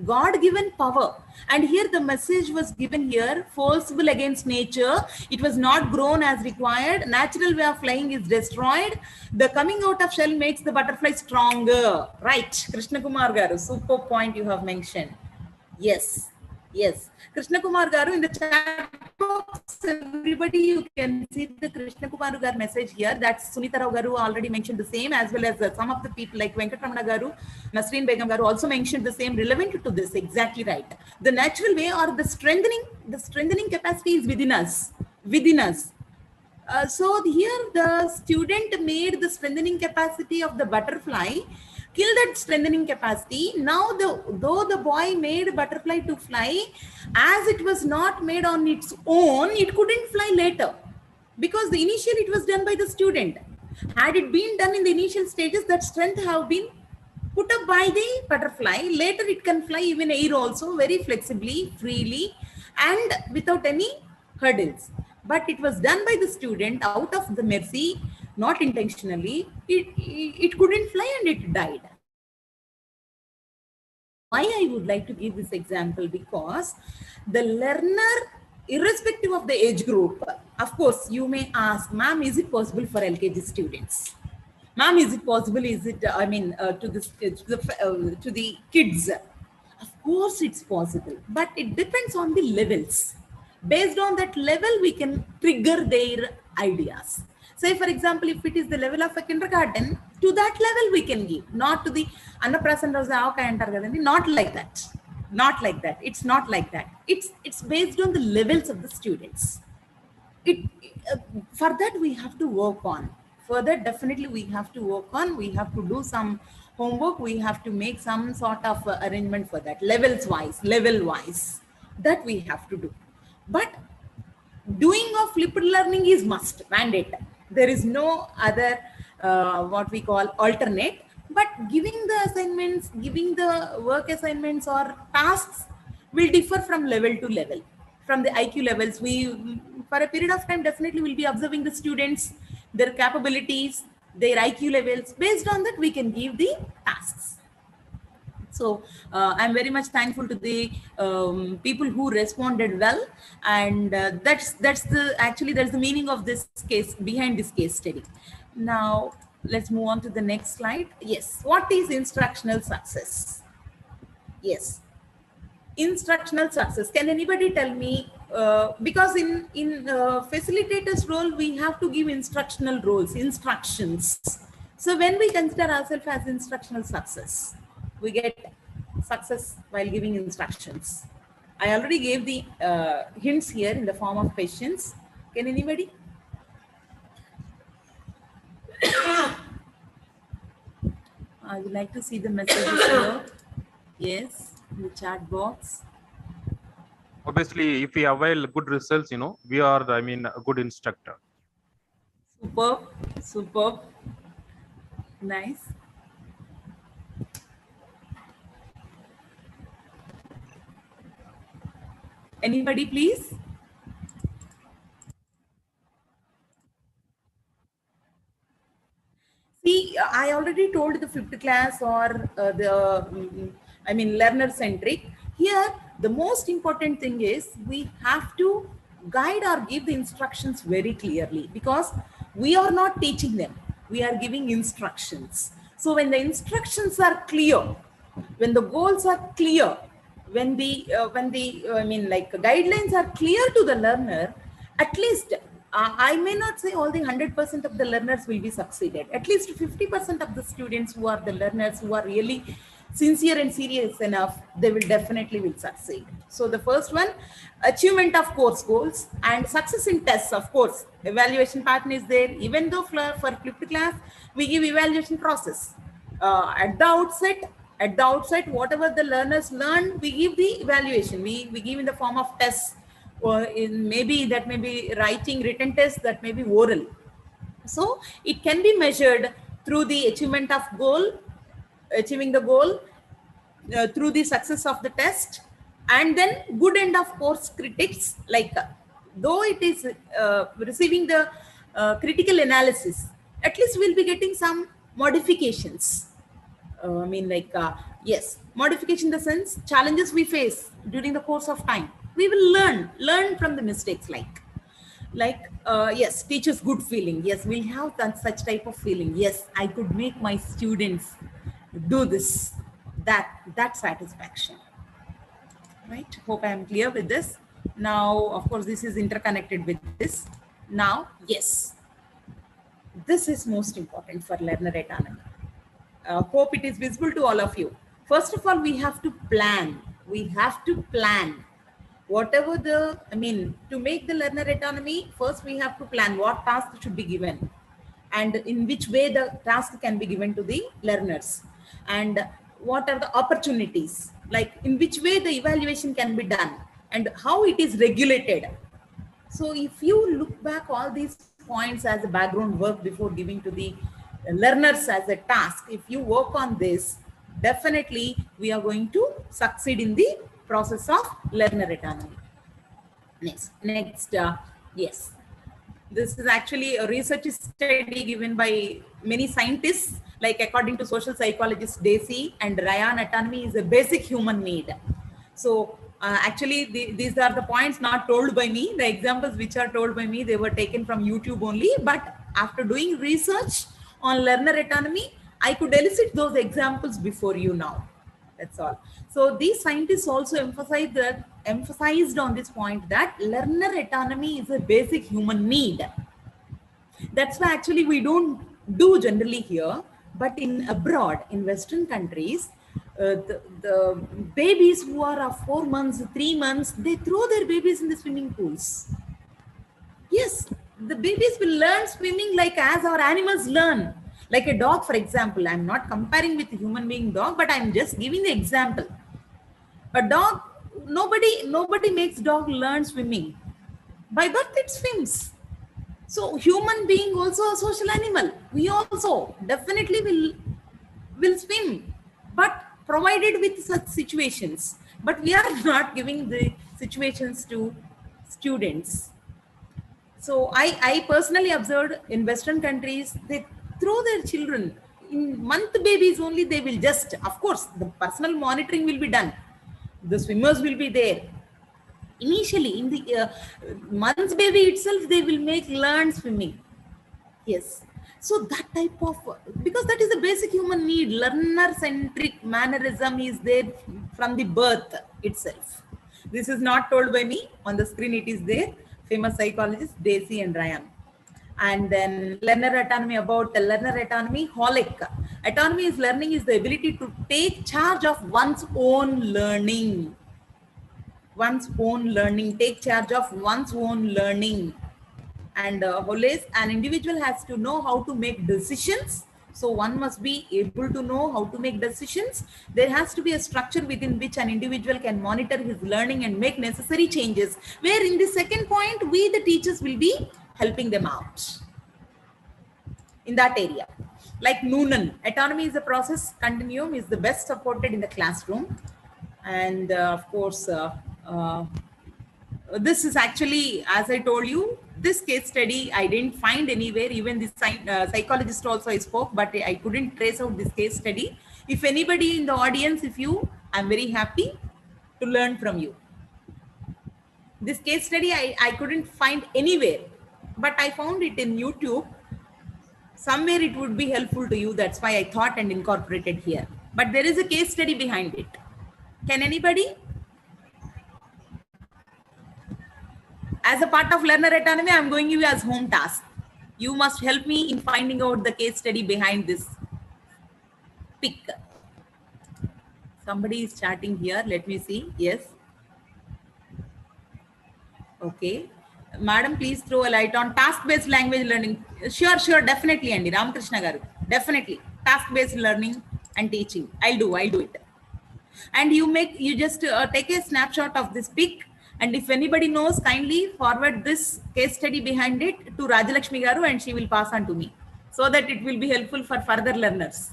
God-given power. And here the message was given here, forcible against nature. It was not grown as required. Natural way of flying is destroyed. The coming out of shell makes the butterfly stronger. Right. Krishna Kumar Garu, super point you have mentioned. Yes. Krishna Kumar Garu, in the chat box, everybody, you can see the Krishna Kumar Garu message here. That's Sunita Rao Garu already mentioned the same, as well as some of the people like Venkatramana Garu, Nasreen Begum Garu also mentioned the same, relevant to this. Exactly right. The natural way or the strengthening capacity is within us. So here the student made the strengthening capacity of the butterfly, kill that strengthening capacity. Now, though the boy made butterfly to fly, as it was not made on its own, it couldn't fly later, because the initial it was done by the student. Had it been done in the initial stages, that strength have been put up by the butterfly. Later it can fly even air also, very flexibly, freely, and without any hurdles. But it was done by the student out of the mercy, not intentionally, it couldn't fly and it died. Why I would like to give this example, because the learner, irrespective of the age group, of course, you may ask, ma'am, is it possible for LKG students? Ma'am, is it possible? Is it, to the kids? Of course, it's possible, but it depends on the levels. Based on that level, we can trigger their ideas. Say, for example, if it is the level of a kindergarten, to that level we can give, not to the not like that. Not like that. It's not like that. It's based on the levels of the students. For that we have to work on. For that, definitely we have to work on. We have to do some homework. We have to make some sort of arrangement for that, level wise. That we have to do. But doing of flipped learning is must, mandate. There is no other what we call alternate. But giving the assignments, giving the work assignments or tasks will differ from level to level. From the IQ levels, we for a period of time definitely will be observing the students, their capabilities, their IQ levels. Based on that, we can give the tasks. So I'm very much thankful to the people who responded well, and that's the meaning of this case, behind this case study. Now let's move on to the next slide. Yes, what is instructional success? Yes, instructional success. Can anybody tell me? Because in facilitator's role, we have to give instructional roles, instructions. So when we consider ourselves as instructional success, we get success while giving instructions. I already gave the hints here in the form of questions. Can anybody? I would like to see the messages here. Yes, in the chat box. Obviously, if we avail good results, we are, a good instructor. Superb. Nice. Anybody, please? See, I already told the fifth class or learner centric. Here, the most important thing is we have to guide or give the instructions very clearly, because we are not teaching them. We are giving instructions. So when the instructions are clear, when the goals are clear, when the guidelines are clear to the learner, at least I may not say all the 100% of the learners will be succeeded. At least 50% of the students who are the learners who are really sincere and serious enough, they will definitely succeed. So the first one, achievement of course goals and success in tests. Of course, evaluation pattern is there. Even though for flipped class, we give evaluation process. At the outset, whatever the learners learn, we give the evaluation. We give in the form of tests. Or maybe that may be written test, that may be oral. So it can be measured through the achievement of goal, achieving the goal, through the success of the test, and then good end of course critics, though it is receiving the critical analysis, at least we'll be getting some modifications. Yes, modification in the sense challenges we face during the course of time. We will learn from the mistakes, yes, teachers good feeling. Yes, we'll have such type of feeling. Yes, I could make my students do this, that satisfaction, right? Hope I am clear with this. Now, of course, this is interconnected with this. Now, yes, this is most important for learner autonomy. Hope it is visible to all of you. First of all, we have to plan. Whatever to make the learner autonomy, first we have to plan what task should be given and in which way the task can be given to the learners, and what are the opportunities, in which way the evaluation can be done and how it is regulated. So if you look back all these points as a background work before giving to the learners as a task, if you work on this, definitely we are going to succeed in the process of learner autonomy. Next, yes. This is actually a research study given by many scientists, like according to social psychologist Day-3 and Ryan, autonomy is a basic human need. So actually, these are the points not told by me. The examples which are told by me, they were taken from YouTube only. But after doing research on learner autonomy, I could elicit those examples before you now. That's all. So these scientists also emphasized on this point that learner autonomy is a basic human need. That's why actually we don't do generally here, but in abroad, in Western countries, the babies who are of 4 months, 3 months, they throw their babies in the swimming pools. Yes, the babies will learn swimming like as our animals learn. Like a dog, for example. I'm not comparing with a human being dog, but I'm just giving the example. A dog, nobody makes dog learn swimming. By birth, it swims. So human being also a social animal. We also definitely will swim, but provided with such situations. But we are not giving the situations to students. So I personally observed in Western countries, they throw their children in month babies only. They will just, of course, the personal monitoring will be done. The swimmers will be there. Initially, in the months baby itself, they will make learn swimming. Yes. So that type of, because that is a basic human need, learner-centric mannerism is there from the birth itself. This is not told by me. On the screen it is there. Famous psychologists, Daisy and Ryan. And then learner autonomy, about the learner autonomy, holic. Autonomy is learning is the ability to take charge of one's own learning. One's own learning, take charge of one's own learning. And always an individual has to know how to make decisions. So one must be able to know how to make decisions. There has to be a structure within which an individual can monitor his learning and make necessary changes, where in the second point, we the teachers will be helping them out in that area. Like Noonan, autonomy is a process continuum, is the best supported in the classroom. And of course, this is actually, as I told you, this case study I didn't find anywhere. Even the psychologist also I spoke, but I couldn't trace out this case study. If anybody in the audience, if you, I'm very happy to learn from you. This case study I couldn't find anywhere, but I found it in YouTube. Somewhere it would be helpful to you. That's why I thought and incorporated here. But there is a case study behind it. Can anybody? As a part of learner autonomy, I'm going to give you as home task. You must help me in finding out the case study behind this pic. Somebody is chatting here. Let me see. Yes. Okay. Madam, please throw a light on task-based language learning. Sure, definitely, Andy. Ramakrishna Garu. Definitely. Task-based learning and teaching. I'll do it. And you just take a snapshot of this pic. And if anybody knows, kindly forward this case study behind it to Rajalakshmi Garu, and she will pass on to me, so that it will be helpful for further learners.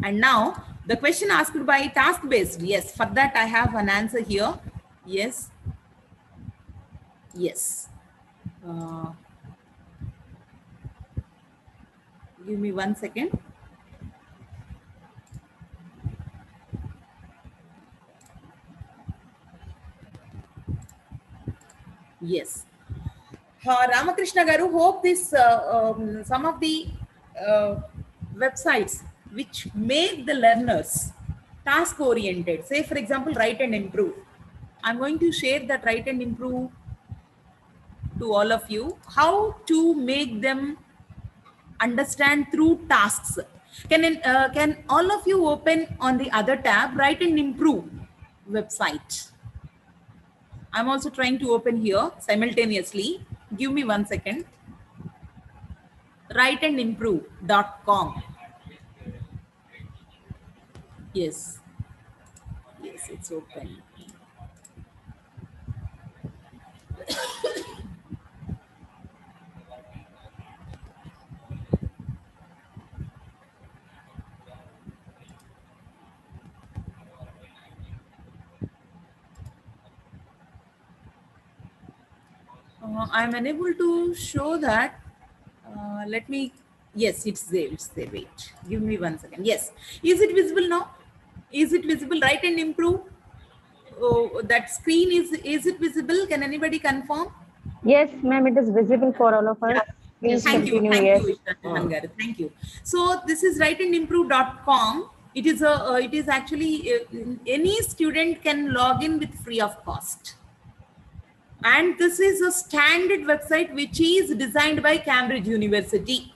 And now the question asked by task-based. Yes, for that I have an answer here. Yes. Give me 1 second. Yes. Ramakrishna Garu, hope this some of the websites which make the learners task oriented, say for example, Write and Improve. I'm going to share that Write and Improve to all of you, how to make them understand through tasks. Can all of you open on the other tab, Write and Improve website? I'm also trying to open here simultaneously. Give me 1 second. writeandimprove.com. Yes, it's open. I'm unable to show that. Let me, yes, it's there, wait, give me 1 second. Yes, is it visible now? Is it visible? Write and improve. Oh, that screen is it visible? Can anybody confirm? Yes, ma'am, it is visible for all of us. Yeah. Please Thank you, continue. Yes. Ishan Garu. Thank you. So this is writeandimprove.com. It is a it is actually any student can log in with free of cost. And this is a standard website which is designed by Cambridge University.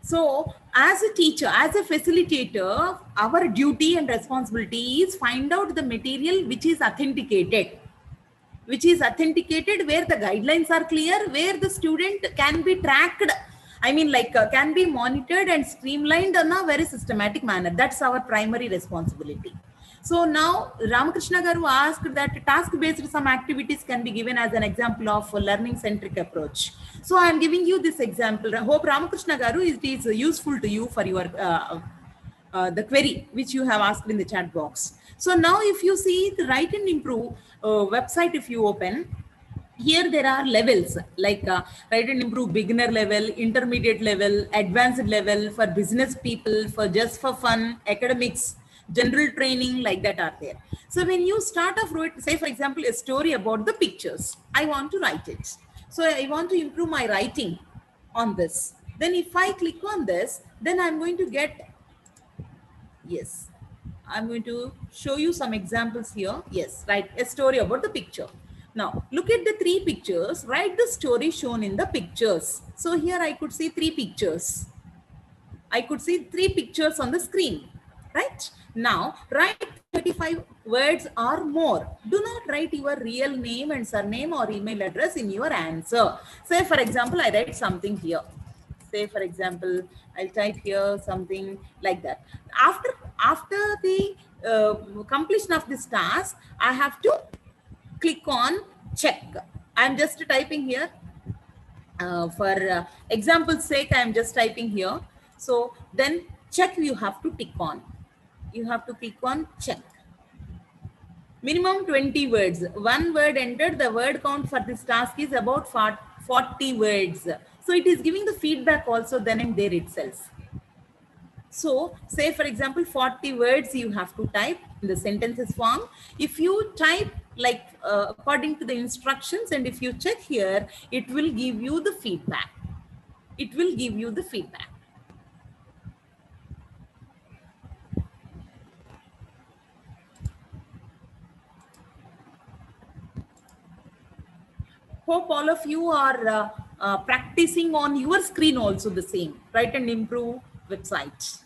So as a teacher, as a facilitator, our duty and responsibility is find out the material which is authenticated, where the guidelines are clear, where the student can be tracked. I mean, like can be monitored and streamlined in a very systematic manner. That's our primary responsibility. So now Ramakrishna Garu asked that task-based some activities can be given as an example of a learning-centric approach. So I am giving you this example. I hope Ramakrishna Garu it is useful to you for your the query which you have asked in the chat box. So now if you see the Write and Improve website, if you open, here there are levels like Write and Improve beginner level, intermediate level, advanced level, for business people, for just for fun, academics, general training, like that are there. So when you start off, say for example, a story about the pictures, I want to write it. So I want to improve my writing on this. Then if I click on this, then I'm going to get, yes, I'm going to show you some examples here. Yes, write a story about the picture. Now, look at the 3 pictures, write the story shown in the pictures. So here I could see 3 pictures. I could see 3 pictures on the screen, right? Now, write 35 words or more. Do not write your real name and surname or email address in your answer. Say, for example, I write something here. Say, for example, I'll type here something like that. After the completion of this task, I have to click on check. I'm just typing here. For example's sake, I'm just typing here. So then check you have to tick on. You have to click on check. Minimum 20 words. 1 word entered. The word count for this task is about 40 words. So it is giving the feedback also then and there itself. So say for example, 40 words you have to type in the sentences form. If you type like according to the instructions and if you check here, it will give you the feedback. It will give you the feedback. Hope all of you are practicing on your screen also the same. Write and Improve website.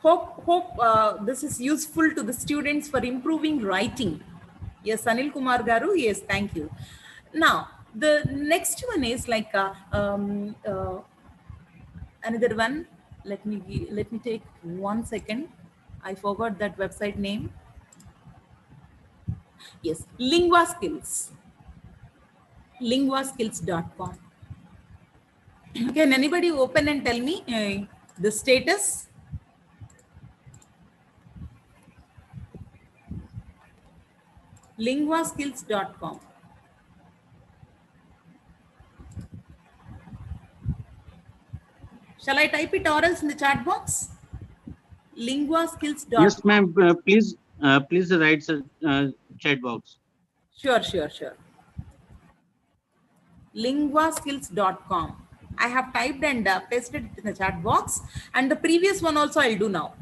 Hope this is useful to the students for improving writing. Yes, Anil Kumar Garu. Yes, thank you. Now, the next one is like another one. Let me take 1 second. I forgot that website name. Yes, Lingua Skills. linguaskills.com. Can anybody open and tell me the status? linguaskills.com. Shall I type it or else in the chat box? linguaskills.com. Yes, ma'am. Please write chat box. Sure. linguaskills.com. I have typed and pasted it in the chat box, and the previous one also I'll do now.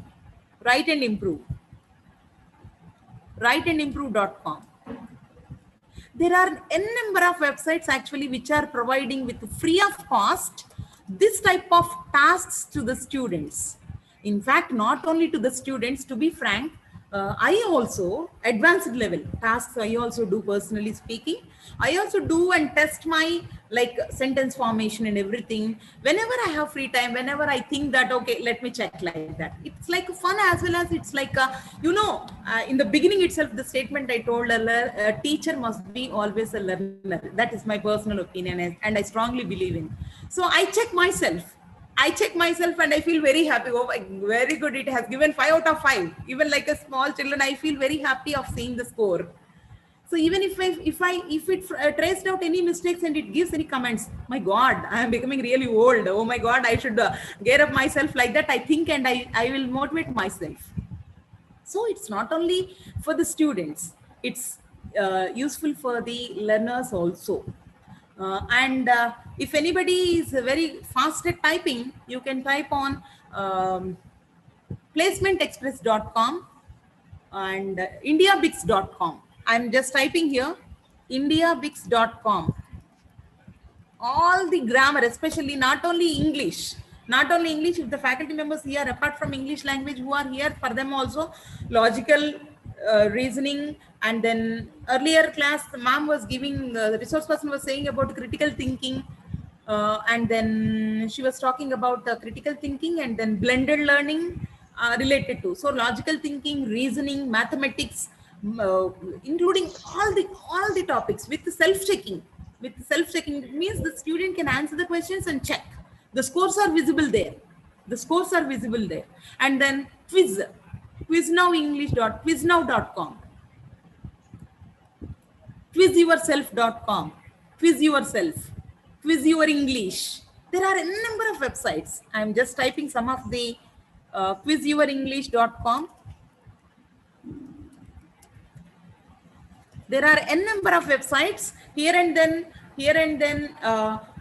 Write and Improve. writeandimprove.com. There are n number of websites actually which are providing with free of cost this type of tasks to the students. In fact, not only to the students, to be frank, I also advanced level tasks I also do, personally speaking. I also do and test my like sentence formation and everything. Whenever I have free time, whenever I think that, okay, let me check like that. It's like fun as well as it's like, in the beginning itself, the statement I told earlier, a teacher must be always a learner. That is my personal opinion and I strongly believe in. So I check myself and I feel very happy. Oh, very good. It has given 5 out of 5. Even like a small children, I feel very happy of seeing the score. So even if it traced out any mistakes and it gives any comments, my God, I am becoming really old. Oh my God, I should gear up myself like that. I think, and I will motivate myself. So it's not only for the students, it's useful for the learners also. And if anybody is very fast at typing, you can type on placementexpress.com and indiabix.com. I'm just typing here indiabix.com. All the grammar, especially not only English, if the faculty members here, apart from English language who are here, for them also logical reasoning. And then earlier class, ma'am was giving, the resource person was saying about critical thinking. And then she was talking about critical thinking and then blended learning related to. So logical thinking, reasoning, mathematics, including all the topics with self-checking. With self-checking, it means the student can answer the questions and check. The scores are visible there. And then quiz, quiznow.com, quizyourself.com, quiz yourself, quiz your English. There are a number of websites. I'm just typing some of the quizyourenglish.com. There are a number of websites here and then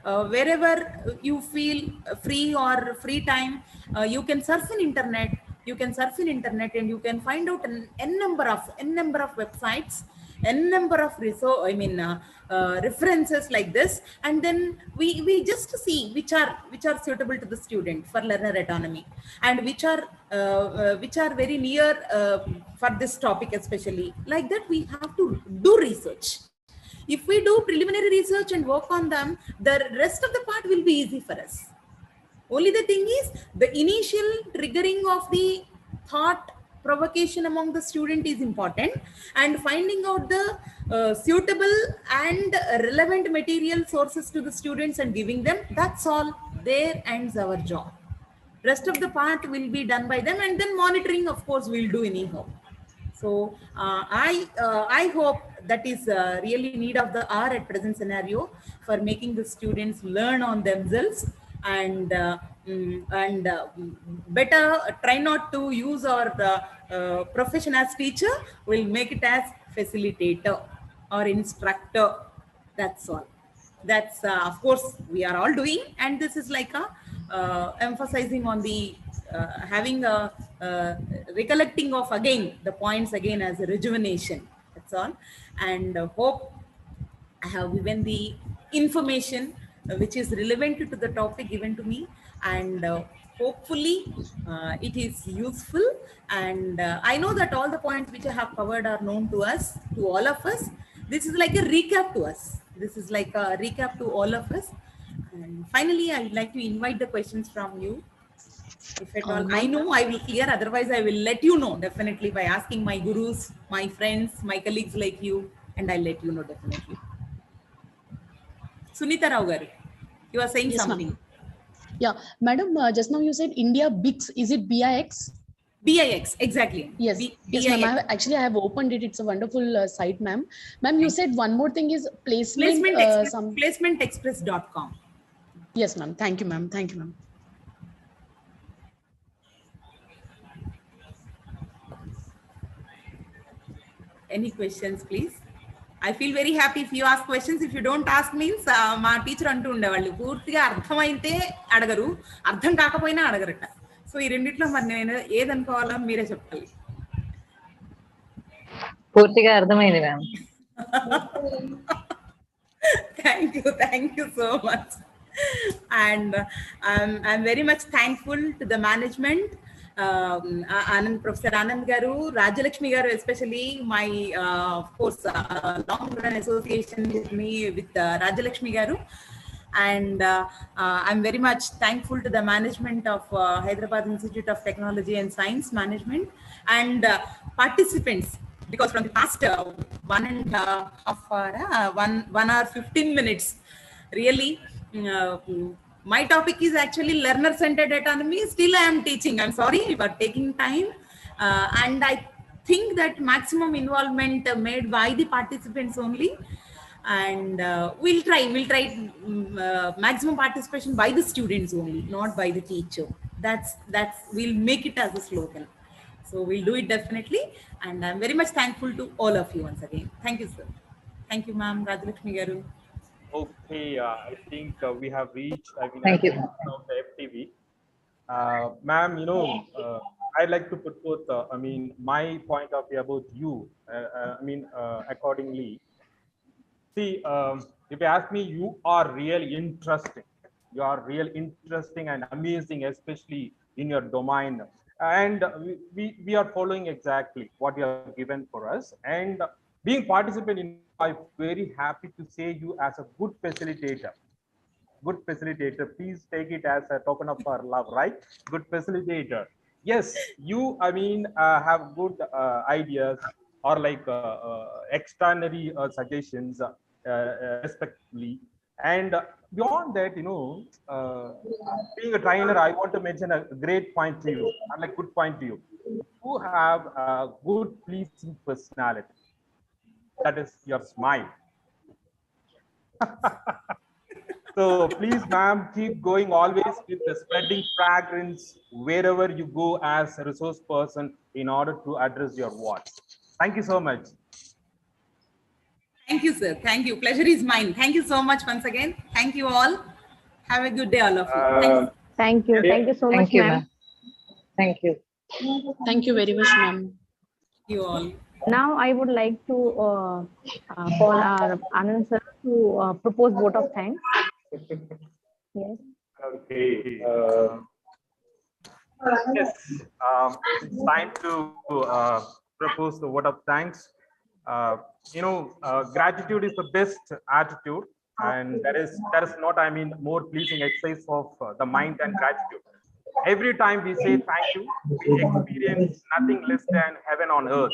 wherever you feel free or free time, you can surf in internet. And you can find out a number of websites, a number of references like this. And then we just see which are suitable to the student for learner autonomy, and which are very near for this topic especially. Like that, we have to do research. If we do preliminary research and work on them, the rest of the part will be easy for us. Only the thing is, the initial triggering of the thought provocation among the student is important, and finding out the suitable and relevant material sources to the students and giving them, that's all. There ends our job. Rest of the part will be done by them, and then monitoring, of course, we'll do anyhow. So I hope that is really need of the hour at present scenario for making the students learn on themselves, and better try not to use our profession as teacher. We'll make it as facilitator or instructor. That's all. That's of course we are all doing, and this is like a emphasizing on the having a recollecting of again the points again as a rejuvenation. That's all. And hope I have given the information which is relevant to the topic given to me, and hopefully it is useful. And I know that all the points which I have covered are known to us, to all of us. This is like a recap to us. This is like a recap to all of us. And finally, I would like to invite the questions from you. If at all, I know I will clear, otherwise I will let you know definitely by asking my gurus, my friends, my colleagues like you, and I'll let you know definitely. Sunita Rao garu, you are saying something. Yeah, madam, just now you said India BIX. Is it BIX? BIX, exactly. Yes, yes, ma'am. Actually, I have opened it. It's a wonderful site, ma'am. Ma'am, you said one more thing is placementexpress.com. Yes, ma'am. Thank you, ma'am. Thank you, ma'am. Any questions, please? I feel very happy if you ask questions. If you don't ask means మా teacher అంటూ ఉండేవాళ్ళు పూర్తిగా అర్థమైతే అడగరు, అర్థం కాకపోయినా అడగరట. So ఈ రెండిట్లో మరి నేను ఏదనుకోవాలో మీరే చెప్పాలి. పూర్తిగా అర్థమైంది ma'am. Thank you so much. And I'm very much thankful to the management, Professor Anand garu, Rajalakshmi garu, especially my of course long run association with me with Rajalakshmi garu. And I'm very much thankful to the management of Hyderabad Institute of Technology and Science Management, and participants, because from the past 1 hour 15 minutes, really my topic is actually learner-centered autonomy. Still I am teaching. I'm sorry for taking time. And think that maximum involvement made by the participants only, and we'll try maximum participation by the students only, not by the teacher. That's we'll make it as a slogan. So we'll do it definitely, and I'm very much thankful to all of you once again. Thank you, sir. Thank you, ma'am. Rajlakshmi Garu. Okay, I think we have reached, I mean, Thank you. of the FTV. Ma'am, I'd like to put forth, I mean, my point of view about you. Accordingly, see, if you ask me, you are really interesting. You are real interesting and amazing, especially in your domain. And we are following exactly what you have given for us. And being participant in, I'm very happy to say you as a good facilitator. Good facilitator, please take it as a token of our love, right? Good facilitator. Yes, you, I mean, have good ideas or like extraordinary suggestions, respectively. And beyond that, being a trainer, I want to mention a great point to you, and like good point to you. You have a good, pleasing personality. That is your smile. So please, ma'am, keep going always with the spreading fragrance wherever you go as a resource person in order to address your wards. Thank you so much. Thank you, sir. Thank you. Pleasure is mine. Thank you so much once again. Thank you all. Have a good day, all of you. Thank you. Thank you so much, Thank you, ma'am. ma'am. Thank you. Thank you very much, ma'am. You all. Now I would like to call our Anand sir to propose vote of thanks. Yes. Okay. Yes, it's time to propose the vote of thanks. Gratitude is the best attitude, and that is not, I mean, more pleasing exercise of the mind than gratitude. Every time we say thank you, we experience nothing less than heaven on earth.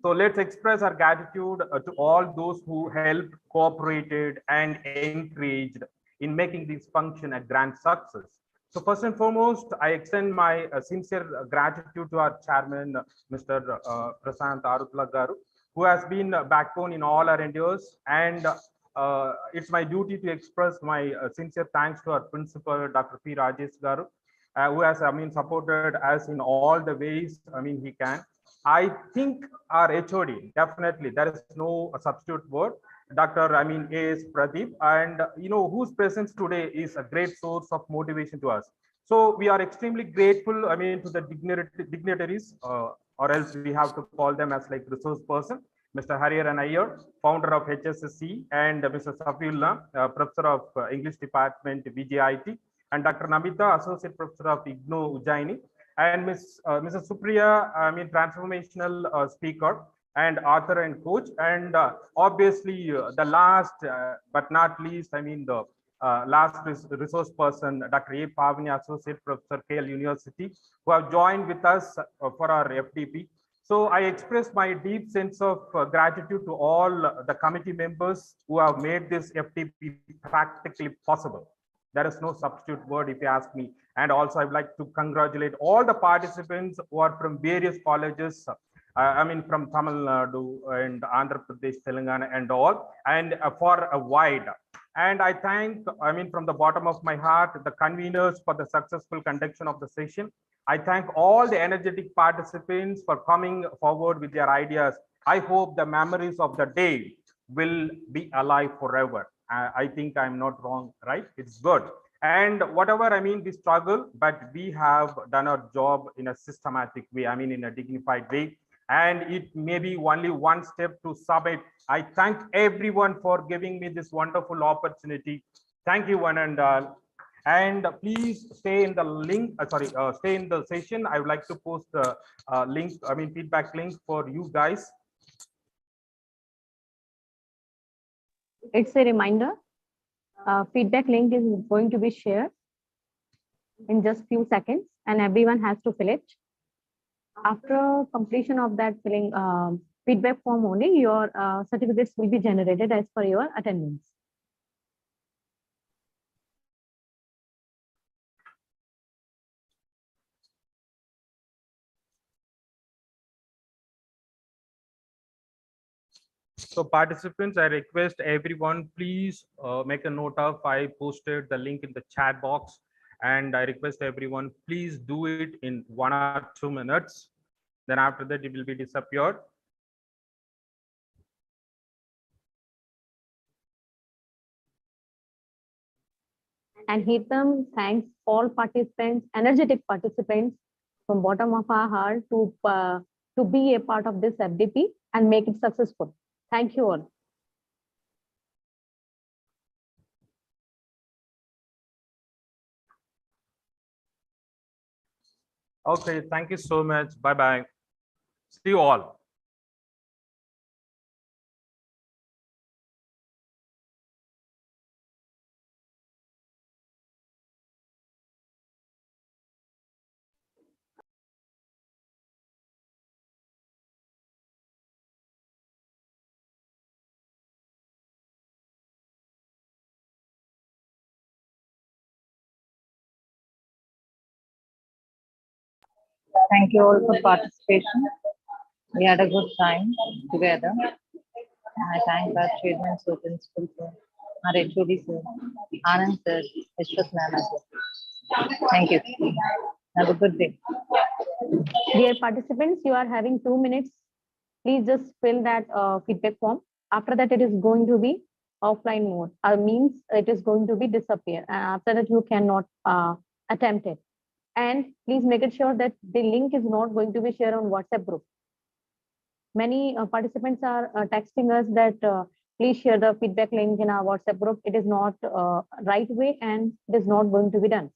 So let's express our gratitude to all those who helped, cooperated, and encouraged in making this function a grand success. So first and foremost, I extend my sincere gratitude to our chairman, Mr. Prasant Arutla Garu, who has been a backbone in all our endeavors. And it's my duty to express my sincere thanks to our principal, Dr. P. Rajesh Garu, who has, I mean, supported us in all the ways, I mean, he can. I think our HOD, definitely, there is no substitute word, Dr. I mean, A.S. Pradeep, and whose presence today is a great source of motivation to us. So we are extremely grateful, I mean, to the dignitaries, or else we have to call them as like resource person, Mr. Hariharan Iyer, founder of HSSC, and Mr. Safiullah, professor of English department, VJIT, and Dr. Namita, associate professor of IGNO Ujjaini, and Mrs. Supriya, I mean, transformational speaker and author and coach, and obviously the last but not least, I mean, the last resource person, Dr. A. Pavani, associate professor, KL University, who have joined with us for our FDP. So I express my deep sense of gratitude to all the committee members who have made this FDP practically possible. There is no substitute word if you ask me. And also I would like to congratulate all the participants who are from various colleges, I mean, from Tamil Nadu and Andhra Pradesh, Telangana and all, and for a wide. And I thank, I mean, from the bottom of my heart, the conveners for the successful conduction of the session. I thank all the energetic participants for coming forward with their ideas. I hope the memories of the day will be alive forever. I think I'm not wrong, right? It's good. And whatever, I mean, we struggle, but we have done our job in a systematic way, I mean, in a dignified way. And it may be only one step to submit. I thank everyone for giving me this wonderful opportunity. Thank you, one and all. And please stay in the link, stay in the session. I would like to post the link, I mean, feedback link for you guys. It's a reminder. Feedback link is going to be shared in just few seconds, and everyone has to fill it. After completion of that filling feedback form only, your certificates will be generated as per your attendance. So participants, I request everyone, please make a note of, I posted the link in the chat box, and I request everyone, please do it in 1 or 2 minutes. Then after that, it will be disappeared. And HITAM thanks all participants, energetic participants from bottom of our heart to be a part of this FDP and make it successful. Thank you all. Okay, thank you so much. Bye-bye. See you all. Thank you all for participation. We had a good time together. I thank our chairman, sir, principal, sir, our HOD, sir, Anand, sir, Vishwas, ma'am, as well. Thank you. Have a good day. Dear participants, you are having 2 minutes. Please just fill that feedback form. After that, it is going to be offline mode. Means it is going to be disappear. After that, you cannot attempt it. And please make it sure that the link is not going to be shared on WhatsApp group. Many participants are texting us that please share the feedback link in our WhatsApp group. It is not right way and it is not going to be done.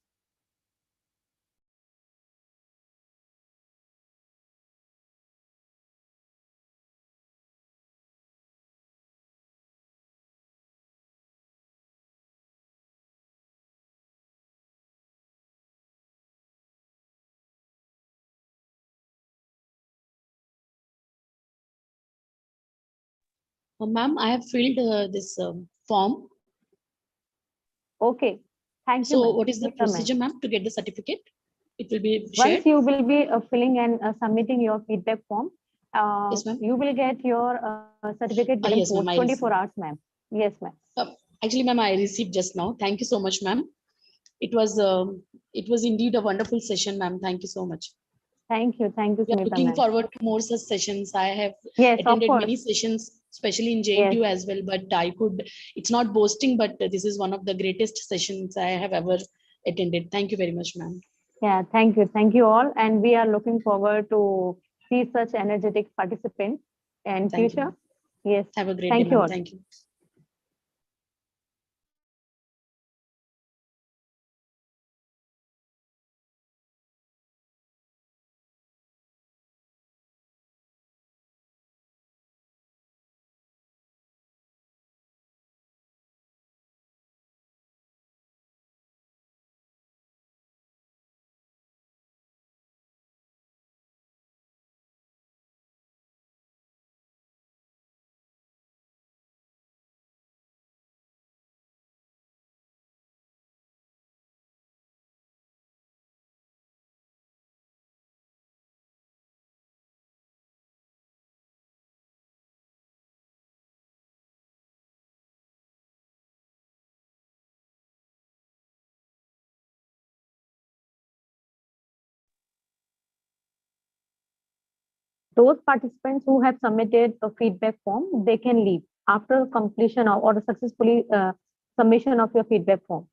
Ma'am, I have filled this form. Okay, thank you. So what is the Yes, ma'am. procedure, ma'am, to get the certificate? It will be shared. Once you will be filling and submitting your feedback form, Yes, ma'am. you will get your certificate within Yes, ma'am, I 24 received. hours, ma'am. Yes, ma'am. Actually, ma'am, I received just now. Thank you so much, ma'am. It was indeed a wonderful session, ma'am. Thank you so much. Thank you, We are Smita, looking ma'am. forward to more such sessions. I have Yes, of attended course. many sessions, especially in JNTU as well, but it's not boasting, but this is one of the greatest sessions I have ever attended. Thank you very much, ma'am. Yeah, thank you. Thank you all. And we are looking forward to see such energetic participants in Thank you, future. ma'am. Yes. Have a great Thank day, you ma'am. all. Thank you. Those participants who have submitted a feedback form, they can leave after completion or successfully submission of your feedback form.